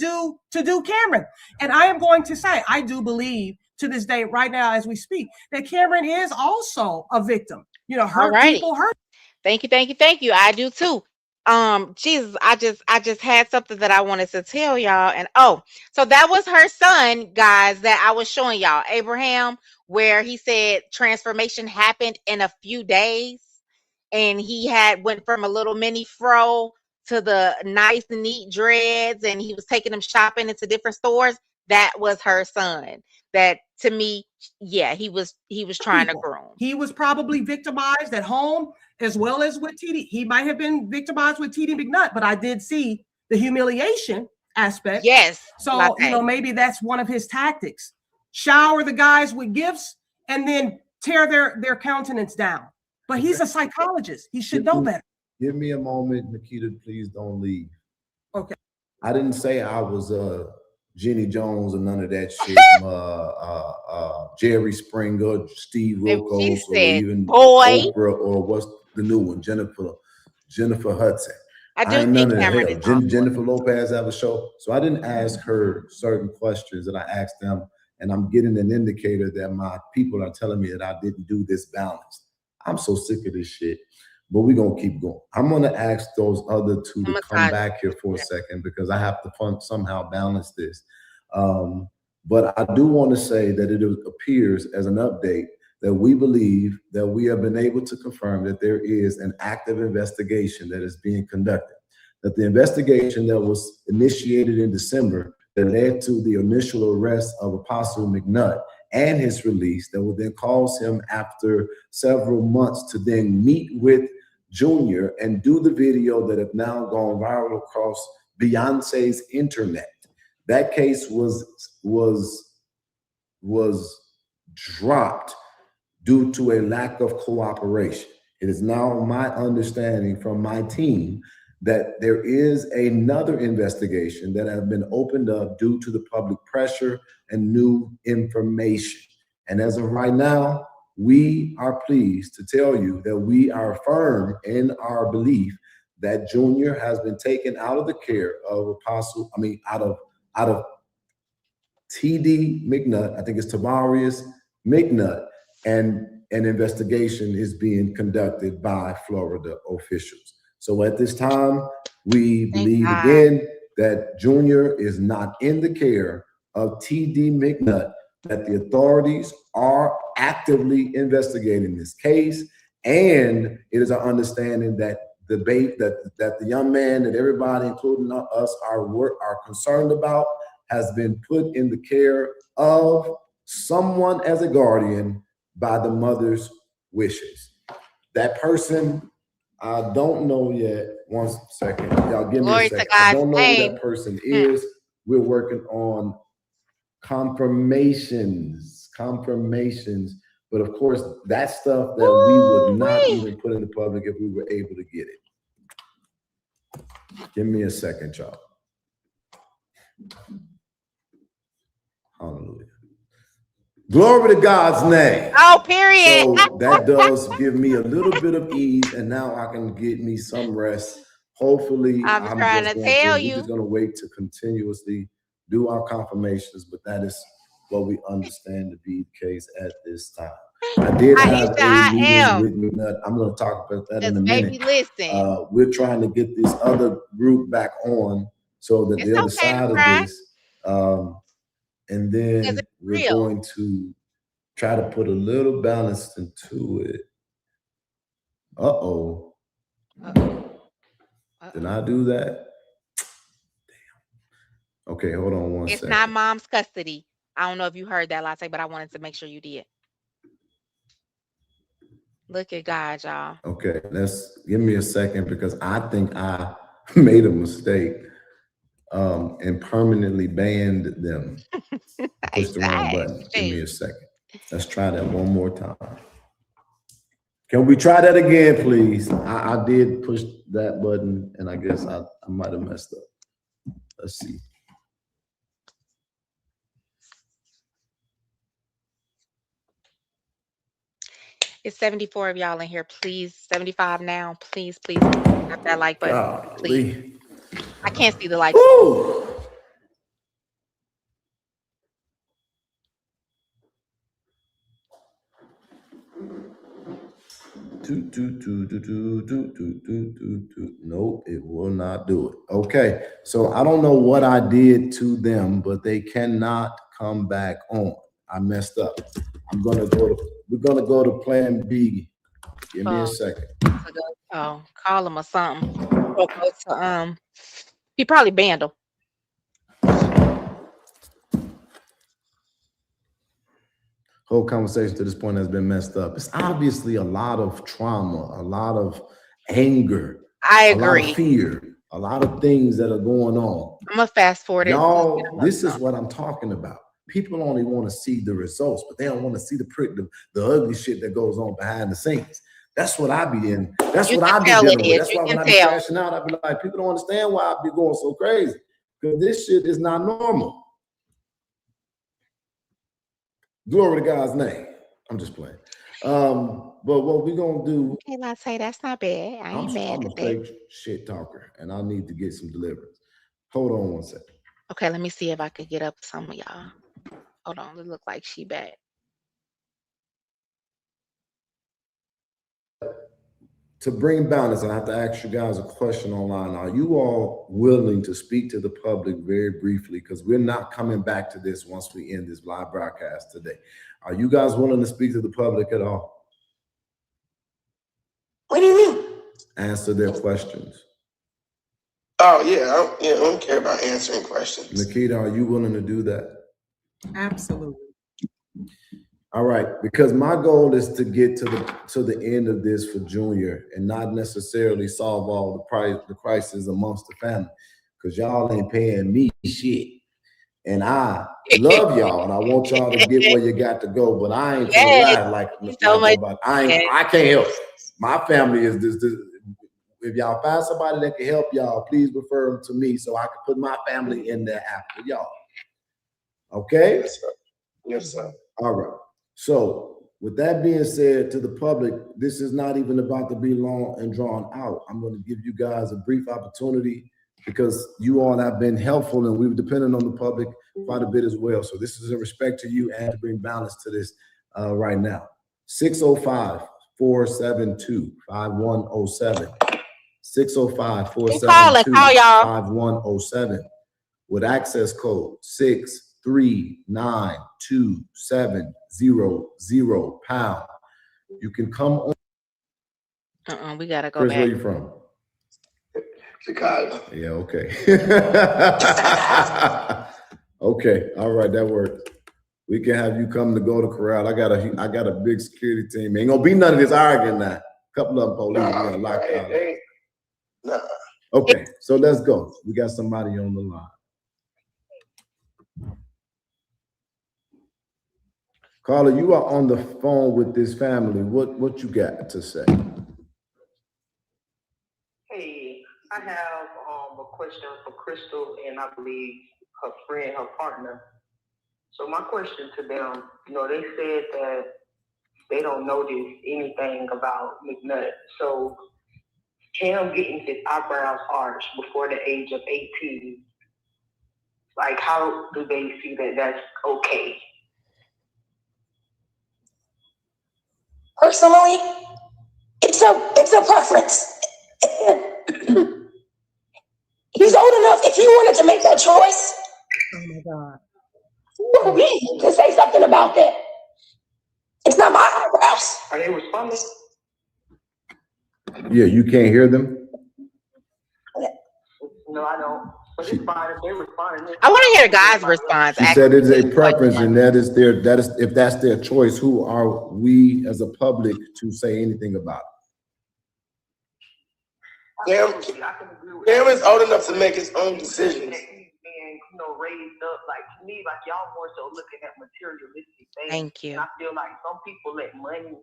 do Cameron. And I am going to say, I do believe to this day, right now as we speak, that Cameron is also a victim. You know, hurt people hurt. Thank you. I do too. Jesus, I just had something that I wanted to tell y'all. And so that was her son, guys, that I was showing y'all, Abraham, where he said transformation happened in a few days. And he had went from a little mini fro to the nice neat dreads, and he was taking them shopping into different stores. That was her son. That, to me, yeah, he was trying to groom. He was probably victimized at home as well as with TD. He might have been victimized with TD Mcnutt, but I did see the humiliation aspect. Yes. So, you know, maybe that's one of his tactics. Shower the guys with gifts and then tear their countenance down. But he's a psychologist. He should know better. Give me a moment, Naketa. Please don't leave. Okay. I didn't say I was Jenny Jones or none of that shit. Jerry Springer, Steve Wilkos, or even Oprah, or what's the new one, Jennifer Hudson. I ain't none of that. Hell, Jennifer Lopez have a show, so I didn't ask her certain questions that I asked them, and I'm getting an indicator that my people are telling me that I didn't do this balanced. I'm so sick of this shit, but we're gonna keep going. I'm gonna ask those other two to come back here for a second because I have to somehow balance this. But I do want to say that it appears as an update that we believe that we have been able to confirm that there is an active investigation that is being conducted. That the investigation that was initiated in December that led to the initial arrest of Apostle Mcnutt and his release that would then cause him after several months to then meet with Junior and do the video that have now gone viral across Beyonce's internet. That case was dropped due to a lack of cooperation. It is now my understanding from my team that there is another investigation that has been opened up due to the public pressure and new information. And as of right now, we are pleased to tell you that we are firm in our belief that Junior has been taken out of the care of out of TD Mcnutt, I think it's Tavarius Mcnutt, and an investigation is being conducted by Florida officials. So at this time, we believe again that Junior is not in the care of TD Mcnutt, that the authorities are actively investigating this case, and it is our understanding that that the young man that everybody, including us, are concerned about, has been put in the care of someone as a guardian by the mother's wishes. That person, I don't know yet. One second, y'all give me a second. I don't know who that person is. We're working on confirmations. But of course, that's stuff that we would not even put in the public if we were able to get it. Give me a second, y'all. Hallelujah. Glory to God's name. Oh, period. So that does give me a little bit of ease, and now I can get me some rest. Hopefully, I'm trying to tell you. We're just going to wait to continuously do our confirmations, but that is what we understand to be the case at this time. I did have a meeting with Mcnutt. I'm going to talk about that in a minute. Listen. We're trying to get this other group back on so that the other side of this, and then we're going to try to put a little balance into it. Uh-oh. Did I do that? Damn. Okay, hold on one second. It's not mom's custody. I don't know if you heard that, Latte, but I wanted to make sure you did. Look at God, y'all. Okay, give me a second because I think I made a mistake and permanently banned them. Push the wrong button. Give me a second. Let's try that one more time. Can we try that again, please? I did push that button, and I guess I might have messed up. Let's see. It's 74 of y'all in here. Please, 75 now. Please, please, tap that like button. Please. Golly. I can't see the likes. Woo! Nope, it will not do it. Okay, so I don't know what I did to them, but they cannot come back on. I messed up. We're gonna go to plan B. Give me a second. Oh, call him or something. Or go to, he probably banned him. Whole conversation to this point has been messed up. It's obviously a lot of trauma, a lot of anger, I a lot agree. of fear, a lot of things that are going on. I'm gonna fast forward it. Y'all, this is what I'm talking about. People only want to see the results, but they don't want to see the ugly shit that goes on behind the scenes. That's what I be in. That's what I be dealing with. That's why when I be crashing out, I be like, people don't understand why I be going so crazy. Because this shit is not normal. Glory to God's name. I'm just playing. But what we gonna do? Okay, Latte, that's not bad. I ain't mad. I'm a fake shit talker, and I need to get some deliverance. Hold on one second. Okay, let me see if I could get up some of y'all. Hold on, it look like she back. To bring balance, I have to ask you guys a question online. Are you all willing to speak to the public very briefly? Because we're not coming back to this once we end this live broadcast today. Are you guys willing to speak to the public at all? What do you mean? Answer their questions. Oh, yeah. I don't care about answering questions. Naketa, are you willing to do that? Absolutely. All right, because my goal is to get to the end of this for Junior and not necessarily solve all the crisis amongst the family, because y'all ain't paying me shit. And I love y'all, and I want y'all to get where you got to go, but I ain't gonna lie like I can't help it. My family is this. If y'all find somebody that can help y'all, please refer them to me so I can put my family in there after y'all. Okay? Yes, sir. Yes, sir. All right. So with that being said, to the public, this is not even about to be long and drawn out. I'm going to give you guys a brief opportunity because you all have been helpful and we've depended on the public quite a bit as well. So this is in respect to you and to bring balance to this right now. 605-472-5107. 605-472-5107 with access code 6392700#. You can come on. We gotta go Chris, back. where you from? Chicago. Yeah, okay. Okay, all right, that works. We can have you come to go to corral. I got a big security team. Ain't gonna be none of this arguing now. A couple of them police gonna lock out. Nah. Okay, so let's go. We got somebody on the line. Carla, you are on the phone with this family. What you got to say? Hey, I have a question for Crystal and I believe her friend, her partner. So my question to them, they said that they don't notice anything about Mcnutt. So him getting his eyebrows arched before the age of 18, like how do they see that that's okay? Personally, it's a preference. He's old enough. If he wanted to make that choice, oh my God, who are we to say something about that? It's not my eyebrows. Are they responding? Yeah, you can't hear them? No, I don't. But it's fine if they're responding. I want to hear God's response. She said it is a preference, and that is if that's their choice, who are we as a public to say anything about it? Cameron's old enough to make his own decisions. Raised up, like to me, like y'all more so looking at materialistic things. Thank you. And I feel like some people let money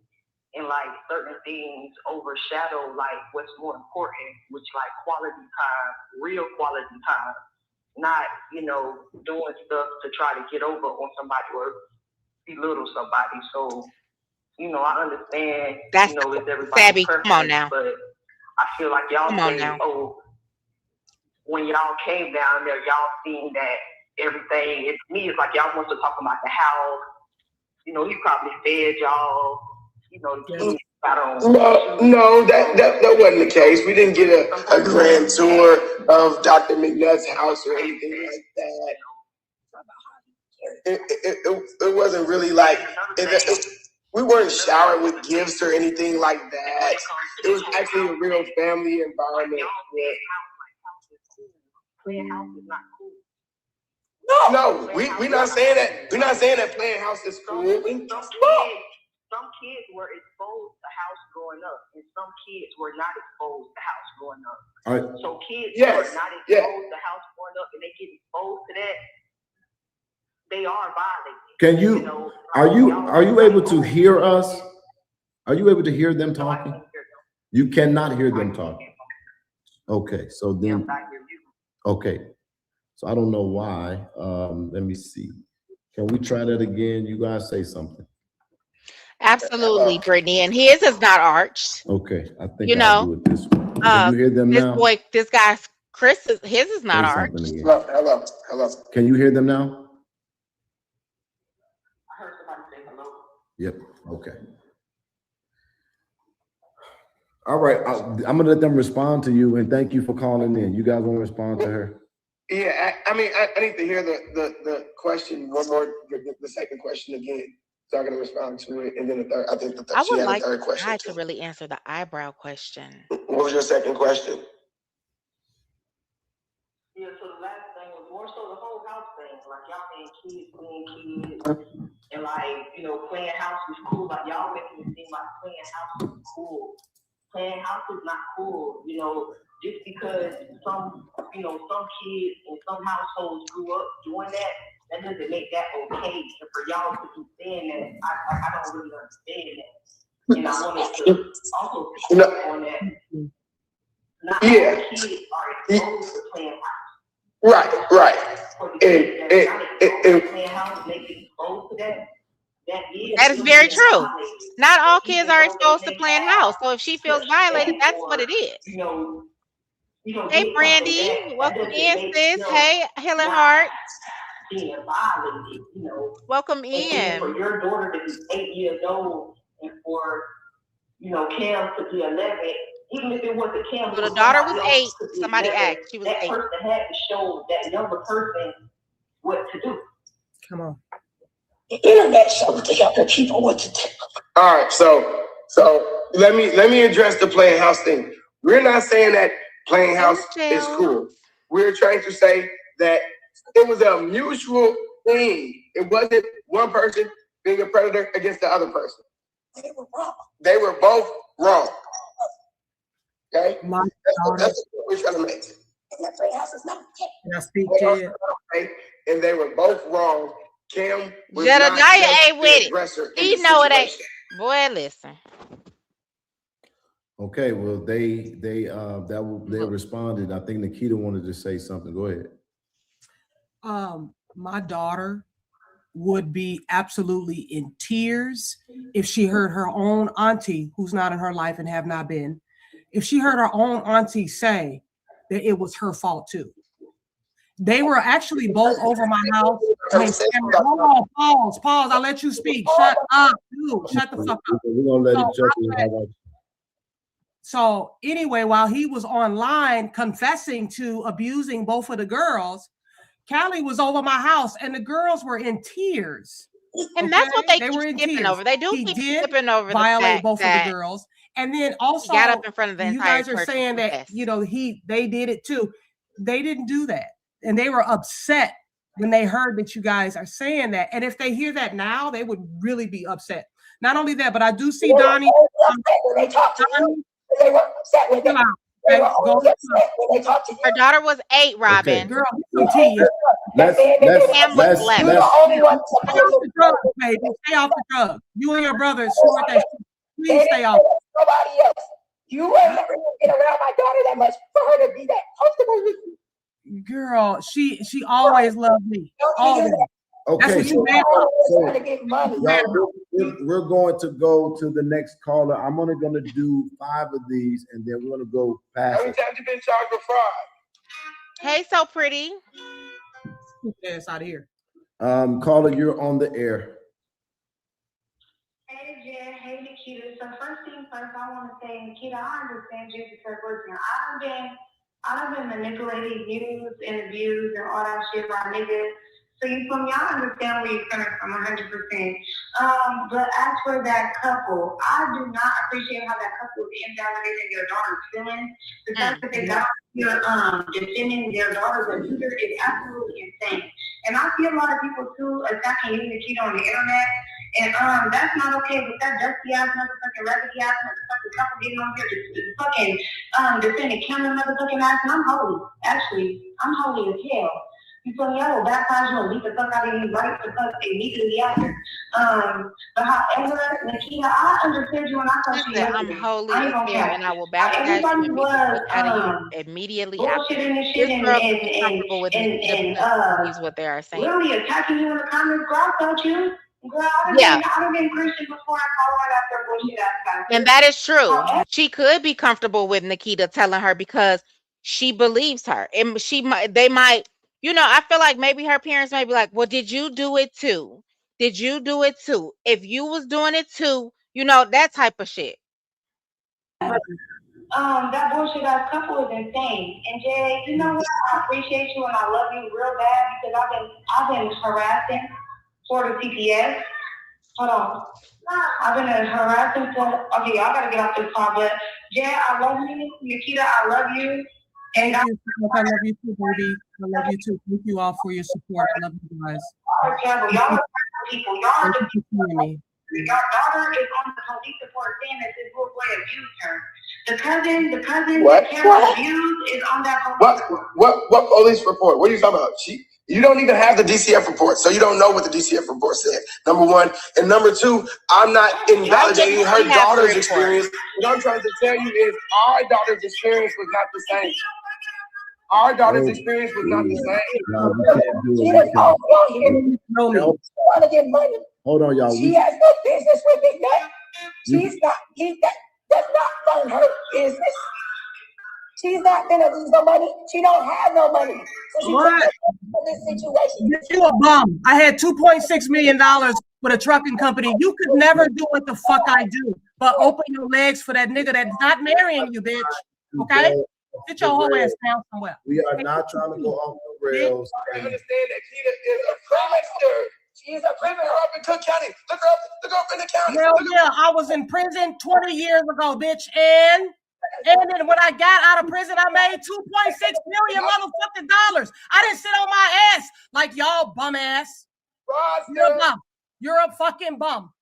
and like certain things overshadow like what's more important, which like quality time, real quality time, not, you know, doing stuff to try to get over on somebody or belittle somebody. So, you know, I understand, That's you know, it's everybody's Sabby. Come on preference, now. but I feel like y'all Come on say, now. oh, when y'all came down there, y'all seen that everything. It's me. It's like y'all want to talk about the house. You know, he probably fed y'all. You know, the kids got on. No, that wasn't the case. We didn't get a grand tour of Dr. Mcnutt's house or anything like that. It wasn't really like we weren't showered with gifts or anything like that. It was actually a real family environment. Playing house is not cool. No, we're not saying that. We're not saying that playing house is cool. Some kids were exposed to house growing up, and some kids were not exposed to house growing up. Right. So kids who are not exposed to house growing up, and they get exposed to that, they are violating. Can you? Are you able to hear us? Are you able to hear them talking? You cannot hear them talking. Okay, so then. Okay, so I don't know why. Let me see. Can we try that again? You guys say something. Absolutely, Brittany. And his is not arched. Okay, I think I'll do it this way. Can you hear them now? This guy's his is not arched. Hello. Can you hear them now? I heard somebody say hello. Yep. Okay. All right. I'm gonna let them respond to you, and thank you for calling in. You guys want to respond to her? Yeah, I mean, I need to hear the question one more, the second question again. So I'm gonna respond to it, and then the third. I think I she would had like a third question. God to really answer the eyebrow question. What was your second question? Yeah, so the last thing was more so the whole house thing. Like y'all being kids, and like, you know, playing house is cool. Like y'all making it seem like playing house is cool. Playing house is not cool, you know, just because some kids in some households grew up doing that doesn't make that okay. And for y'all to be saying that, I don't really understand that. And I wanted to also pick up on that. Not all kids are exposed to playing house. Right. For the kids that are not exposed to playing house, they get exposed to that. That is very true. Not all kids are exposed to playing house. So if she feels violated, that's what it is. Hey, Brandy, welcome in, sis. Hey, Healing Heart. Being violated, you know. Welcome in. For in. your daughter to be 8 years old and for, you know, Cam to be 11, even if it wasn't Cam, So the daughter was 8. Somebody 11, asked. She was 8. That person had to show that younger person what to do. Come on. The internet shows the younger people what to do. All right, so let me address the playing house thing. We're not saying that playing house is cool. We're trying to say that it was a mutual thing. It wasn't one person being a predator against the other person. They were wrong. They were both wrong. Okay? That's what we're trying to make. And that playing house is not okay. Can I speak to it? And they were both wrong. Cam was Jedidiah ain't with it. He know it ain't. Boy, listen. Okay, well, they responded. I think Naketa wanted to say something. Go ahead. My daughter would be absolutely in tears if she heard her own auntie, who's not in her life and have not been, if she heard her own auntie say that it was her fault too. They were actually both over my house. Hold on, pause. I'll let you speak. Shut up, dude. Shut the fuck up. We're gonna let each other. So anyway, while he was online confessing to abusing both of the girls, Callie was over my house and the girls were in tears. And that's what they were skipping over. They do keep skipping over violate the fact both that of the girls. And then also got up in front of the you guys are saying that, you know, they did it too. They didn't do that. And they were upset when they heard that you guys are saying that. And if they hear that now, they would really be upset. Not only that, but I do see Donnie. They talked to you. They were upset with them. Her daughter was 8, Robin. Okay. Girl, let's Cam was 11. Stay off the drugs, baby. Stay off the drugs. You and your brother sort that shit. Please stay off. Nobody else. You ain't never get around my daughter that much for her to be that comfortable with you. Girl, she always loved me. Always. Okay, That's what so we're going to go to the next caller. I'm only going to do 5 of these, and then we're going to go past. How many times you been charged for fraud? Hey, so pretty. Yes, out of here. Caller, you're on the air. Hey, Jen. Hey, Naketa. So first thing first, I want to say, Naketa, I understand you because listen, I've been manipulated, used, and abused, and all that shit by niggas. So you from y'all understand where you're coming from 100%. But as for that couple, I do not appreciate how that couple is invalidating your daughter's feelings. The fact that they got here defending their daughter's abuser is absolutely insane. And I see a lot of people too attacking you, Naketa, on the internet. And that's not okay with that dusty ass motherfucking raggedy ass motherfucking couple getting on here to fucking defending Cameron motherfucking ass. And I'm holy. Actually, I'm holy as hell. You feel me? I will baptize you and beat the fuck out of you right the fuck immediately after. But however, Naketa, I understood you when I first you. I'm holy as hell, and I will baptize you and beat the fuck out of you immediately after. This girl is comfortable with Naketa because believes what they are saying. Really attacking you in the comments, girl, don't you? Girl, I've been Christian before I follow her after bullshit ass. And that is true. She could be comfortable with Naketa telling her because she believes her. And they might, I feel like maybe her parents might be like, well, did you do it too? Did you do it too? If you was doing it too, that type of shit. That bullshit ass couple is insane. And Jay, you know what? I appreciate you and I love you real bad because I've been harassing for the CPS. Hold on. I've been harassing for. Okay, y'all gotta get off this call. But Jay, I love you. Naketa, I love you. And I love you too, baby. I love you too. Thank you all for your support. I love you guys. Y'all are people. Y'all are the people. Your daughter is on the police report saying that this little boy abused her. The cousin that Cameron abused is on that police report. What police report? What are you talking about? You don't even have the DCF report, so you don't know what the DCF report said, number one. And number two, I'm not invalidating her daughter's experience. What I'm trying to tell you is our daughter's experience was not the same. Our daughter's experience was not the same. She was all here trying to get money. Hold on, y'all. She has no business with Mcnutt. That's not none of her business. She's not gonna lose no money. She don't have no money. So she's in this situation. You a bum. I had $2.6 million with a trucking company. You could never do what the fuck I do, but open your legs for that nigga that's not marrying you, bitch. Okay? Get your whole ass down somewhere. We are not trying to go off the rails. I understand that Naketa is a criminal. She's a criminal up in Cook County. Look her up in the county. Hell yeah, I was in prison 20 years ago, bitch. And then when I got out of prison, I made $2.6 million motherfucking dollars. I didn't sit on my ass like y'all bum ass. You're a bum. You're a fucking bum.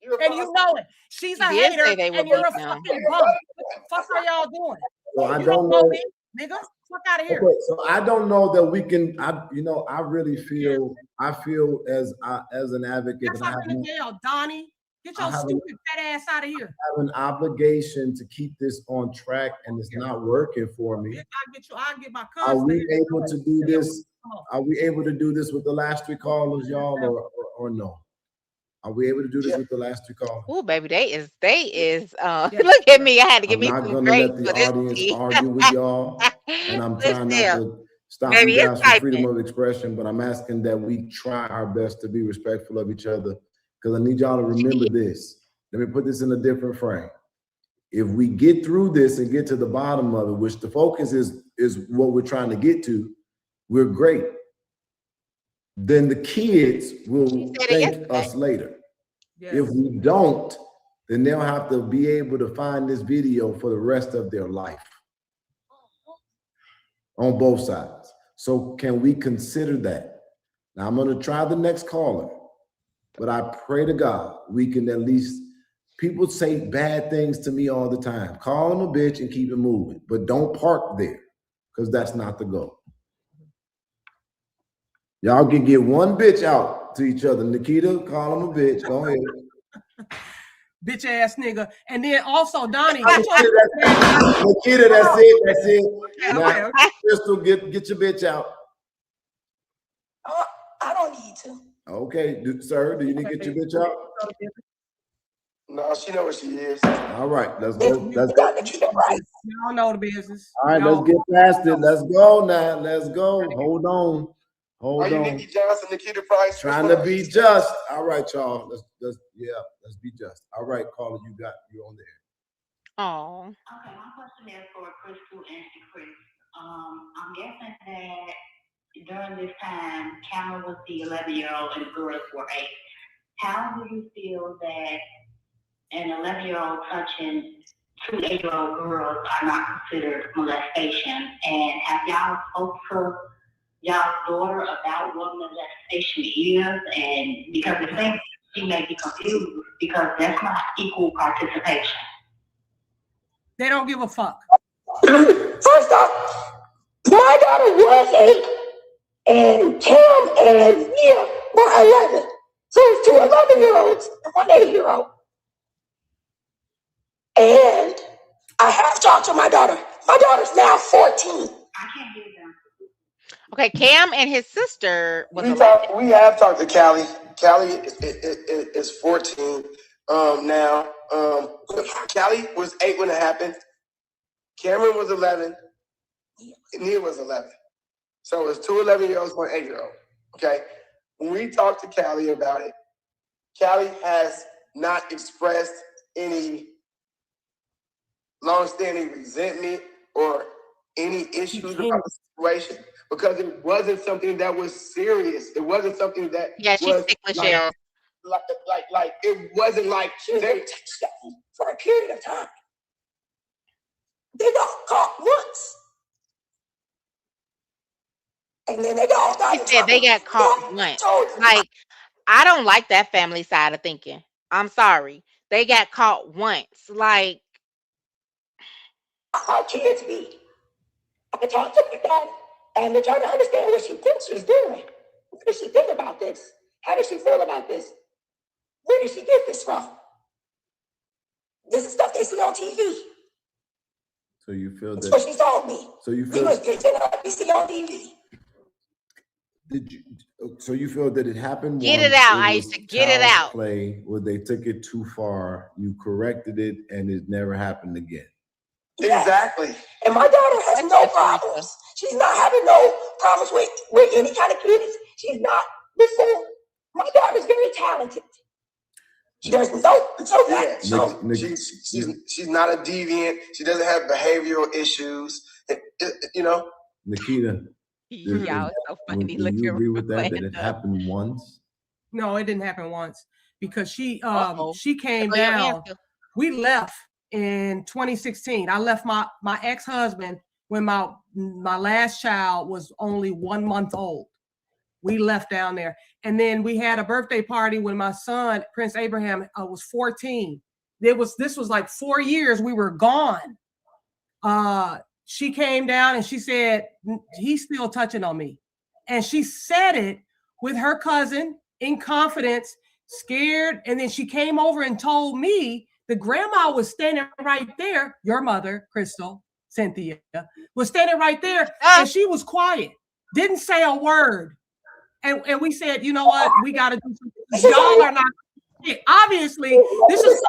And you know it. She's a hater, and you're a fucking bum. What the fuck are y'all doing? Well, I don't know, me, nigga. Fuck out of here. Okay, so I don't know that we can. I really feel. I feel as an advocate. That's not gonna jail, Donnie. Get your stupid fat ass out of here. I have an obligation to keep this on track, and it's not working for me. I'll get my cousin. Are we able to do this? Are we able to do this with the last 3 callers, y'all, or no? Are we able to do this with the last 2 callers? Oh, baby, they is. Look at me. I had to give me some I'm not grace gonna let for the this audience argue with y'all, and I'm trying not to stop baby, you guys from freedom of expression, but I'm asking that we try our best to be respectful of each other, because I need y'all to remember this. Let me put this in a different frame. If we get through this and get to the bottom of it, which the focus is what we're trying to get to, we're great. Then the kids will thank us later. Yes. If we don't, then they'll have to be able to find this video for the rest of their life on both sides. So can we consider that? Now I'm going to try the next caller, but I pray to God we can at least, people say bad things to me all the time. Call them a bitch and keep it moving, but don't park there, because that's not the goal. Y'all can get one bitch out to each other. Naketa, call him a bitch. Go ahead. bitch ass nigga. And then also Donnie, Naketa, that's it. That's it. Now, Crystal, get your bitch out. I don't need to. Okay, sir, do you need to get your bitch out? No, she know what she is. All right, let's go. Let's go. Y'all know the business. All right, let's get past it. Let's go now. Let's go. Hold on. Hold on. Nikki Johnson, Naketa Price. Trying to be just. All right, y'all. Let's be just. All right, Carla, you're on there. Oh. Okay, my question is for Crystal and Chris. I'm guessing that during this time, Cameron was the 11-year-old and the girls were 8. How do you feel that an 11-year-old touching 2 8-year-old girls are not considered molestation? And have y'all spoke to y'all's daughter about what molestation is? And because it seems she may be confused because that's not equal participation. They don't give a fuck. First off, my daughter was 8, and Cam and Mia were 11. So it's 2 11-year-olds and 1 8-year-old. And I have talked to my daughter. My daughter's now 14. I can't hear them. Okay, Cam and his sister was we have talked to Callie. Callie is 14 now. Callie was 8 when it happened. Cameron was 11. And Nia was 11. So it was 2 11-year-olds, 1 8-year-old. Okay. When we talked to Callie about it, Callie has not expressed any long-standing resentment or any issues about the situation because it wasn't something that was serious. It wasn't something that she's sick, Michelle. Like it wasn't like she was very touched for a period of time. They got caught once. And then they got all She said they got caught once. Like, I don't like that family side of thinking. I'm sorry. They got caught once. Like, how kids be. I talked to my dad and they're trying to understand what she thinks she's doing. What does she think about this? How does she feel about this? Where did she get this from? This is stuff they see on TV. So you feel that's what she told me. So you feel we see on TV. So you feel that it happened? Get it out, Aisha. Get it out. Play where they took it too far. You corrected it, and it never happened again. Exactly. And my daughter has no problems. She's not having no problems with any kind of kids. She's not before. My daughter's very talented. There's she's not a deviant. She doesn't have behavioral issues. You know, Naketa. Y'all so funny. Do you agree with that it happened once? No, it didn't happen once because she came down. We left in 2016. I left my ex-husband when my last child was only 1 month old. We left down there. And then we had a birthday party when my son, Prince Abraham, was 14. This was like 4 years we were gone. She came down and she said, he's still touching on me. And she said it with her cousin in confidence, scared. And then she came over and told me the grandma was standing right there. Your mother, Crystal, Cynthia, was standing right there. And she was quiet, didn't say a word. And we said, you know what? We got to do something. Y'all are not. Obviously, this is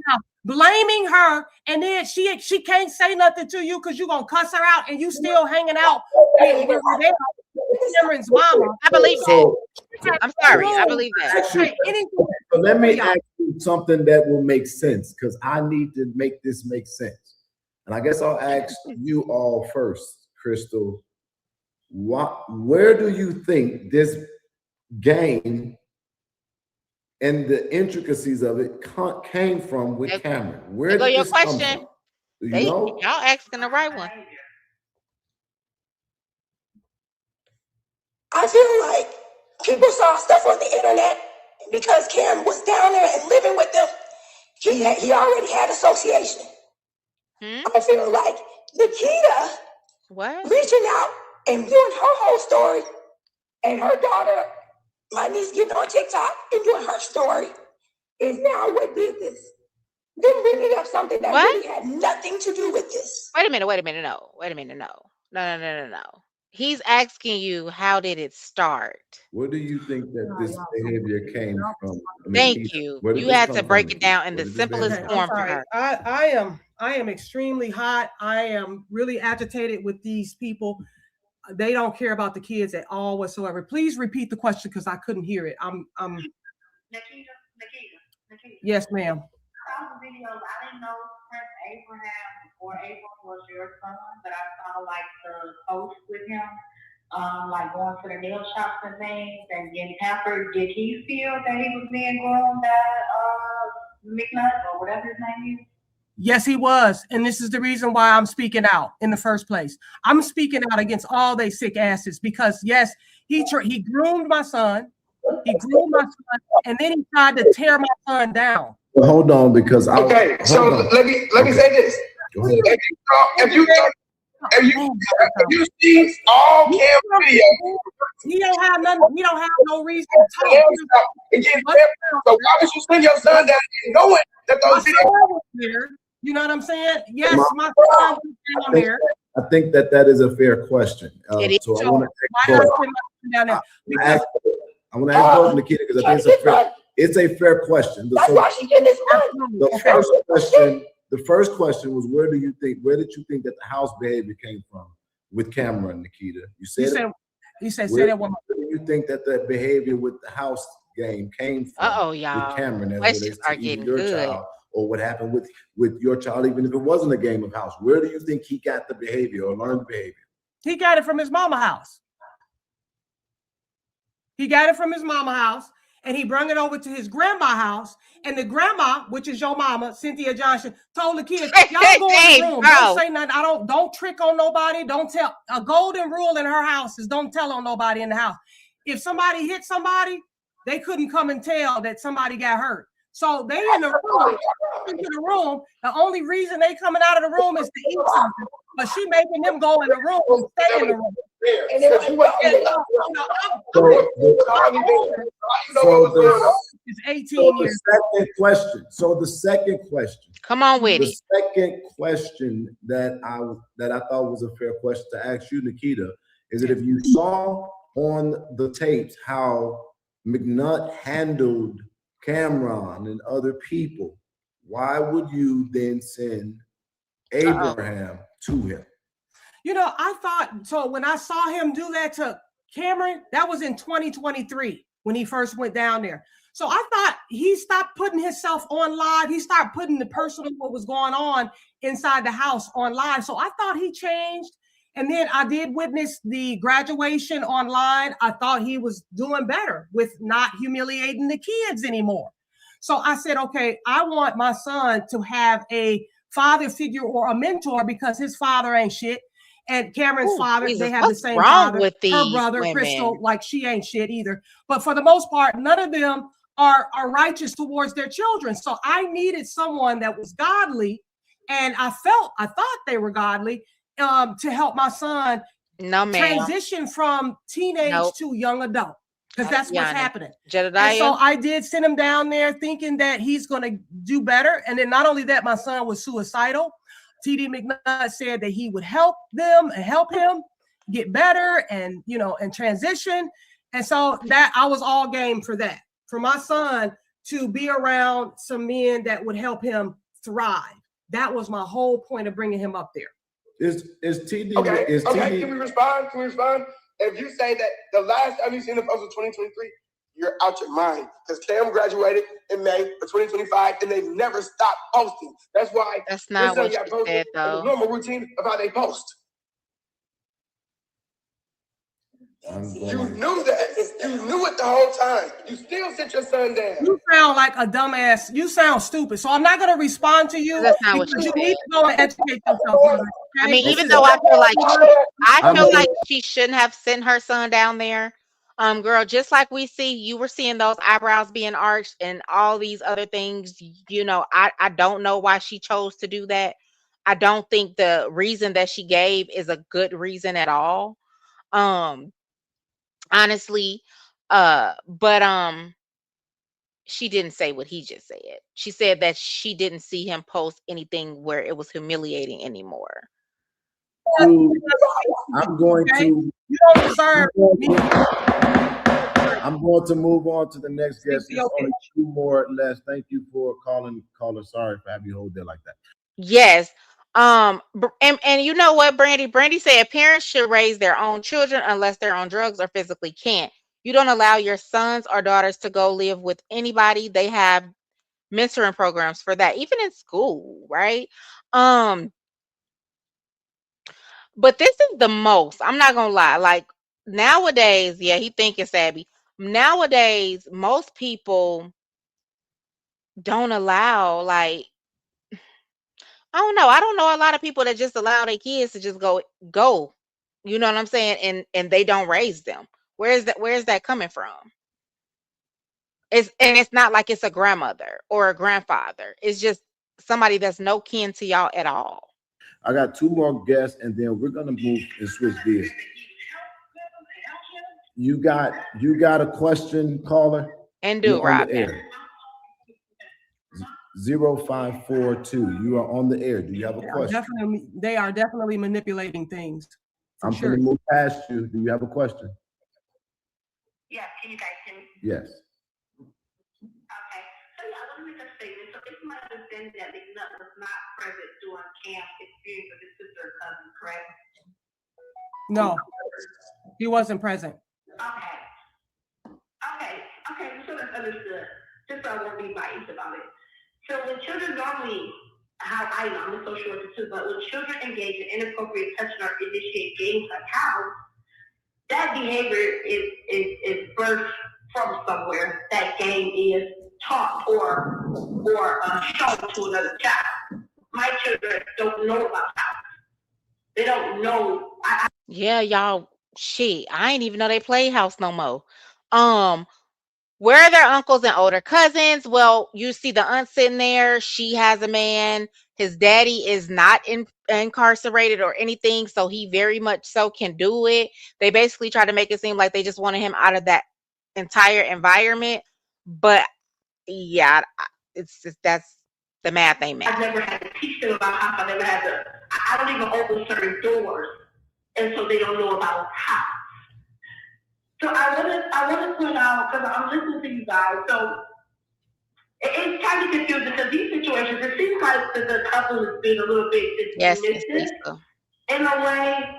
now blaming her, and then she can't say nothing to you because you're gonna cuss her out, and you still hanging out with Cameron's mama. I believe that. I'm sorry, I believe that. So let me ask you something that will make sense because I need to make this make sense. And I guess I'll ask you all first, Crystal. Where do you think this game and the intricacies of it came from with Cameron? Where did this come from? Do you know? Y'all asking the right one. I feel like people saw stuff on the internet because Cam was down there and living with them. He already had association. I feel like Naketa reaching out and doing her whole story, and her daughter, my niece, getting on TikTok and doing her story is now what did this. bringing up something that What? really had nothing to do with this. Wait a minute. No. Wait a minute. No. No. He's asking you, how did it start? Where do you think that this behavior came from, Thank Naketa? you. Where did You this had to come from, break it Naketa? down in Where the did this behavior simplest Okay, come I'm form for sorry. her. I am extremely hot. I am really agitated with these people. They don't care about the kids at all whatsoever. Please repeat the question because I couldn't hear it. Naketa. Yes, ma'am. I saw the videos. I didn't know Prince Abraham or Abram was your son, but I saw like the post with him, like going to the nail shops and things and getting pampered. Did he feel that he was being groomed by Mcnutt or whatever his name is? Yes, he was. And this is the reason why I'm speaking out in the first place. I'm speaking out against all they sick asses because, yes, he groomed my son. He groomed my son, and then he tried to tear my son down. Well, hold on, because Okay, so let me say this. Go ahead. If you see all Cam videos, he don't have nothing. He don't have no reason to talk. So why would you send your son down knowing that those videos? You know what I'm saying? Yes, my son was down there. I think that is a fair question. So I want to ask both, Naketa, because I think it's a fair question. That's why she getting this money. The first question was, where did you think that the house behavior came from with Cameron, Naketa? You said say that one more. Where do you think that behavior with the house game came from? Y'all. With Cameron, as Questions relates to are either getting your good. child or what happened with your child, even if it wasn't a game of house. Where do you think he got the behavior or learned the behavior? He got it from his mama house. He got it from his mama house, and he brought it over to his grandma house. And the grandma, which is your mama, Cynthia Johnson, told the kids, "Y'all go in the room. Don't say nothing. Don't trick on nobody. Don't tell." A golden rule in her house is don't tell on nobody in the house. If somebody hit somebody, they couldn't come and tell that somebody got hurt. So they in the room, into the room. The only reason they coming out of the room is to eat something. But she making them go in the room and stay in the room. And then it's 18 years. So the second question. Come on with it. The second question that I thought was a fair question to ask you, Naketa, is that if you saw on the tapes how Mcnutt handled Cameron and other people, why would you then send Abraham to him? You know, I thought, so when I saw him do that to Cameron, that was in 2023 when he first went down there. So I thought he stopped putting himself on live. He started putting the personal, what was going on inside the house on live. So I thought he changed. And then I did witness the graduation online. I thought he was doing better with not humiliating the kids anymore. So I said, okay, I want my son to have a father figure or a mentor because his father ain't shit. And Cameron's father, Jesus, they have the same wrong father. With her brother, women? Crystal, like she ain't shit either. But for the most part, none of them are righteous towards their children. So I needed someone that was godly. And I thought they were godly to help my son transition from teenage to young adult. Because that's what's happening. Jedidiah. So I did send him down there thinking that he's going to do better. And then not only that, my son was suicidal. TD Mcnutt said that he would help them and help him get better and, you know, and transition. And so that I was all game for that, for my son to be around some men that would help him thrive. That was my whole point of bringing him up there. Is TD okay? Is TD, Can we respond? If you say that the last time you seen the post was 2023, you're out your mind. Because Cam graduated in May of 2025, and they never stopped posting. That's why that's not what you said, though. The normal routine of how they post. You knew that. You knew it the whole time. You still sit your son down. You sound like a dumbass. You sound stupid. So I'm not going to respond to you. That's not what you need to go and educate yourself. Okay? I mean, even though I feel like she shouldn't have sent her son down there. Girl, just like you were seeing those eyebrows being arched and all these other things, you know, I don't know why she chose to do that. I don't think the reason that she gave is a good reason at all. Honestly, but she didn't say what he just said. She said that she didn't see him post anything where it was humiliating anymore. I'm going Okay? to. You don't deserve me. I'm going to move on to the next guest. There's Okay. only two more left. Thank you for calling, caller. Sorry for having you hold there like that. Yes. And you know what, Brandy? Brandy said parents should raise their own children unless they're on drugs or physically can't. You don't allow your sons or daughters to go live with anybody. They have mentoring programs for that, even in school, right? Um, but this is the most. I'm not gonna lie. Like nowadays, yeah, he think it's Abby. Nowadays, most people don't allow like I don't know. I don't know a lot of people that just allow their kids to just go. You know what I'm saying? And they don't raise them. Where's that coming from? It's not like it's a grandmother or a grandfather. It's just somebody that's no kin to y'all at all. I got two more guests, and then we're gonna move and switch gears. You got a question, caller? And do You're on the Robin. air. 0542. You are on the air. Do you have a question? They are definitely manipulating things. I'm going to move past you. Do you have a question? Yeah, can you guys hear me? Yes. Okay. So yeah, let me make a statement. So it's my understanding that Mcnutt was not present during Cam's experience with his sister or cousin, correct? No, he wasn't present. Okay. So that's understood. Just so I won't be biased about it. So when children normally, how I know, I'm a social worker too, but when children engage in inappropriate touching or initiate games like house, that behavior is birthed from somewhere. That game is taught or shown to another child. My children don't know about house. They don't know. Yeah, y'all. Shit, I ain't even know they play house no more. Where are their uncles and older cousins? Well, you see the aunt sitting there. She has a man. His daddy is not incarcerated or anything, so he very much so can do it. They basically try to make it seem like they just wanted him out of that entire environment. But yeah, it's just that's the math ain't math. I've never had to teach them about house. I never had to. I don't even open certain doors, and so they don't know about house. So I want to point out, because I'm listening to you guys, so it's kind of confusing because these situations, it seems like the couple is being a little bit dismissive in a way,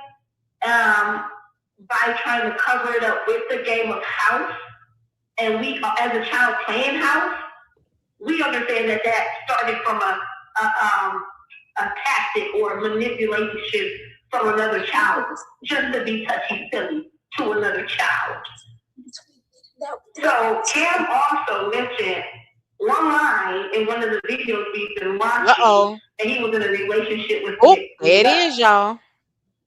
by trying to cover it up with the game of house. And we, as a child playing house, we understand that started from a tactic or manipulation from another child just to be touchy silly to another child. So Cam also mentioned one line in one of the videos we've been watching, and he was in a relationship with Nick. It is, y'all.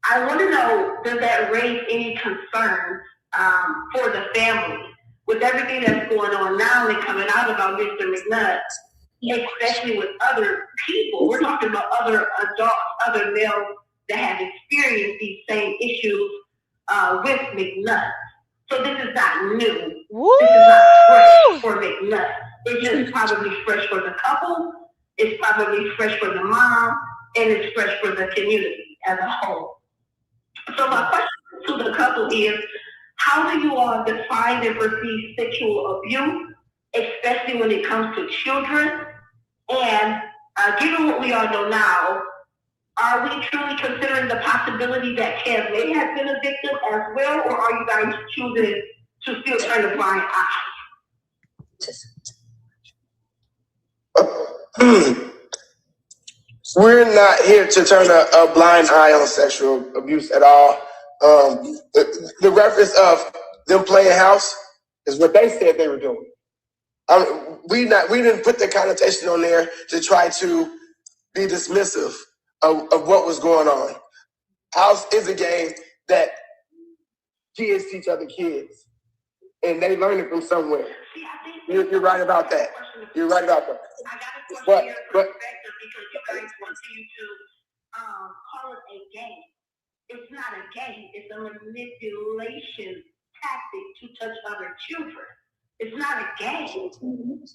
I want to know, does that raise any concerns for the family with everything that's going on now and coming out about Mr. Mcnutt, especially with other people? We're talking about other adults, other males that have experienced these same issues with Mcnutt. So this is not new. Woo! This is not fresh for Mcnutt. It's just probably fresh for the couple. It's probably fresh for the mom, and it's fresh for the community as a whole. So my question to the couple is, how do you all define and perceive sexual abuse, especially when it comes to children? And given what we all know now, are we truly considering the possibility that Kev may have been a victim as well, or are you guys choosing to still turn a blind eye? We're not here to turn a blind eye on sexual abuse at all. The reference of them playing house is what they said they were doing. We didn't put the connotation on there to try to be dismissive of what was going on. House is a game that kids teach other kids, and they learn it from somewhere. You're right about that. You're right about that. I got a question here perspective because you guys continue to call it a game. It's not a game. It's a manipulation tactic to touch other children. It's not a game.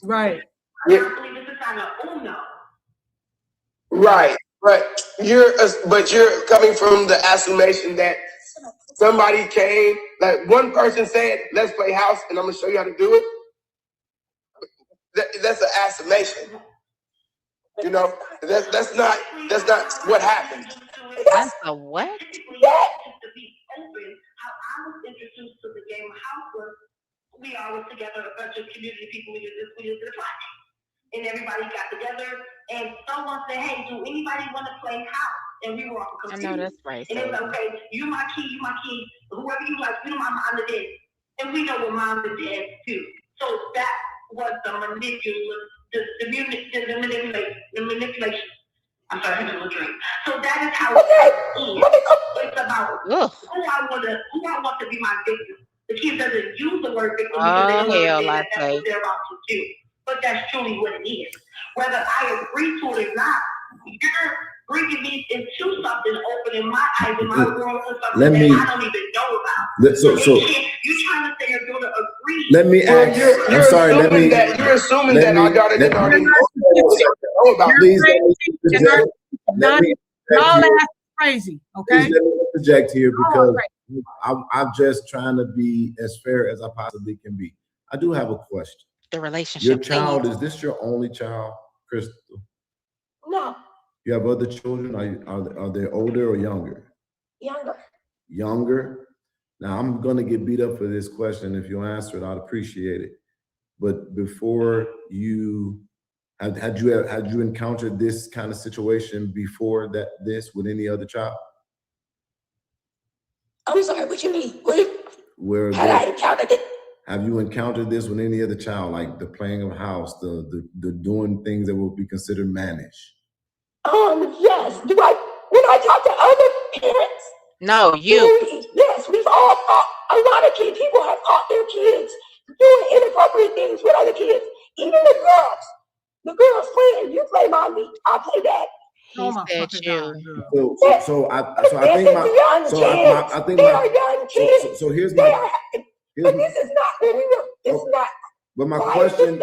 Right. I believe this is not a Uno. Right, but you're coming from the assumption that somebody came, like one person said, "Let's play house," and I'm gonna show you how to do it. That's an assumption. You know, that's not what happened. That's a what? Yeah. To be open, how I was introduced to the game of house was we all was together, a bunch of community people. We did this project. And everybody got together, and someone said, "Hey, do anybody want to play house?" And we were all confused. I know that's right. And it was okay. You my kid, whoever you like. You know my mom and dad, and we know what mom and dad do. So that was the manipulation. I'm sorry, I'm a drink. So that is how it ends. It's about who I want to be my victim. The kid doesn't use the word victim because they don't understand that that's what they're about to do. But that's truly what it is. Whether I agree to it or not, you're bringing me into something, opening my eyes and my world to something that I don't even know about. So you're trying to say you're going to agree. Let me ask. You're assuming that our daughter didn't already know about. Please let me y'all ask crazy, okay? Please let me interject here because I'm just trying to be as fair as I possibly can be. I do have a question. The relationship. Your child, is this your only child, Crystal? No. You have other children? Are they older or younger? Younger. Younger? Now I'm gonna get beat up for this question. If you answer it, I'd appreciate it. But before you had you encountered this kind of situation before this with any other child? I'm sorry, what you mean? Where I encountered it? Have you encountered this with any other child, like the playing of house, the doing things that would be considered mannish? Yes. When I talk to other parents? No, you. Yes, we've all a lot of kids. People have caught their kids doing inappropriate things with other kids. Even the girls. The girls playing. You play mommy, I play dad. He said you. So here's my. But this is not what we were. It's not. But my question.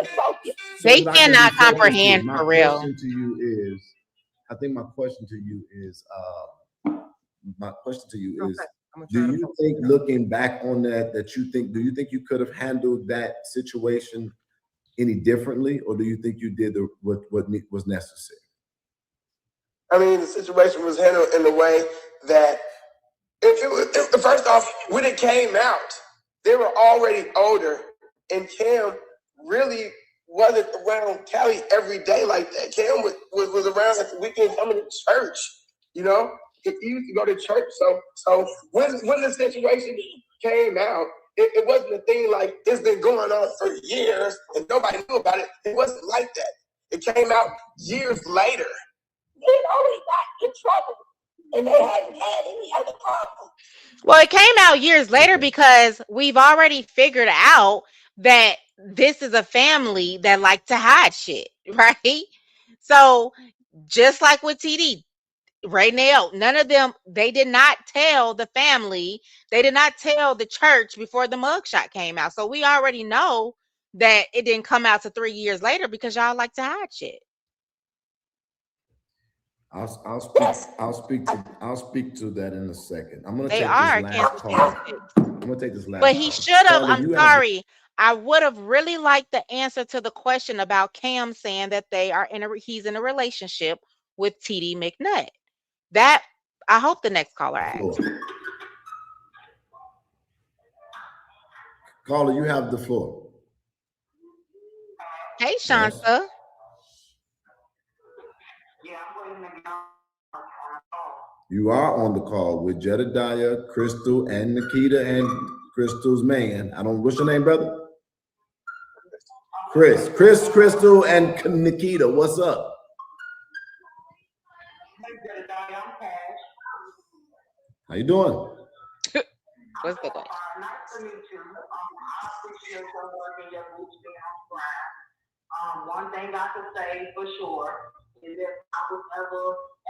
They cannot comprehend for real. My question to you is, I think my question to you is, do you think, looking back on that do you think you could have handled that situation any differently, or do you think you did what was necessary? I mean, the situation was handled in a way that first off, when it came out, they were already older, and Cam really wasn't around Callie every day like that. Cam was around at the weekend coming to church, you know? He used to go to church. So when the situation came out, it wasn't a thing like it's been going on for years and nobody knew about it. It wasn't like that. It came out years later. They had already got in trouble, and they hadn't had any other problem. Well, it came out years later because we've already figured out that this is a family that like to hide shit, right? So just like with TD, right now, none of them, they did not tell the family, they did not tell the church before the mugshot came out. So we already know that it didn't come out to 3 years later because y'all like to hide shit. I'll speak to that in a second. I'm gonna take this last call. I'm gonna take this last. But he should have. I'm sorry. I would have really liked the answer to the question about Cam saying that he's in a relationship with TD Mcnutt. That I hope the next caller asks. Caller, you have the floor. Hey, Shanta. You are on the call with Jedidiah, Crystal, and Naketa, and Crystal's man. What's your name, brother? Chris, Crystal, and Naketa. What's up? How you doing? What's the question? Nice to meet you. I appreciate your work and your boots being on the ground. One thing I can say for sure is if I was ever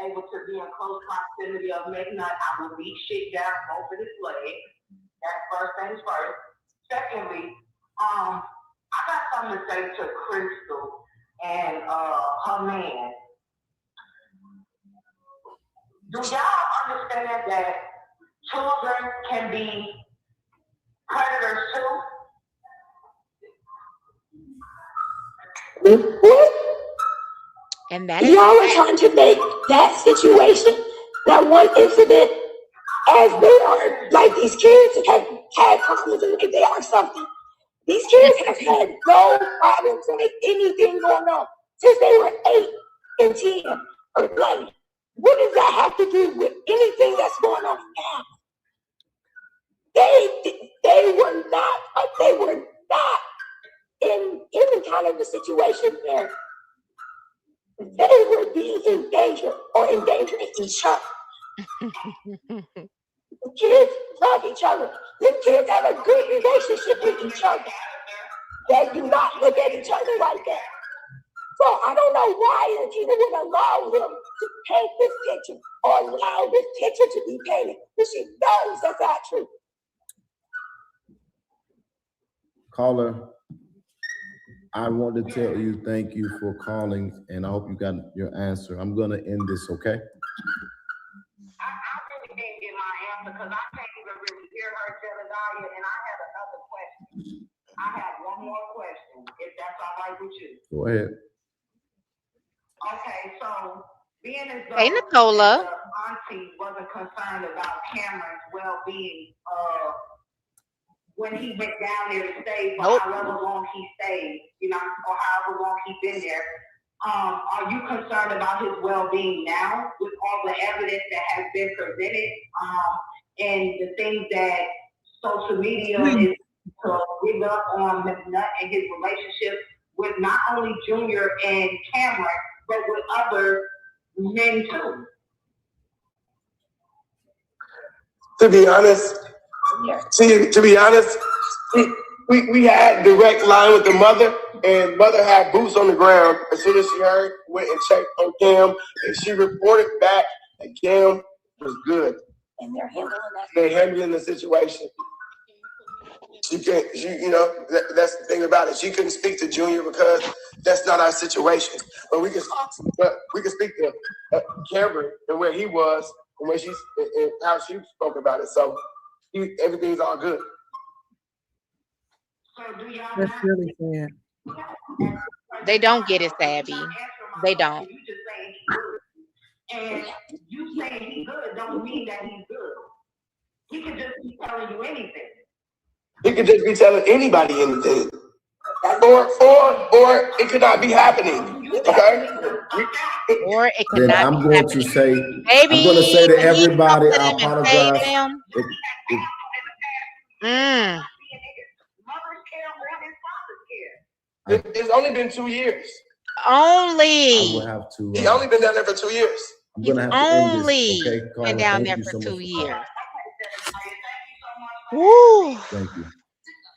able to be in close proximity of Mcnutt, I would beat shit down both of his legs. That's first things first. Secondly, I got something to say to Crystal and her man. Do y'all understand that children can be predators too? What? And that is Y'all are trying to make that situation, that one incident, as they are, like these kids have had problems and they are something. These kids have had no problems with anything going on since they were 8 and 10 or 11. What does that have to do with anything that's going on now? They were not in any kind of a situation where they would be in danger or endangering each other. The kids love each other. The kids have a good relationship with each other. They do not look at each other like that. So I don't know why Naketa would allow them to paint this picture or allow this picture to be painted, because she knows that's not true. Caller, I want to tell you thank you for calling, and I hope you got your answer. I'm going to end this, okay? I really didn't get my answer because I can't even really hear her, Jedidiah, and I had another question. I have one more question, if that's all right with you. Go ahead. Okay, so being as though Hey, Nicola. the auntie wasn't concerned about Cameron's well-being when he went down there to stay for however long he stayed, or however long he's been there, are you concerned about his well-being now with all the evidence that has been presented and the things that social media is to dig up on Mcnutt and his relationship with not only Junior and Cameron, but with other men too? To be honest, we had direct line with the mother, and mother had boots on the ground. As soon as she heard, went and checked on Cam, and she reported back that Cam was good. And they're handling the situation. She can't, that's the thing about it. She couldn't speak to Junior because that's not our situation. But we can speak to Cameron and where he was and where and how she spoke about it. So everything's all good. That's really sad. They don't get it, Savvy. They don't. And you saying he's good don't mean that he's good. He could just be telling you anything. He could just be telling anybody anything. Or it could not be happening. Okay? Or it could Then not I'm be going happening. to say, Maybe I'm going to say to when he everybody, talked to I them and saved apologize. them. It's only been 2 years. Only. I will have to. He only been down there for 2 years. I'm He's going to have to end this. Okay, only Carla, been down thank there you for so 2 much. years. Woo. Thank you.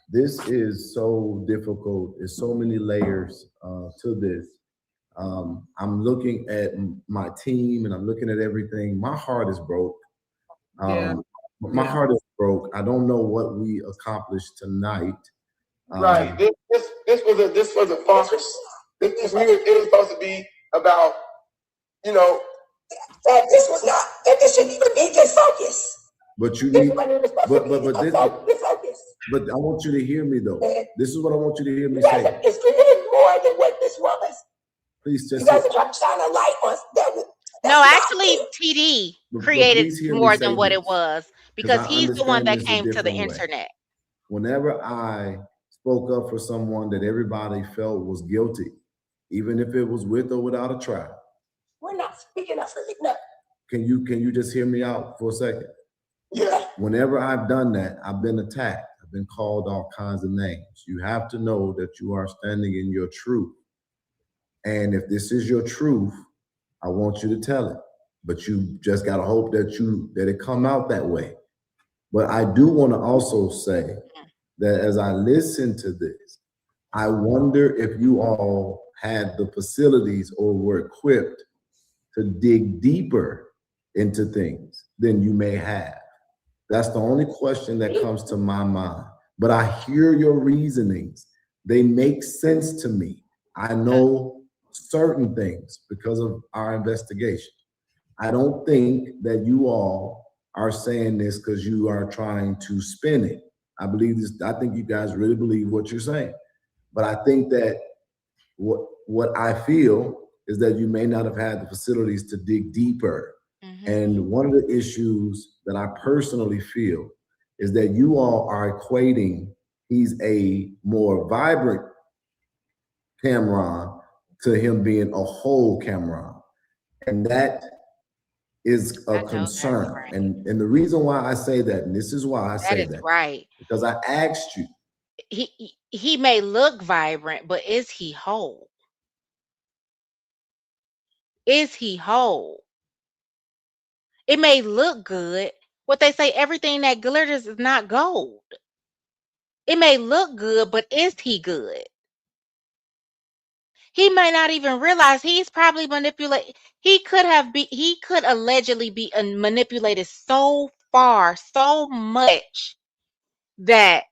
This is so difficult. There's so many layers to this. I'm looking at my team and I'm looking at everything. My heart is broke. My heart is broke. I don't know what we accomplished tonight. Right. This was a farce. It was supposed to be about, that this shouldn't even be this focus. But you need, but I I want you to hear me though. This is what I want you to hear me say. It's created more than what this was. Please just. You guys are trying to shine a light on that. No, actually, TD created more than what it was because he's the one that came to the internet. Whenever I spoke up for someone that everybody felt was guilty, even if it was with or without a trial. We're not speaking up for Mcnutt. Can you just hear me out for a second? Yeah. Whenever I've done that, I've been attacked. I've been called all kinds of names. You have to know that you are standing in your truth. And if this is your truth, I want you to tell it. But you just gotta hope that it come out that way. But I do want to also say that as I listen to this, I wonder if you all had the facilities or were equipped to dig deeper into things than you may have. That's the only question that comes to my mind. But I hear your reasonings they make sense to me. I know certain things because of our investigation. I don't think that you all are saying this because you are trying to spin it. I believe this. I think you guys really believe what you're saying. But I think that what I feel is that you may not have had the facilities to dig deeper. And one of the issues that I personally feel is that you all are equating he's a more vibrant Cameron to him being a whole Cameron. And that is a concern. Right. And the reason why I say that, and this is why I say That is that, right. because I asked you. He may look vibrant, but is he whole? Is he whole? It may look good. What they say, everything that glitters is not gold. It may look good, but is he good? He may not even realize he's probably manipulated. He could allegedly be manipulated so far, so much that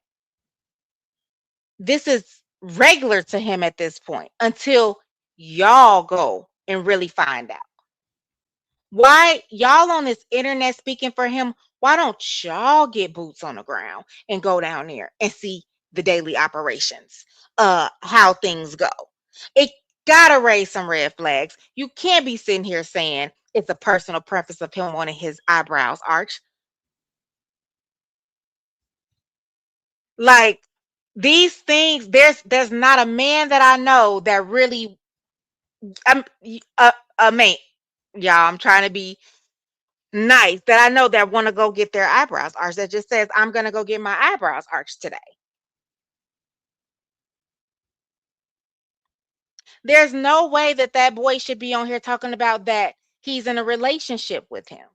this is regular to him at this point until y'all go and really find out. Why y'all on this internet speaking for him? Why don't y'all get boots on the ground and go down there and see the daily operations, how things go? It gotta raise some red flags. You can't be sitting here saying it's a personal preference of him wanting his eyebrows arched. Like these things, there's not a man that I know that really a man. Y'all, I'm trying to be nice that I know that want to go get their eyebrows arched. That just says I'm gonna go get my eyebrows arched today. There's no way that that boy should be on here talking about that he's in a relationship with him.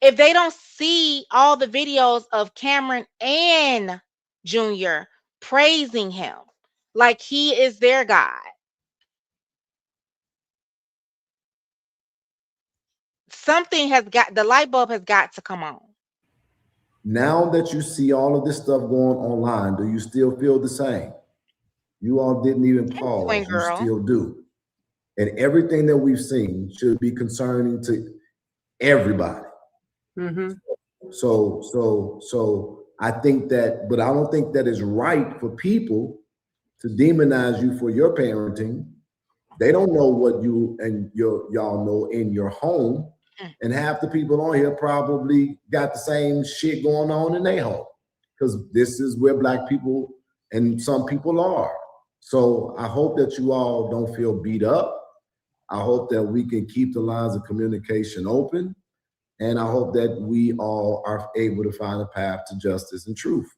If they don't see all the videos of Cameron and Junior praising him like he is their God, something has got, the light bulb has got to come on. Now that you see all of this stuff going online, do you still feel the same? You all didn't even pause. You still do. And everything that we've seen should be concerning to everybody. So I think that, but I don't think that is right for people to demonize you for your parenting. They don't know what you and y'all know in your home. And half the people on here probably got the same shit going on in their home, because this is where Black people and some people are. So I hope that you all don't feel beat up. I hope that we can keep the lines of communication open. And I hope that we all are able to find a path to justice and truth.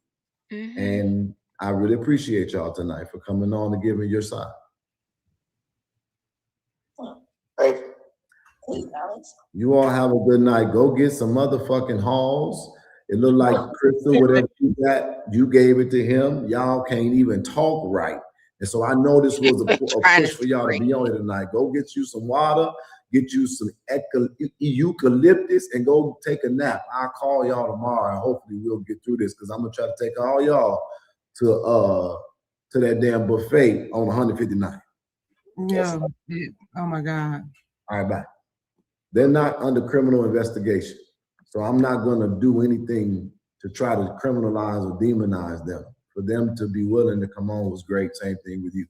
And I really appreciate y'all tonight for coming on and giving your side. Thank you. You all have a good night. Go get some motherfucking halls. It looked like Crystal, whatever you got, you gave it to him. Y'all can't even talk right. And so I know this was a push for y'all to be on here tonight. Go get you some water, get you some eucalyptus, and go take a nap. I'll call y'all tomorrow, and hopefully we'll get through this, because I'm gonna try to take all y'all to that damn buffet on 159. Yeah. Oh my God. All right, bye. They're not under criminal investigation, so I'm not gonna do anything to try to criminalize or demonize them. For them to be willing to come on was great. Same thing with you.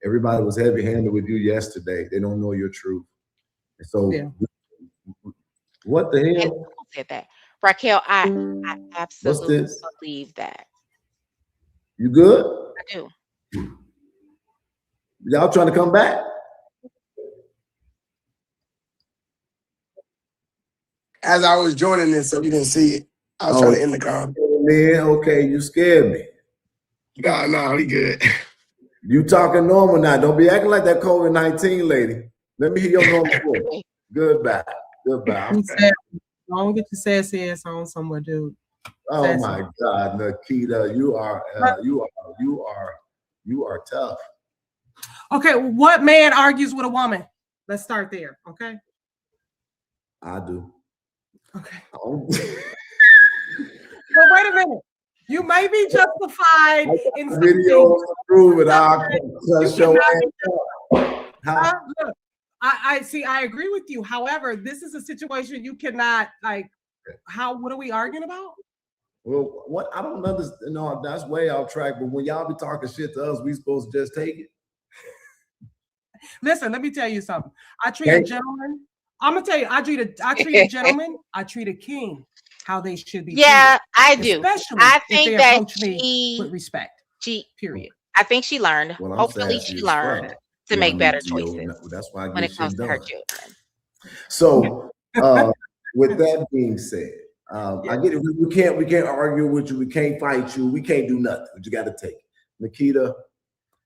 Everybody was heavy-handed with you yesterday. They don't know your truth. And so, what the hell? Who said that? Raquel, I absolutely believe that. You good? I do. Y'all trying to come back? As I was joining this, so you didn't see it, I was trying to end the call. Man, okay, you scared me. No, we good. You talking normal now. Don't be acting like that COVID-19 lady. Let me hear your normal voice. Goodbye. Don't get your sassy ass on somewhere, dude. Oh sassy. My God, Naketa, you are tough. Okay, what man argues with a woman? Let's start there. Okay. I do. Okay. Oh. But wait a minute. You may be justified in some Videos things. to prove it. I'll You show cannot be it. Look, I see. I agree with you. However, this is a situation you cannot like. What are we arguing about? Well, what I don't understand. No, that's way off track. But when y'all be talking shit to us, we supposed to just take it. Listen, let me tell you something. I treat a gentleman. I'm gonna tell you. I treat a gentleman. I treat a king how they should be treated. Yeah, I do. Especially I if think they that approach me with respect. Period. I think she learned. Well, I'm Hopefully, sassy she as fuck. learned to Do I make need better to go? choices That's why I when get it comes shit to her done. children. So, with that being said, I get it. We can't argue with you. We can't fight you. We can't do nothing. But you got to take it. Naketa,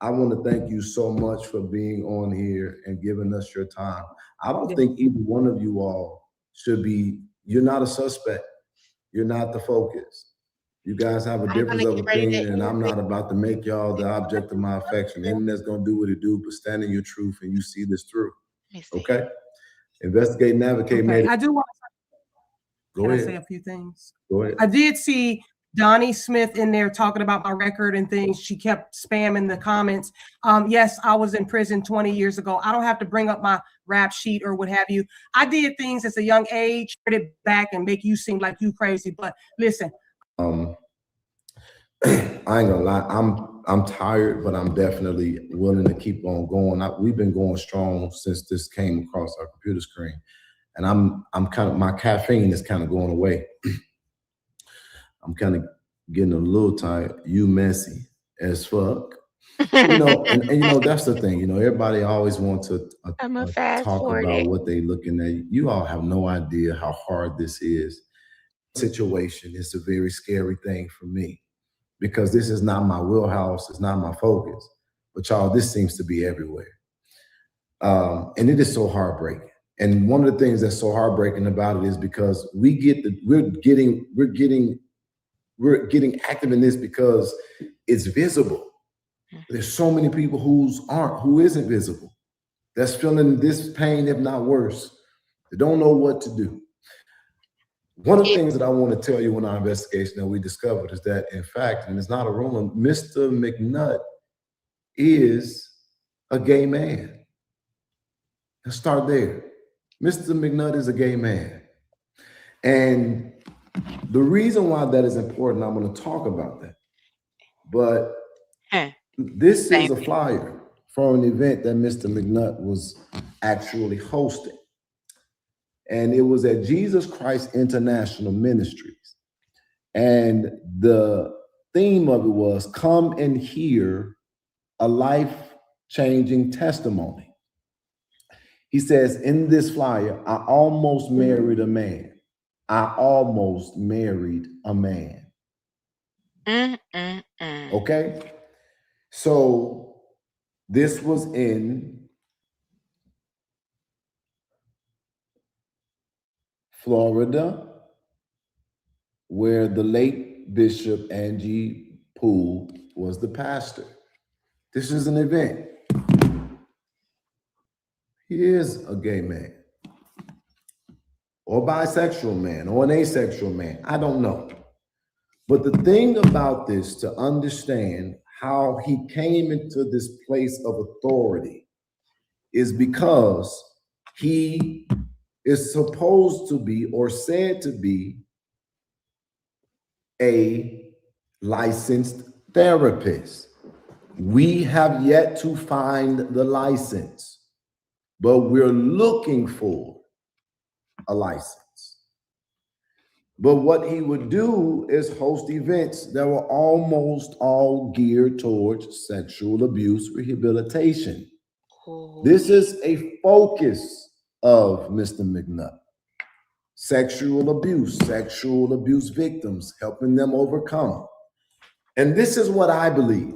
I want to thank you so much for being on here and giving us your time. I don't think either one of you all should be. You're not a suspect. You're not the focus. You guys have a difference of opinion, and I'm not about to make y'all the object of my affection. The internet's gonna do what it do, but stand in your truth and you see this through. Okay? Investigate and advocate. Okay. I do want to. Can I say a few things? Go ahead. I did see Donnie Smith in there talking about my record and things. She kept spamming the comments. Yes, I was in prison 20 years ago. I don't have to bring up my rap sheet or what have you. I did things at a young age, put it back and make you seem like you crazy. But listen. I ain't gonna lie, I'm tired, but I'm definitely willing to keep on going. We've been going strong since this came across our computer screen, and I'm kind of, my caffeine is kind of going away. I'm kind of getting a little tired. You messy as fuck. You know, and you know, that's the thing. You know, everybody always wants to talk about what they looking at. You all have no idea how hard this is. Situation is a very scary thing for me, because this is not my wheelhouse, it's not my focus. But y'all, this seems to be everywhere. And it is so heartbreaking. And one of the things that's so heartbreaking about it is because we're getting active in this because it's visible. There's so many people who isn't visible, that's feeling this pain, if not worse. They don't know what to do. One of the things that I want to tell you in our investigation that we discovered is that, in fact, and it's not a rumor, Mr. Mcnutt is a gay man. Let's start there. Mr. Mcnutt is a gay man. And the reason why that is important, I'm going to talk about that. But this is a flyer for an event that Mr. Mcnutt was actually hosting. And it was at Jesus Christ International Ministries. And the theme of it was, come and hear a life-changing testimony. He says in this flyer, I almost married a man. I almost married a man. Okay? So this was in Florida, where the late Bishop Angie Poole was the pastor. This is an event. He is a gay man, or bisexual man, or an asexual man. I don't know. But the thing about this, to understand how he came into this place of authority, is because he is supposed to be, or said to be, a licensed therapist. We have yet to find the license, but we're looking for a license. But what he would do is host events that were almost all geared towards sexual abuse rehabilitation. This is a focus of Mr. Mcnutt. Sexual abuse victims, helping them overcome. And this is what I believe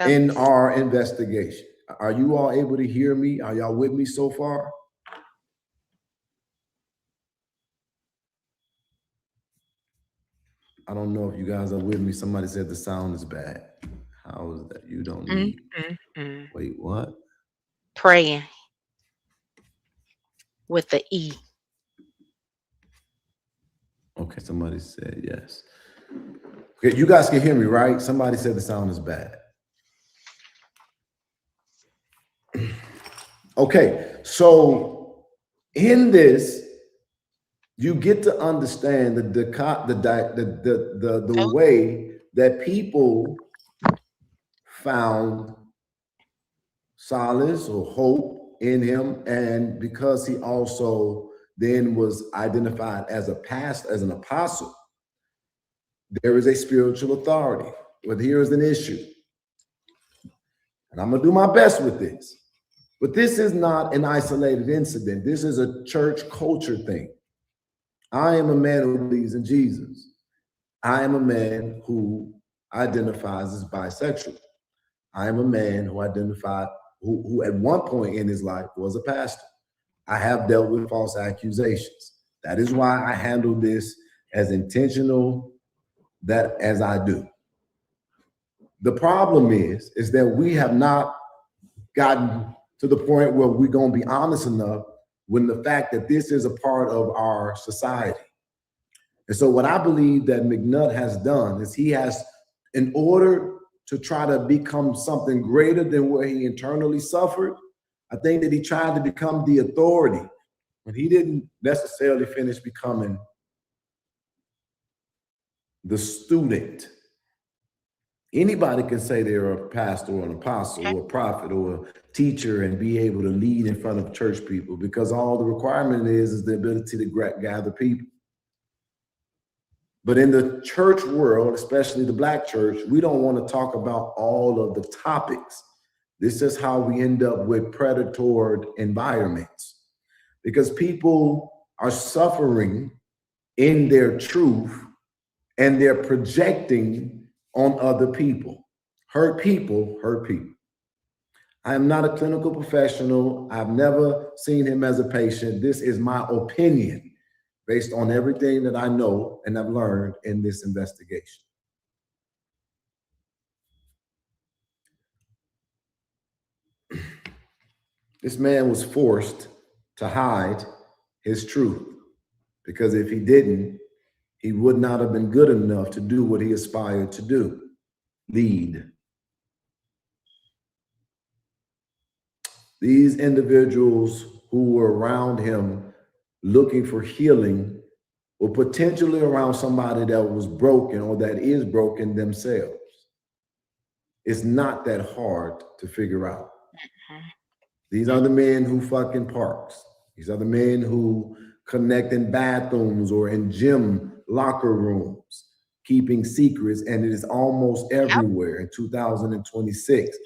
in our investigation. Are you all able to hear me? Are y'all with me so far? I don't know if you guys are with me. Somebody said the sound is bad. How is that? You don't need. Wait, what? Praying with the E. Okay, somebody said yes. You guys can hear me, right? Somebody said the sound is bad. Okay, so in this, you get to understand the way that people found solace or hope in him, and because he also then was identified as a pastor, as an apostle, there is a spiritual authority. But here is an issue, and I'm gonna do my best with this. But this is not an isolated incident. This is a church culture thing. I am a man who believes in Jesus. I am a man who identifies as bisexual. I am a man who who at one point in his life was a pastor. I have dealt with false accusations. That is why I handle this as intentional as I do. The problem is that we have not gotten to the point where we're going to be honest enough when the fact that this is a part of our society. And so what I believe that Mcnutt has done is he has, in order to try to become something greater than where he internally suffered, I think that he tried to become the authority, but he didn't necessarily finish becoming the student. Anybody can say they're a pastor or an apostle or a prophet or a teacher and be able to lead in front of church people, because all the requirement is the ability to gather people. But in the church world, especially the Black church, we don't want to talk about all of the topics. This is how we end up with predatory environments, because people are suffering in their truth and they're projecting on other people. Hurt people hurt people. I am not a clinical professional. I've never seen him as a patient. This is my opinion based on everything that I know and I've learned in this investigation. This man was forced to hide his truth, because if he didn't, he would not have been good enough to do what he aspired to do, lead. These individuals who were around him looking for healing were potentially around somebody that was broken or that is broken themselves. It's not that hard to figure out. These are the men who fuck in parks. These are the men who connect in bathrooms or in gym locker rooms, keeping secrets, and it is almost everywhere in 2026.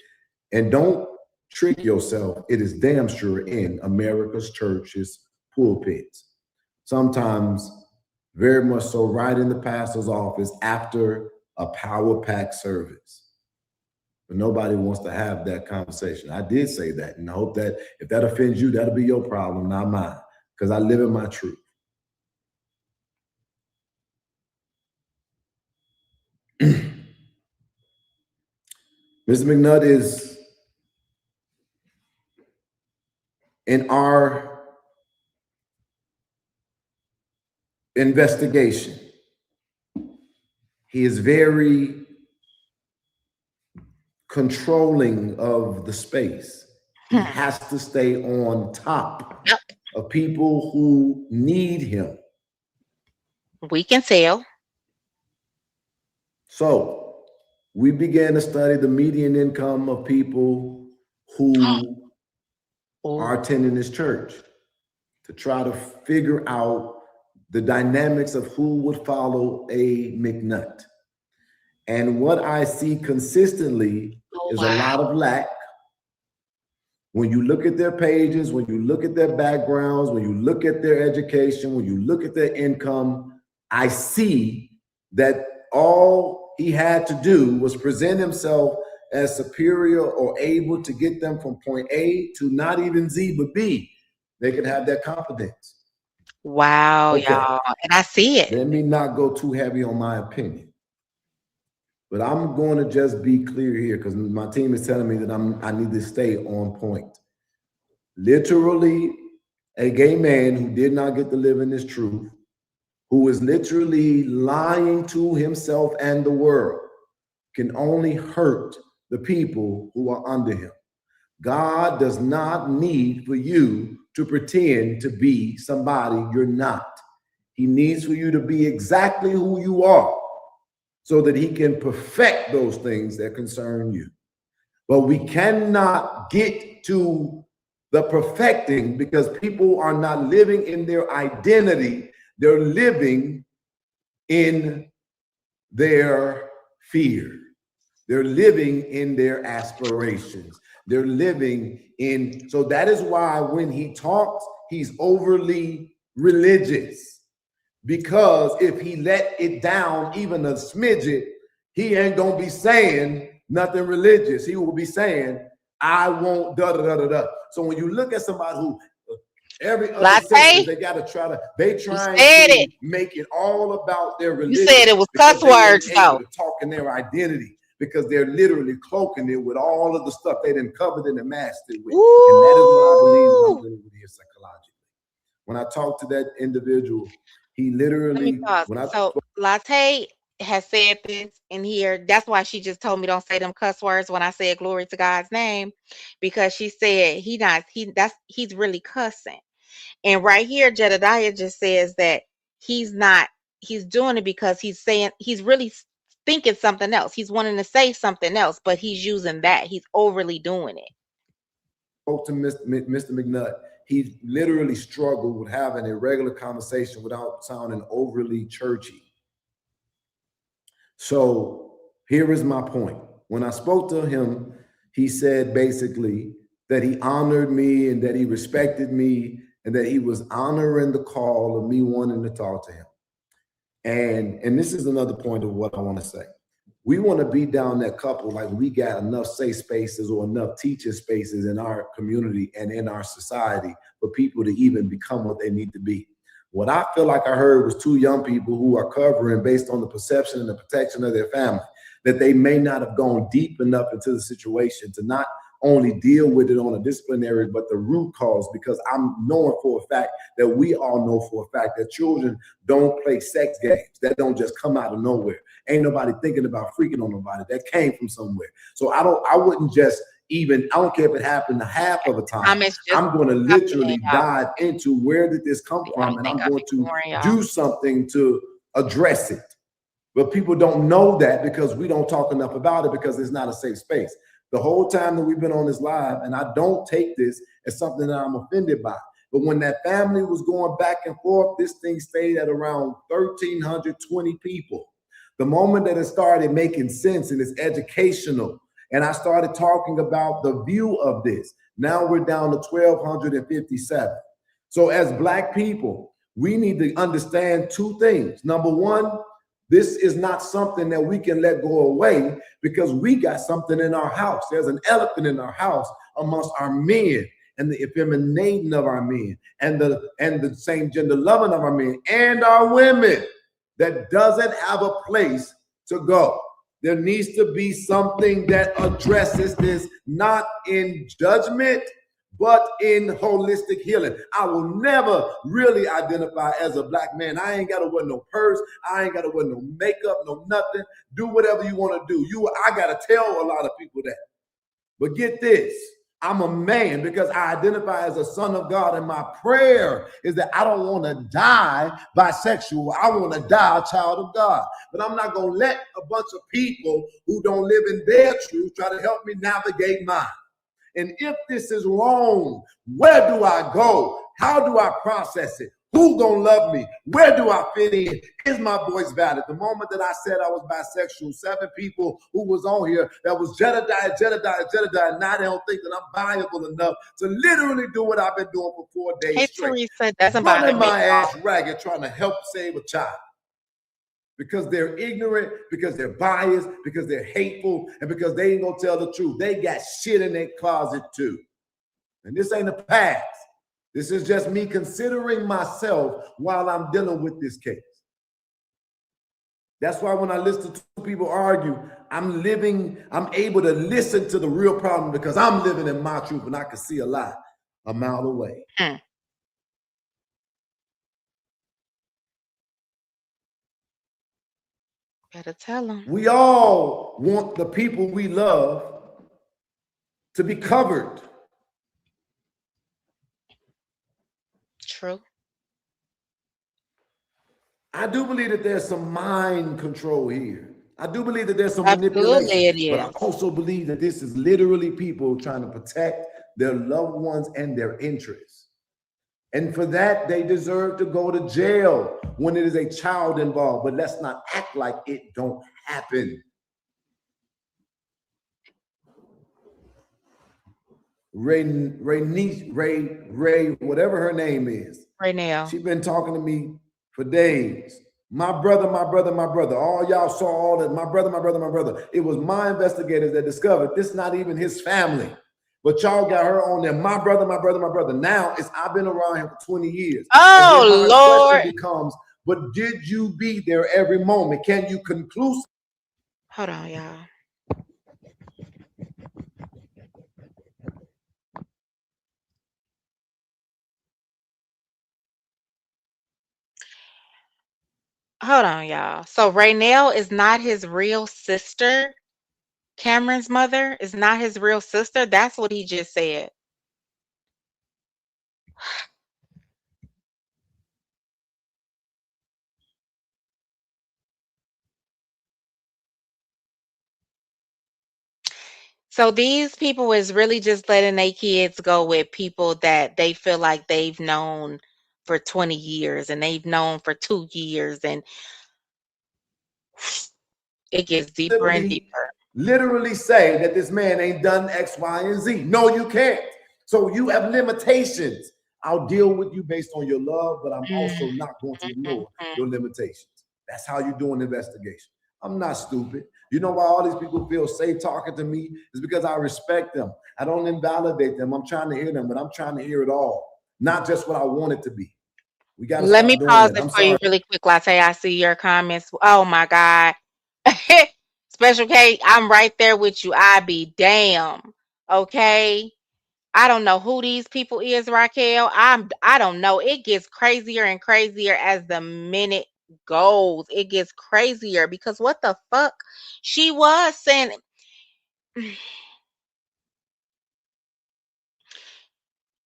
And don't trick yourself, it is damn sure in America's churches, pulpits. Sometimes very much so right in the pastor's office after a power-packed service. But nobody wants to have that conversation. I did say that, and I hope that if that offends you, that'll be your problem, not mine, because I live in my truth. Ms. Mcnutt is in our investigation. He is very controlling of the space. He has to stay on top of people who need him. We can tell. So we began to study the median income of people who are attending this church to try to figure out the dynamics of who would follow a Mcnutt. And what I see consistently is a lot of lack. When you look at their pages, when you look at their backgrounds, when you look at their education, when you look at their income, I see that all he had to do was present himself as superior or able to get them from point A to not even Z, but B. They could have that confidence. Wow, okay. Y'all, and I see it. Let me not go too heavy on my opinion, but I'm going to just be clear here because my team is telling me that I need to stay on point. Literally, a gay man who did not get to live in his truth who is literally lying to himself and the world, can only hurt the people who are under him. God does not need for you to pretend to be somebody you're not. He needs for you to be exactly who you are so that he can perfect those things that concern you. But we cannot get to the perfecting because people are not living in their identity. They're living in their fear. They're living in their aspirations. They're living in, so that is why when he talks, he's overly religious. Because if he let it down even a smidget, he ain't gonna be saying nothing religious. He will be saying, I won't da da da da da. So when you look at somebody who every other sentence, they got to try to, they trying to make it all about their religion. You said it was cuss words, able to talk in their identity because they're literally cloaking it with all of the stuff they didn't cover it and masked it with. Ooh. And that is what I believe that I'm dealing with here psychologically. When I talk to that individual, he literally, so Latte has said this in here. That's why she just told me don't say them cuss words when I said glory to God's name, because she said he's really cussing. And right here, Jedidiah just says that he's doing it because he's really thinking something else. He's wanting to say something else, but he's using that. He's overly doing it. Spoke to Mr. Mcnutt. He literally struggled with having a regular conversation without sounding overly churchy. So here is my point. When I spoke to him, he said basically that he honored me and that he respected me and that he was honoring the call of me wanting to talk to him. And this is another point of what I want to say. We want to be down that couple like we got enough safe spaces or enough teaching spaces in our community and in our society for people to even become what they need to be. What I feel like I heard was two young people who are covering based on the perception and the protection of their family, that they may not have gone deep enough into the situation to not only deal with it on a disciplinary, but the root cause, because I'm knowing for a fact that we all know for a fact that children don't play sex games. That don't just come out of nowhere. Ain't nobody thinking about freaking on nobody. That came from somewhere. So I wouldn't just even, I don't care if it happened a half of a time. I'm going to literally dive into where did this come from, and I'm going to do something to address it. But people don't know that because we don't talk enough about it because it's not a safe space. The whole time that we've been on this live, and I don't take this as something that I'm offended by, but when that family was going back and forth, this thing stayed at around 1,320 people. The moment that it started making sense and it's educational, and I started talking about the view of this, now we're down to 1,257. So as Black people, we need to understand two things. Number one, this is not something that we can let go away because we got something in our house. There's an elephant in our house amongst our men and the effeminating of our men and the same gender loving of our men and our women that doesn't have a place to go. There needs to be something that addresses this, not in judgment, but in holistic healing. I will never really identify as a Black man. I ain't got to wear no purse. I ain't got to wear no makeup, no nothing. Do whatever you want to do. I got to tell a lot of people that. But get this, I'm a man because I identify as a son of God, and my prayer is that I don't want to die bisexual. I want to die a child of God. But I'm not going to let a bunch of people who don't live in their truth try to help me navigate mine. And if this is wrong, where do I go? How do I process it? Who gonna love me? Where do I fit in? Is my voice valid? The moment that I said I was bisexual, 7 people who was on here that was Jedidiah, now they don't think that I'm viable enough to literally do what I've been doing for 4 days straight. Teresa, doesn't bother me. My ass ragged trying to help save a child. Because they're ignorant, because they're biased, because they're hateful, and because they ain't gonna tell the truth. They got shit in their closet too. And this ain't a past. This is just me considering myself while I'm dealing with this case. That's why when I listen to people argue, I'm able to listen to the real problem because I'm living in my truth and I can see a lie a mile away. Better tell them. We all want the people we love to be covered. True. I do believe that there's some mind control here. I do believe that there's some manipulation, Absolutely, it but I is. also believe that this is literally people trying to protect their loved ones and their interests. And for that, they deserve to go to jail when it is a child involved. But let's not act like it don't happen. Ray, whatever her name is. Right now. She's been talking to me for days. My brother, my brother, my brother. All y'all saw all that. My brother, my brother, my brother. It was my investigators that discovered this not even his family. But y'all got her on there. My brother, my brother, my brother. Now I've been around him for 20 years. Oh, and then my Lord. question becomes, but did you be there every moment? Can you conclude? Hold on, y'all. Hold on, y'all. So Raynell is not his real sister. Cameron's mother is not his real sister. That's what he just said. So these people is really just letting their kids go with people that they feel like they've known for 20 years and they've known for 2 years, and it gets deeper and deeper. Literally say that this man ain't done X, Y, and Z. No, you can't. So you have limitations. I'll deal with you based on your love, but I'm also not going to ignore your limitations. That's how you do an investigation. I'm not stupid. You know why all these people feel safe talking to me? Is because I respect them. I don't invalidate them. I'm trying to hear them, but I'm trying to hear it all, not just what I want it to be. We got to Let me stop doing pause that. it I'm for you sorry. really quick, Latte. I see your comments. Oh my God. Special K, I'm right there with you. I be damn. Okay. I don't know who these people is, Raquel. I don't know. It gets crazier and crazier as the minute goes. It gets crazier because what the fuck? She was saying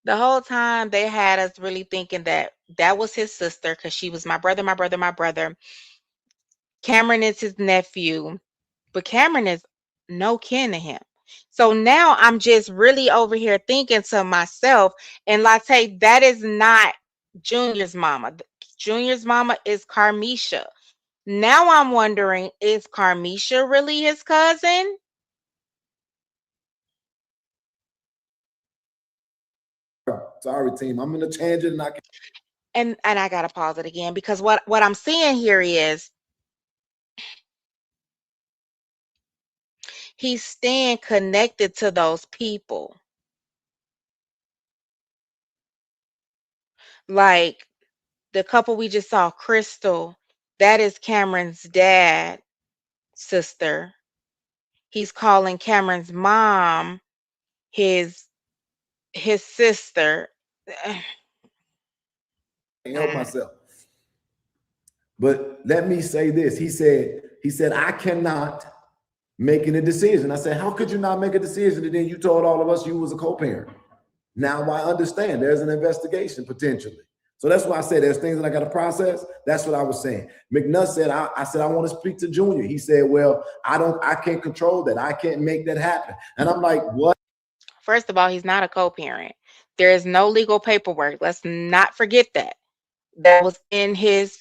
the whole time they had us really thinking that that was his sister because she was my brother, my brother, my brother. Cameron is his nephew, but Cameron is no kin to him. So now I'm just really over here thinking to myself, and Latte, that is not Junior's mama. Junior's mama is Carmisha. Now I'm wondering, is Carmisha really his cousin? Sorry, team. I'm in a tangent and I can. And I gotta pause it again because what I'm seeing here is he's staying connected to those people. Like the couple we just saw, Crystal, that is Cameron's dad, sister. He's calling Cameron's mom his sister. Help myself. But let me say this. He said, I cannot make a decision. I said, how could you not make a decision? And then you told all of us you was a co-parent. Now I understand there's an investigation potentially. So that's why I said there's things that I got to process. That's what I was saying. Mcnutt said, I said, I want to speak to Junior. He said, well, I can't control that. I can't make that happen. And I'm like, what? First of all, he's not a co-parent. There is no legal paperwork. Let's not forget that. That was in his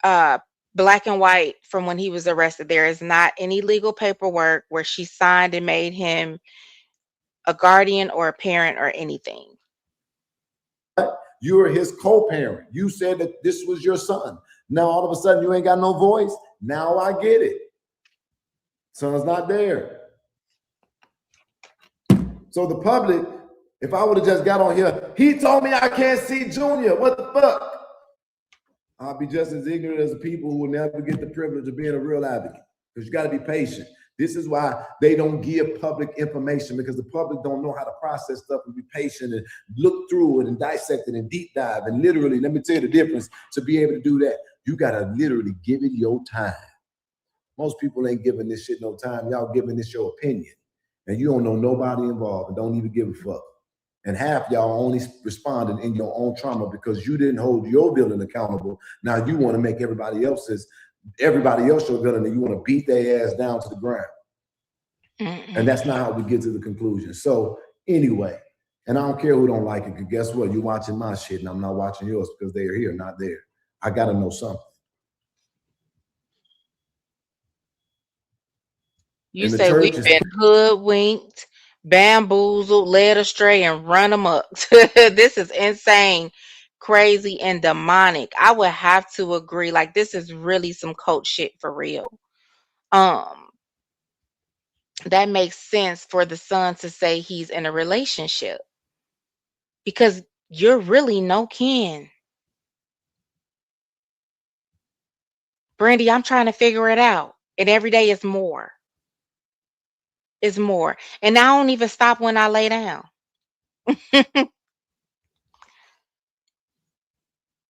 black and white from when he was arrested. There is not any legal paperwork where she signed and made him a guardian or a parent or anything. You're his co-parent. You said that this was your son. Now all of a sudden you ain't got no voice. Now I get it. Son's not there. So the public, if I would have just got on here, he told me I can't see Junior. What the fuck? I'll be just as ignorant as the people who will never get the privilege of being a real advocate. Because you got to be patient. This is why they don't give public information, because the public don't know how to process stuff and be patient and look through it and dissect it and deep dive. And literally, let me tell you the difference to be able to do that. You got to literally give it your time. Most people ain't giving this shit no time. Y'all giving this your opinion. And you don't know nobody involved and don't even give a fuck. And half y'all only responded in your own trauma because you didn't hold your villain accountable. Now you want to make everybody else your villain, and you want to beat their ass down to the ground. And that's not how we get to the conclusion. So anyway, and I don't care who don't like it, because guess what? You're watching my shit and I'm not watching yours because they are here, not there. I got to know something. You say we've been hoodwinked, bamboozled, led astray, and run amok. This is insane, crazy, and demonic. I would have to agree. Like, this is really some cult shit for real. That makes sense for the son to say he's in a relationship, because you're really no kin. Brandy, I'm trying to figure it out. And every day is more. It's more. And I don't even stop when I lay down.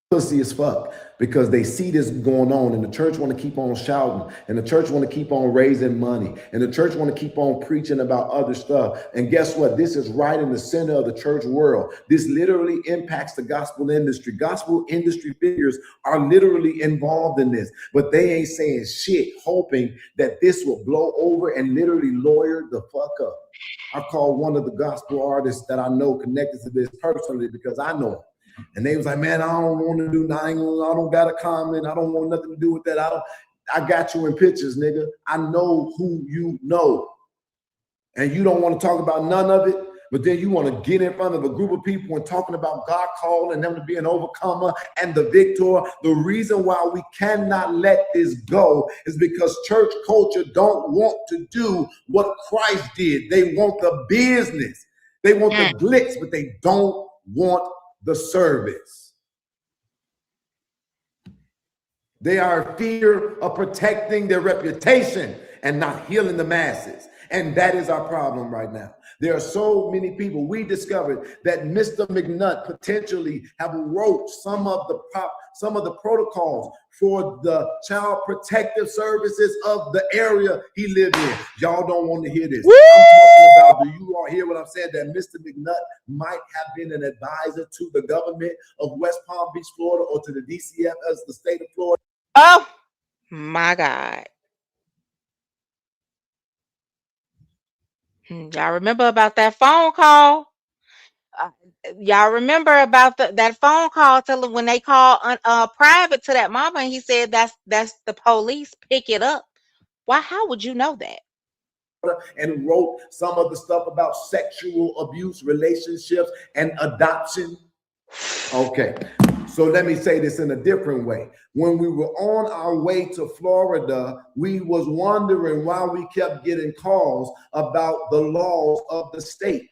Pussy as fuck, because they see this going on, and the church want to keep on shouting, and the church want to keep on raising money, and the church want to keep on preaching about other stuff. And guess what? This is right in the center of the church world. This literally impacts the gospel industry. Gospel industry figures are literally involved in this, but they ain't saying shit, hoping that this will blow over and literally lawyer the fuck up. I called one of the gospel artists that I know connected to this personally because I know him. And they was like, man, I don't want to do nothing. I don't got a comment. I don't want nothing to do with that. I got you in pictures, nigga. I know who you know. And you don't want to talk about none of it, but then you want to get in front of a group of people and talking about God calling them to be an overcomer and the victor. The reason why we cannot let this go is because church culture don't want to do what Christ did. They want the business. They want the glitz, but they don't want the service. They are in fear of protecting their reputation and not healing the masses. And that is our problem right now. There are so many people. We discovered that Mr. Mcnutt potentially have wrote some of the protocols for the child protective services of the area he lived in. Y'all don't want to hear this. Woo! I'm talking about, do you all hear what I'm saying? That Mr. Mcnutt might have been an advisor to the government of West Palm Beach, Florida, or to the DCF as the state of Florida. Oh my God. Y'all remember about that phone call? Y'all remember about that phone call when they called private to that mama, and he said that's the police, pick it up. Why? How would you know that? And wrote some of the stuff about sexual abuse, relationships, and adoption. Okay, so let me say this in a different way. When we were on our way to Florida, we was wondering why we kept getting calls about the laws of the state.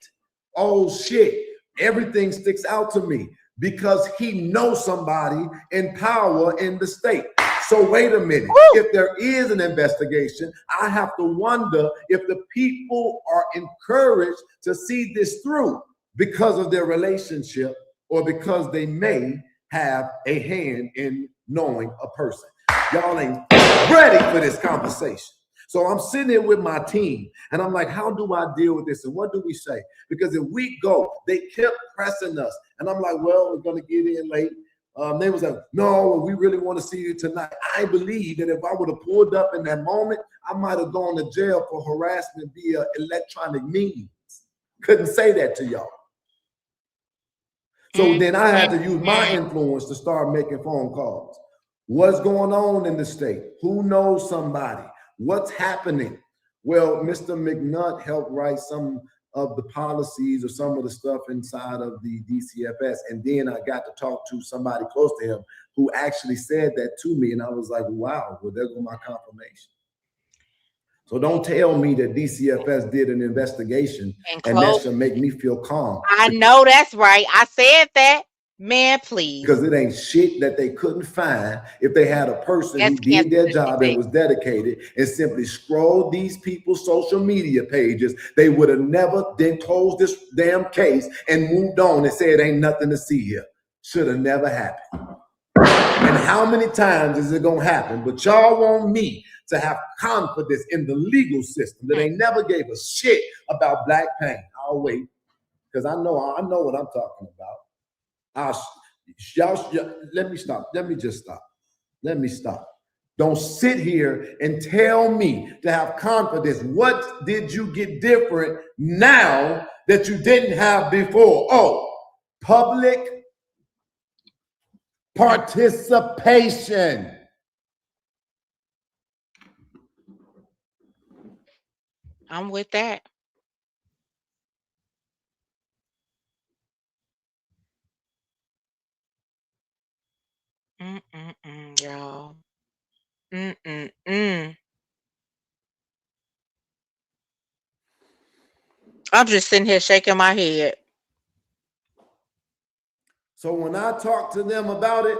Oh shit, everything sticks out to me because he knows somebody in power in the state. So wait a minute, if there is an investigation, I have to wonder if the people are encouraged to see this through because of their relationship, or because they may have a hand in knowing a person. Y'all ain't ready for this conversation. So I'm sitting here with my team, and I'm like, how do I deal with this? And what do we say? Because if we go, they kept pressing us. And I'm like, well, we're gonna get in late. They was like, no, we really want to see you tonight. I believe that if I would have pulled up in that moment, I might have gone to jail for harassment via electronic means. Couldn't say that to y'all. So then I had to use my influence to start making phone calls. What's going on in the state? Who knows somebody? What's happening? Well, Mr. Mcnutt helped write some of the policies or some of the stuff inside of the DCFS. And then I got to talk to somebody close to him who actually said that to me. And I was like, wow, well, there goes my confirmation. So don't tell me that DCFS did an investigation and that should make me feel calm. I know that's right. I said that. Man, please. Because it ain't shit that they couldn't find if they had a person who did their job and was dedicated and simply scrolled these people's social media pages. They would have never then closed this damn case and moved on and said ain't nothing to see here. Should have never happened. And how many times is it gonna happen? But y'all want me to have confidence in the legal system that they never gave a shit about black pain. I'll wait, because I know what I'm talking about. Let me stop. Let me just stop. Let me stop. Don't sit here and tell me to have confidence. What did you get different now that you didn't have before? Oh, public participation. I'm with that. Y'all. I'm just sitting here shaking my head. So when I talk to them about it,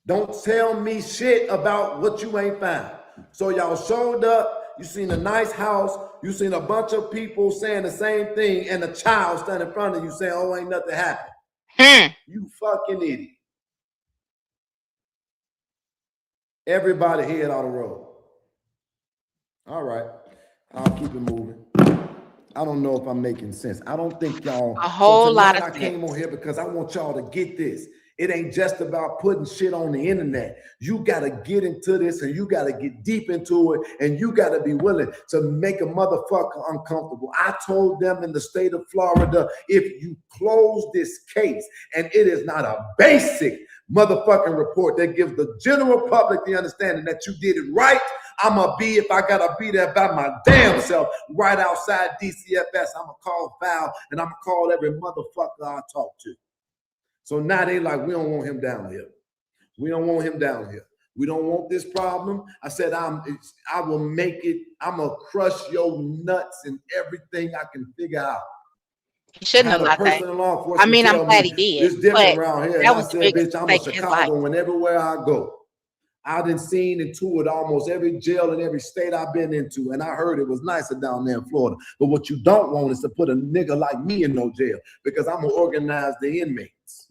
don't tell me shit about what you ain't found. So y'all showed up, you seen a nice house, you seen a bunch of people saying the same thing, and a child standing in front of you saying, oh, ain't nothing happened. You fucking idiot. Everybody head on the road. All right, I'll keep it moving. I don't know if I'm making sense. I don't think y'all. A whole lot of I came on here because I want y'all to get this. It ain't just about putting shit on the internet. You got to get into this and you got to get deep into it and you got to be willing to make a motherfucker uncomfortable. I told them in the state of Florida, if you close this case and it is not a basic motherfucking report that gives the general public the understanding that you did it right, I'ma be, if I gotta be there by my damn self, right outside DCFS, I'ma call foul and I'ma call every motherfucker I talk to. So now they like, we don't want him down here. We don't want him down here. We don't want this problem. I said, I will make it, I'ma crush your nuts and everything I can figure out. He shouldn't have lied that. I mean, I'm glad he did. It's different around here. That was I said, bitch, I'm a Chicago and everywhere I go. I done seen and toured almost every jail in every state I've been into, and I heard it was nicer down there in Florida. But what you don't want is to put a nigga like me in no jail, because I'm gonna organize the inmates.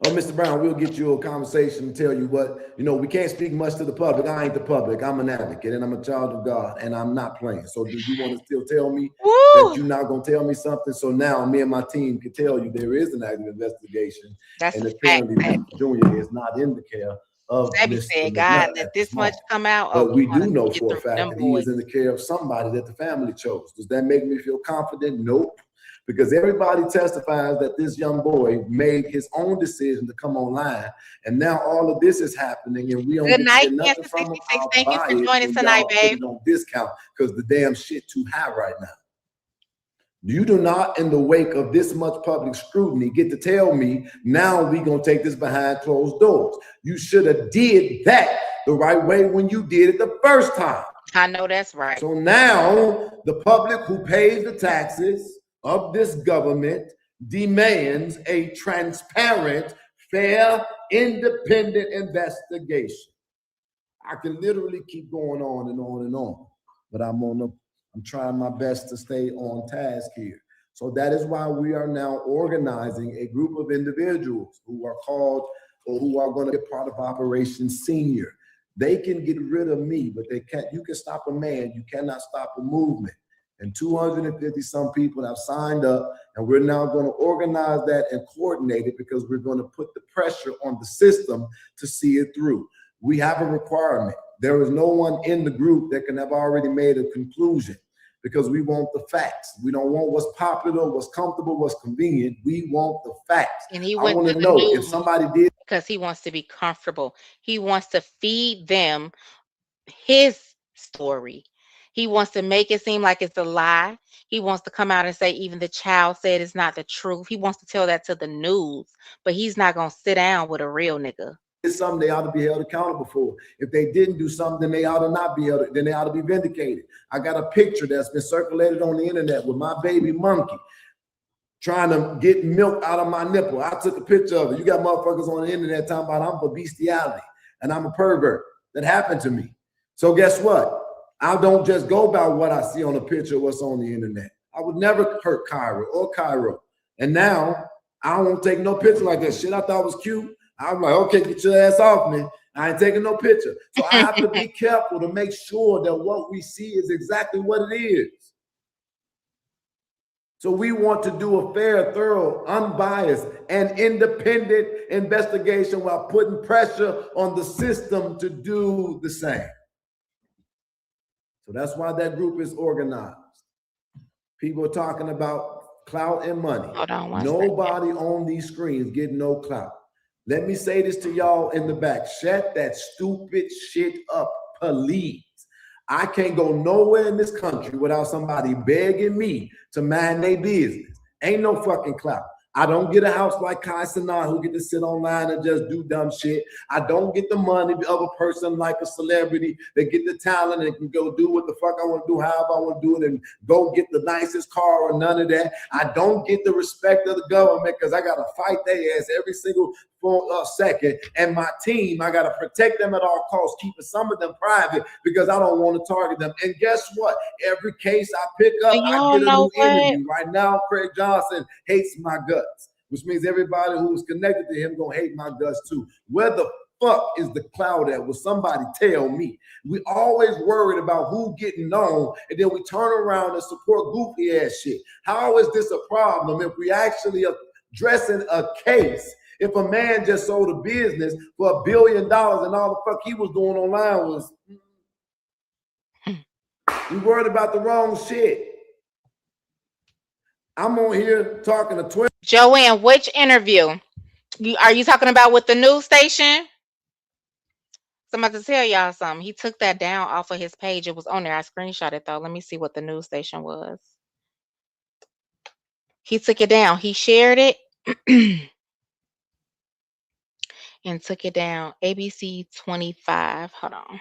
Oh, Mr. Brown, we'll get you a conversation and tell you what, we can't speak much to the public. I ain't the public. I'm an advocate and I'm a child of God and I'm not playing. So do you want to still tell me that you're not going to tell me something? So now me and my team can tell you there is an active investigation. And apparently Mr. Junior is not in the care of Mr. Said, God, let this much come out. But we do know for a fact that he is in the care of somebody that the family chose. Does that make me feel confident? Nope. Because everybody testifies that this young boy made his own decision to come online, and now all of this is happening, and we don't get nothing from him. Thank you for joining tonight, babe. On discount because the damn shit too high right now. You do not, in the wake of this much public scrutiny, get to tell me now we gonna take this behind closed doors. You should have did that the right way when you did it the first time. I know that's right. So now the public who pays the taxes of this government demands a transparent, fair, independent investigation. I can literally keep going on and on and on, but I'm trying my best to stay on task here. So that is why we are now organizing a group of individuals who are called or who are going to be part of Operation Senior. They can get rid of me, but they can't. You can stop a man, you cannot stop a movement. And 250 some people have signed up, and we're now going to organize that and coordinate it because we're going to put the pressure on the system to see it through. We have a requirement. There is no one in the group that can have already made a conclusion, because we want the facts. We don't want what's popular, what's comfortable, what's convenient. We want the facts. And he I want to know if somebody did. Because he wants to be comfortable. He wants to feed them his story. He wants to make it seem like it's a lie. He wants to come out and say even the child said it's not the truth. He wants to tell that to the news, but he's not going to sit down with a real nigga. It's something they ought to be held accountable for. If they didn't do something, then they ought to not be held, then they ought to be vindicated. I got a picture that's been circulated on the internet with my baby monkey trying to get milk out of my nipple. I took a picture of it. You got motherfuckers on the internet talking about I'm for bestiality and I'm a pervert. That happened to me. So guess what? I don't just go by what I see on a picture of what's on the internet. I would never hurt Kyra or Cairo. And now I won't take no picture like that shit. I thought was cute. I'm like, okay, get your ass off me. I ain't taking no picture. So I have to be careful to make sure that what we see is exactly what it is. So we want to do a fair, thorough, unbiased, and independent investigation while putting pressure on the system to do the same. So that's why that group is organized. People are talking about clout and money. Hold on one Nobody on these screens get no clout. Let me say this to y'all in the back. Shut that stupid shit up, please. I can't go nowhere in this country without somebody begging me to mind their business. Ain't no fucking clout. I don't get a house like Kai Sanaa who get to sit online and just do dumb shit. I don't get the money of a person like a celebrity that get the talent and can go do what the fuck I want to do, however I want to do it, and go get the nicest car or none of that. I don't get the respect of the government because I got to fight their ass every single second. And my team, I got to protect them at all costs, keeping some of them private because I don't want to target them. And guess what? Every case I pick up, I get a new interview. Right now, Craig Johnson hates my guts, which means everybody who's connected to him gonna hate my guts too. Where the fuck is the cloud at? Will somebody tell me? We always worried about who getting known, and then we turn around and support goofy ass shit. How is this a problem if we actually addressing a case? If a man just sold a business for $1 billion and all the fuck he was doing online was, we worried about the wrong shit. I'm on here talking to 20. Joanne, which interview? Are you talking about with the news station? So I'm about to tell y'all something. He took that down off of his page. It was on there. I screenshot it though. Let me see what the news station was. He took it down. He shared it and took it down. ABC 25. Hold on.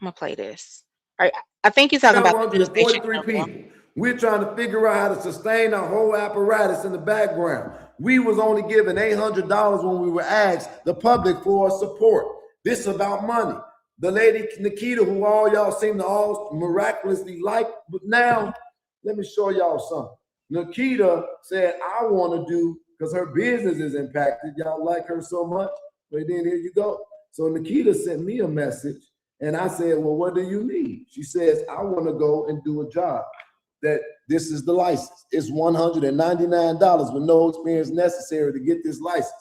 I'm gonna play this. All right. I think you're talking about the news station 143 interview. people. We're trying to figure out how to sustain our whole apparatus in the background. We was only given $800 when we were asked the public for support. This is about money. The lady Naketa, who all y'all seem to all miraculously like, but now let me show y'all something. Naketa said, I want to do, because her business is impacted. Y'all like her so much. But then here you go. So Naketa sent me a message. And I said, well, what do you need? She says, I want to go and do a job. That this is the license. It's $199 with no experience necessary to get this license.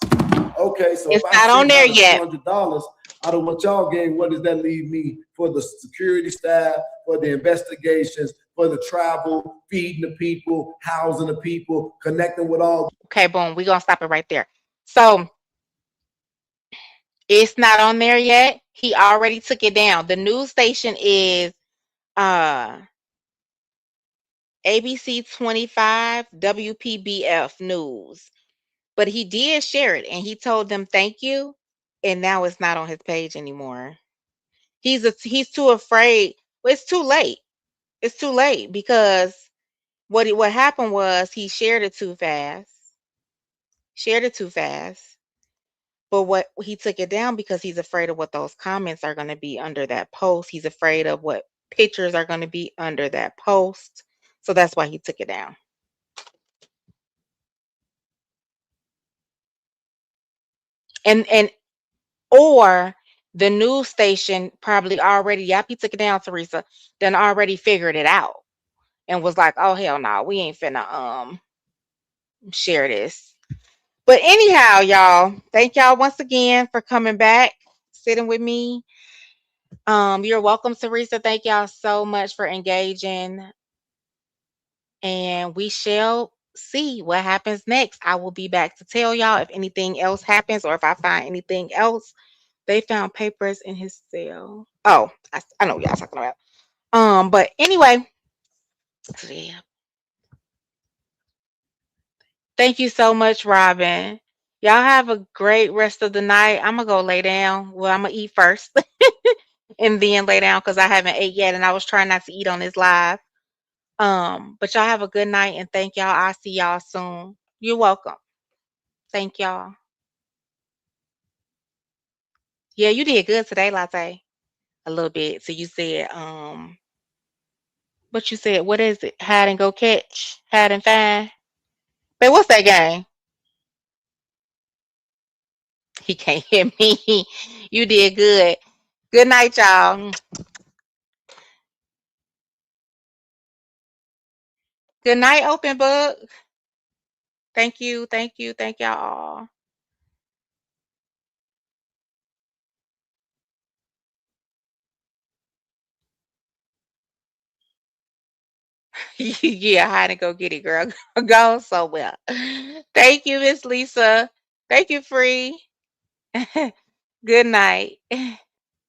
Okay, so it's if not I on there yet. $200 out of what y'all gave, what does that leave me for the security staff, for the investigations, for the travel, feeding the people, housing the people, connecting with all? Okay, boom. We're gonna stop it right there. So it's not on there yet. He already took it down. The news station is ABC 25 WPBF News. But he did share it and he told them thank you. And now it's not on his page anymore. He's too afraid. Well, it's too late. It's too late because what happened was he shared it too fast. Shared it too fast. But what he took it down because he's afraid of what those comments are going to be under that post. He's afraid of what pictures are going to be under that post. So that's why he took it down. And or the news station probably already, yep, he took it down, Teresa, then already figured it out and was like, oh hell no, we ain't finna share this. But anyhow, y'all, thank y'all once again for coming back, sitting with me. You're welcome, Teresa. Thank y'all so much for engaging. And we shall see what happens next. I will be back to tell y'all if anything else happens or if I find anything else. They found papers in his cell. Oh, I know what y'all talking about. But anyway, yeah. Thank you so much, Robin. Y'all have a great rest of the night. I'm gonna go lay down. Well, I'm gonna eat first and then lay down because I haven't ate yet, and I was trying not to eat on this live. But y'all have a good night and thank y'all. I'll see y'all soon. You're welcome. Thank y'all. Yeah, you did good today, Latte. A little bit. So you said What you said? What is it? Hide and go catch, hide and find. But what's that game? He can't hear me. You did good. Good night, y'all. Good night, open book. Thank you, thank you, thank y'all all. Yeah, hide and go get it, girl. Go so well. Thank you, Miss Lisa. Thank you, Free. Good night.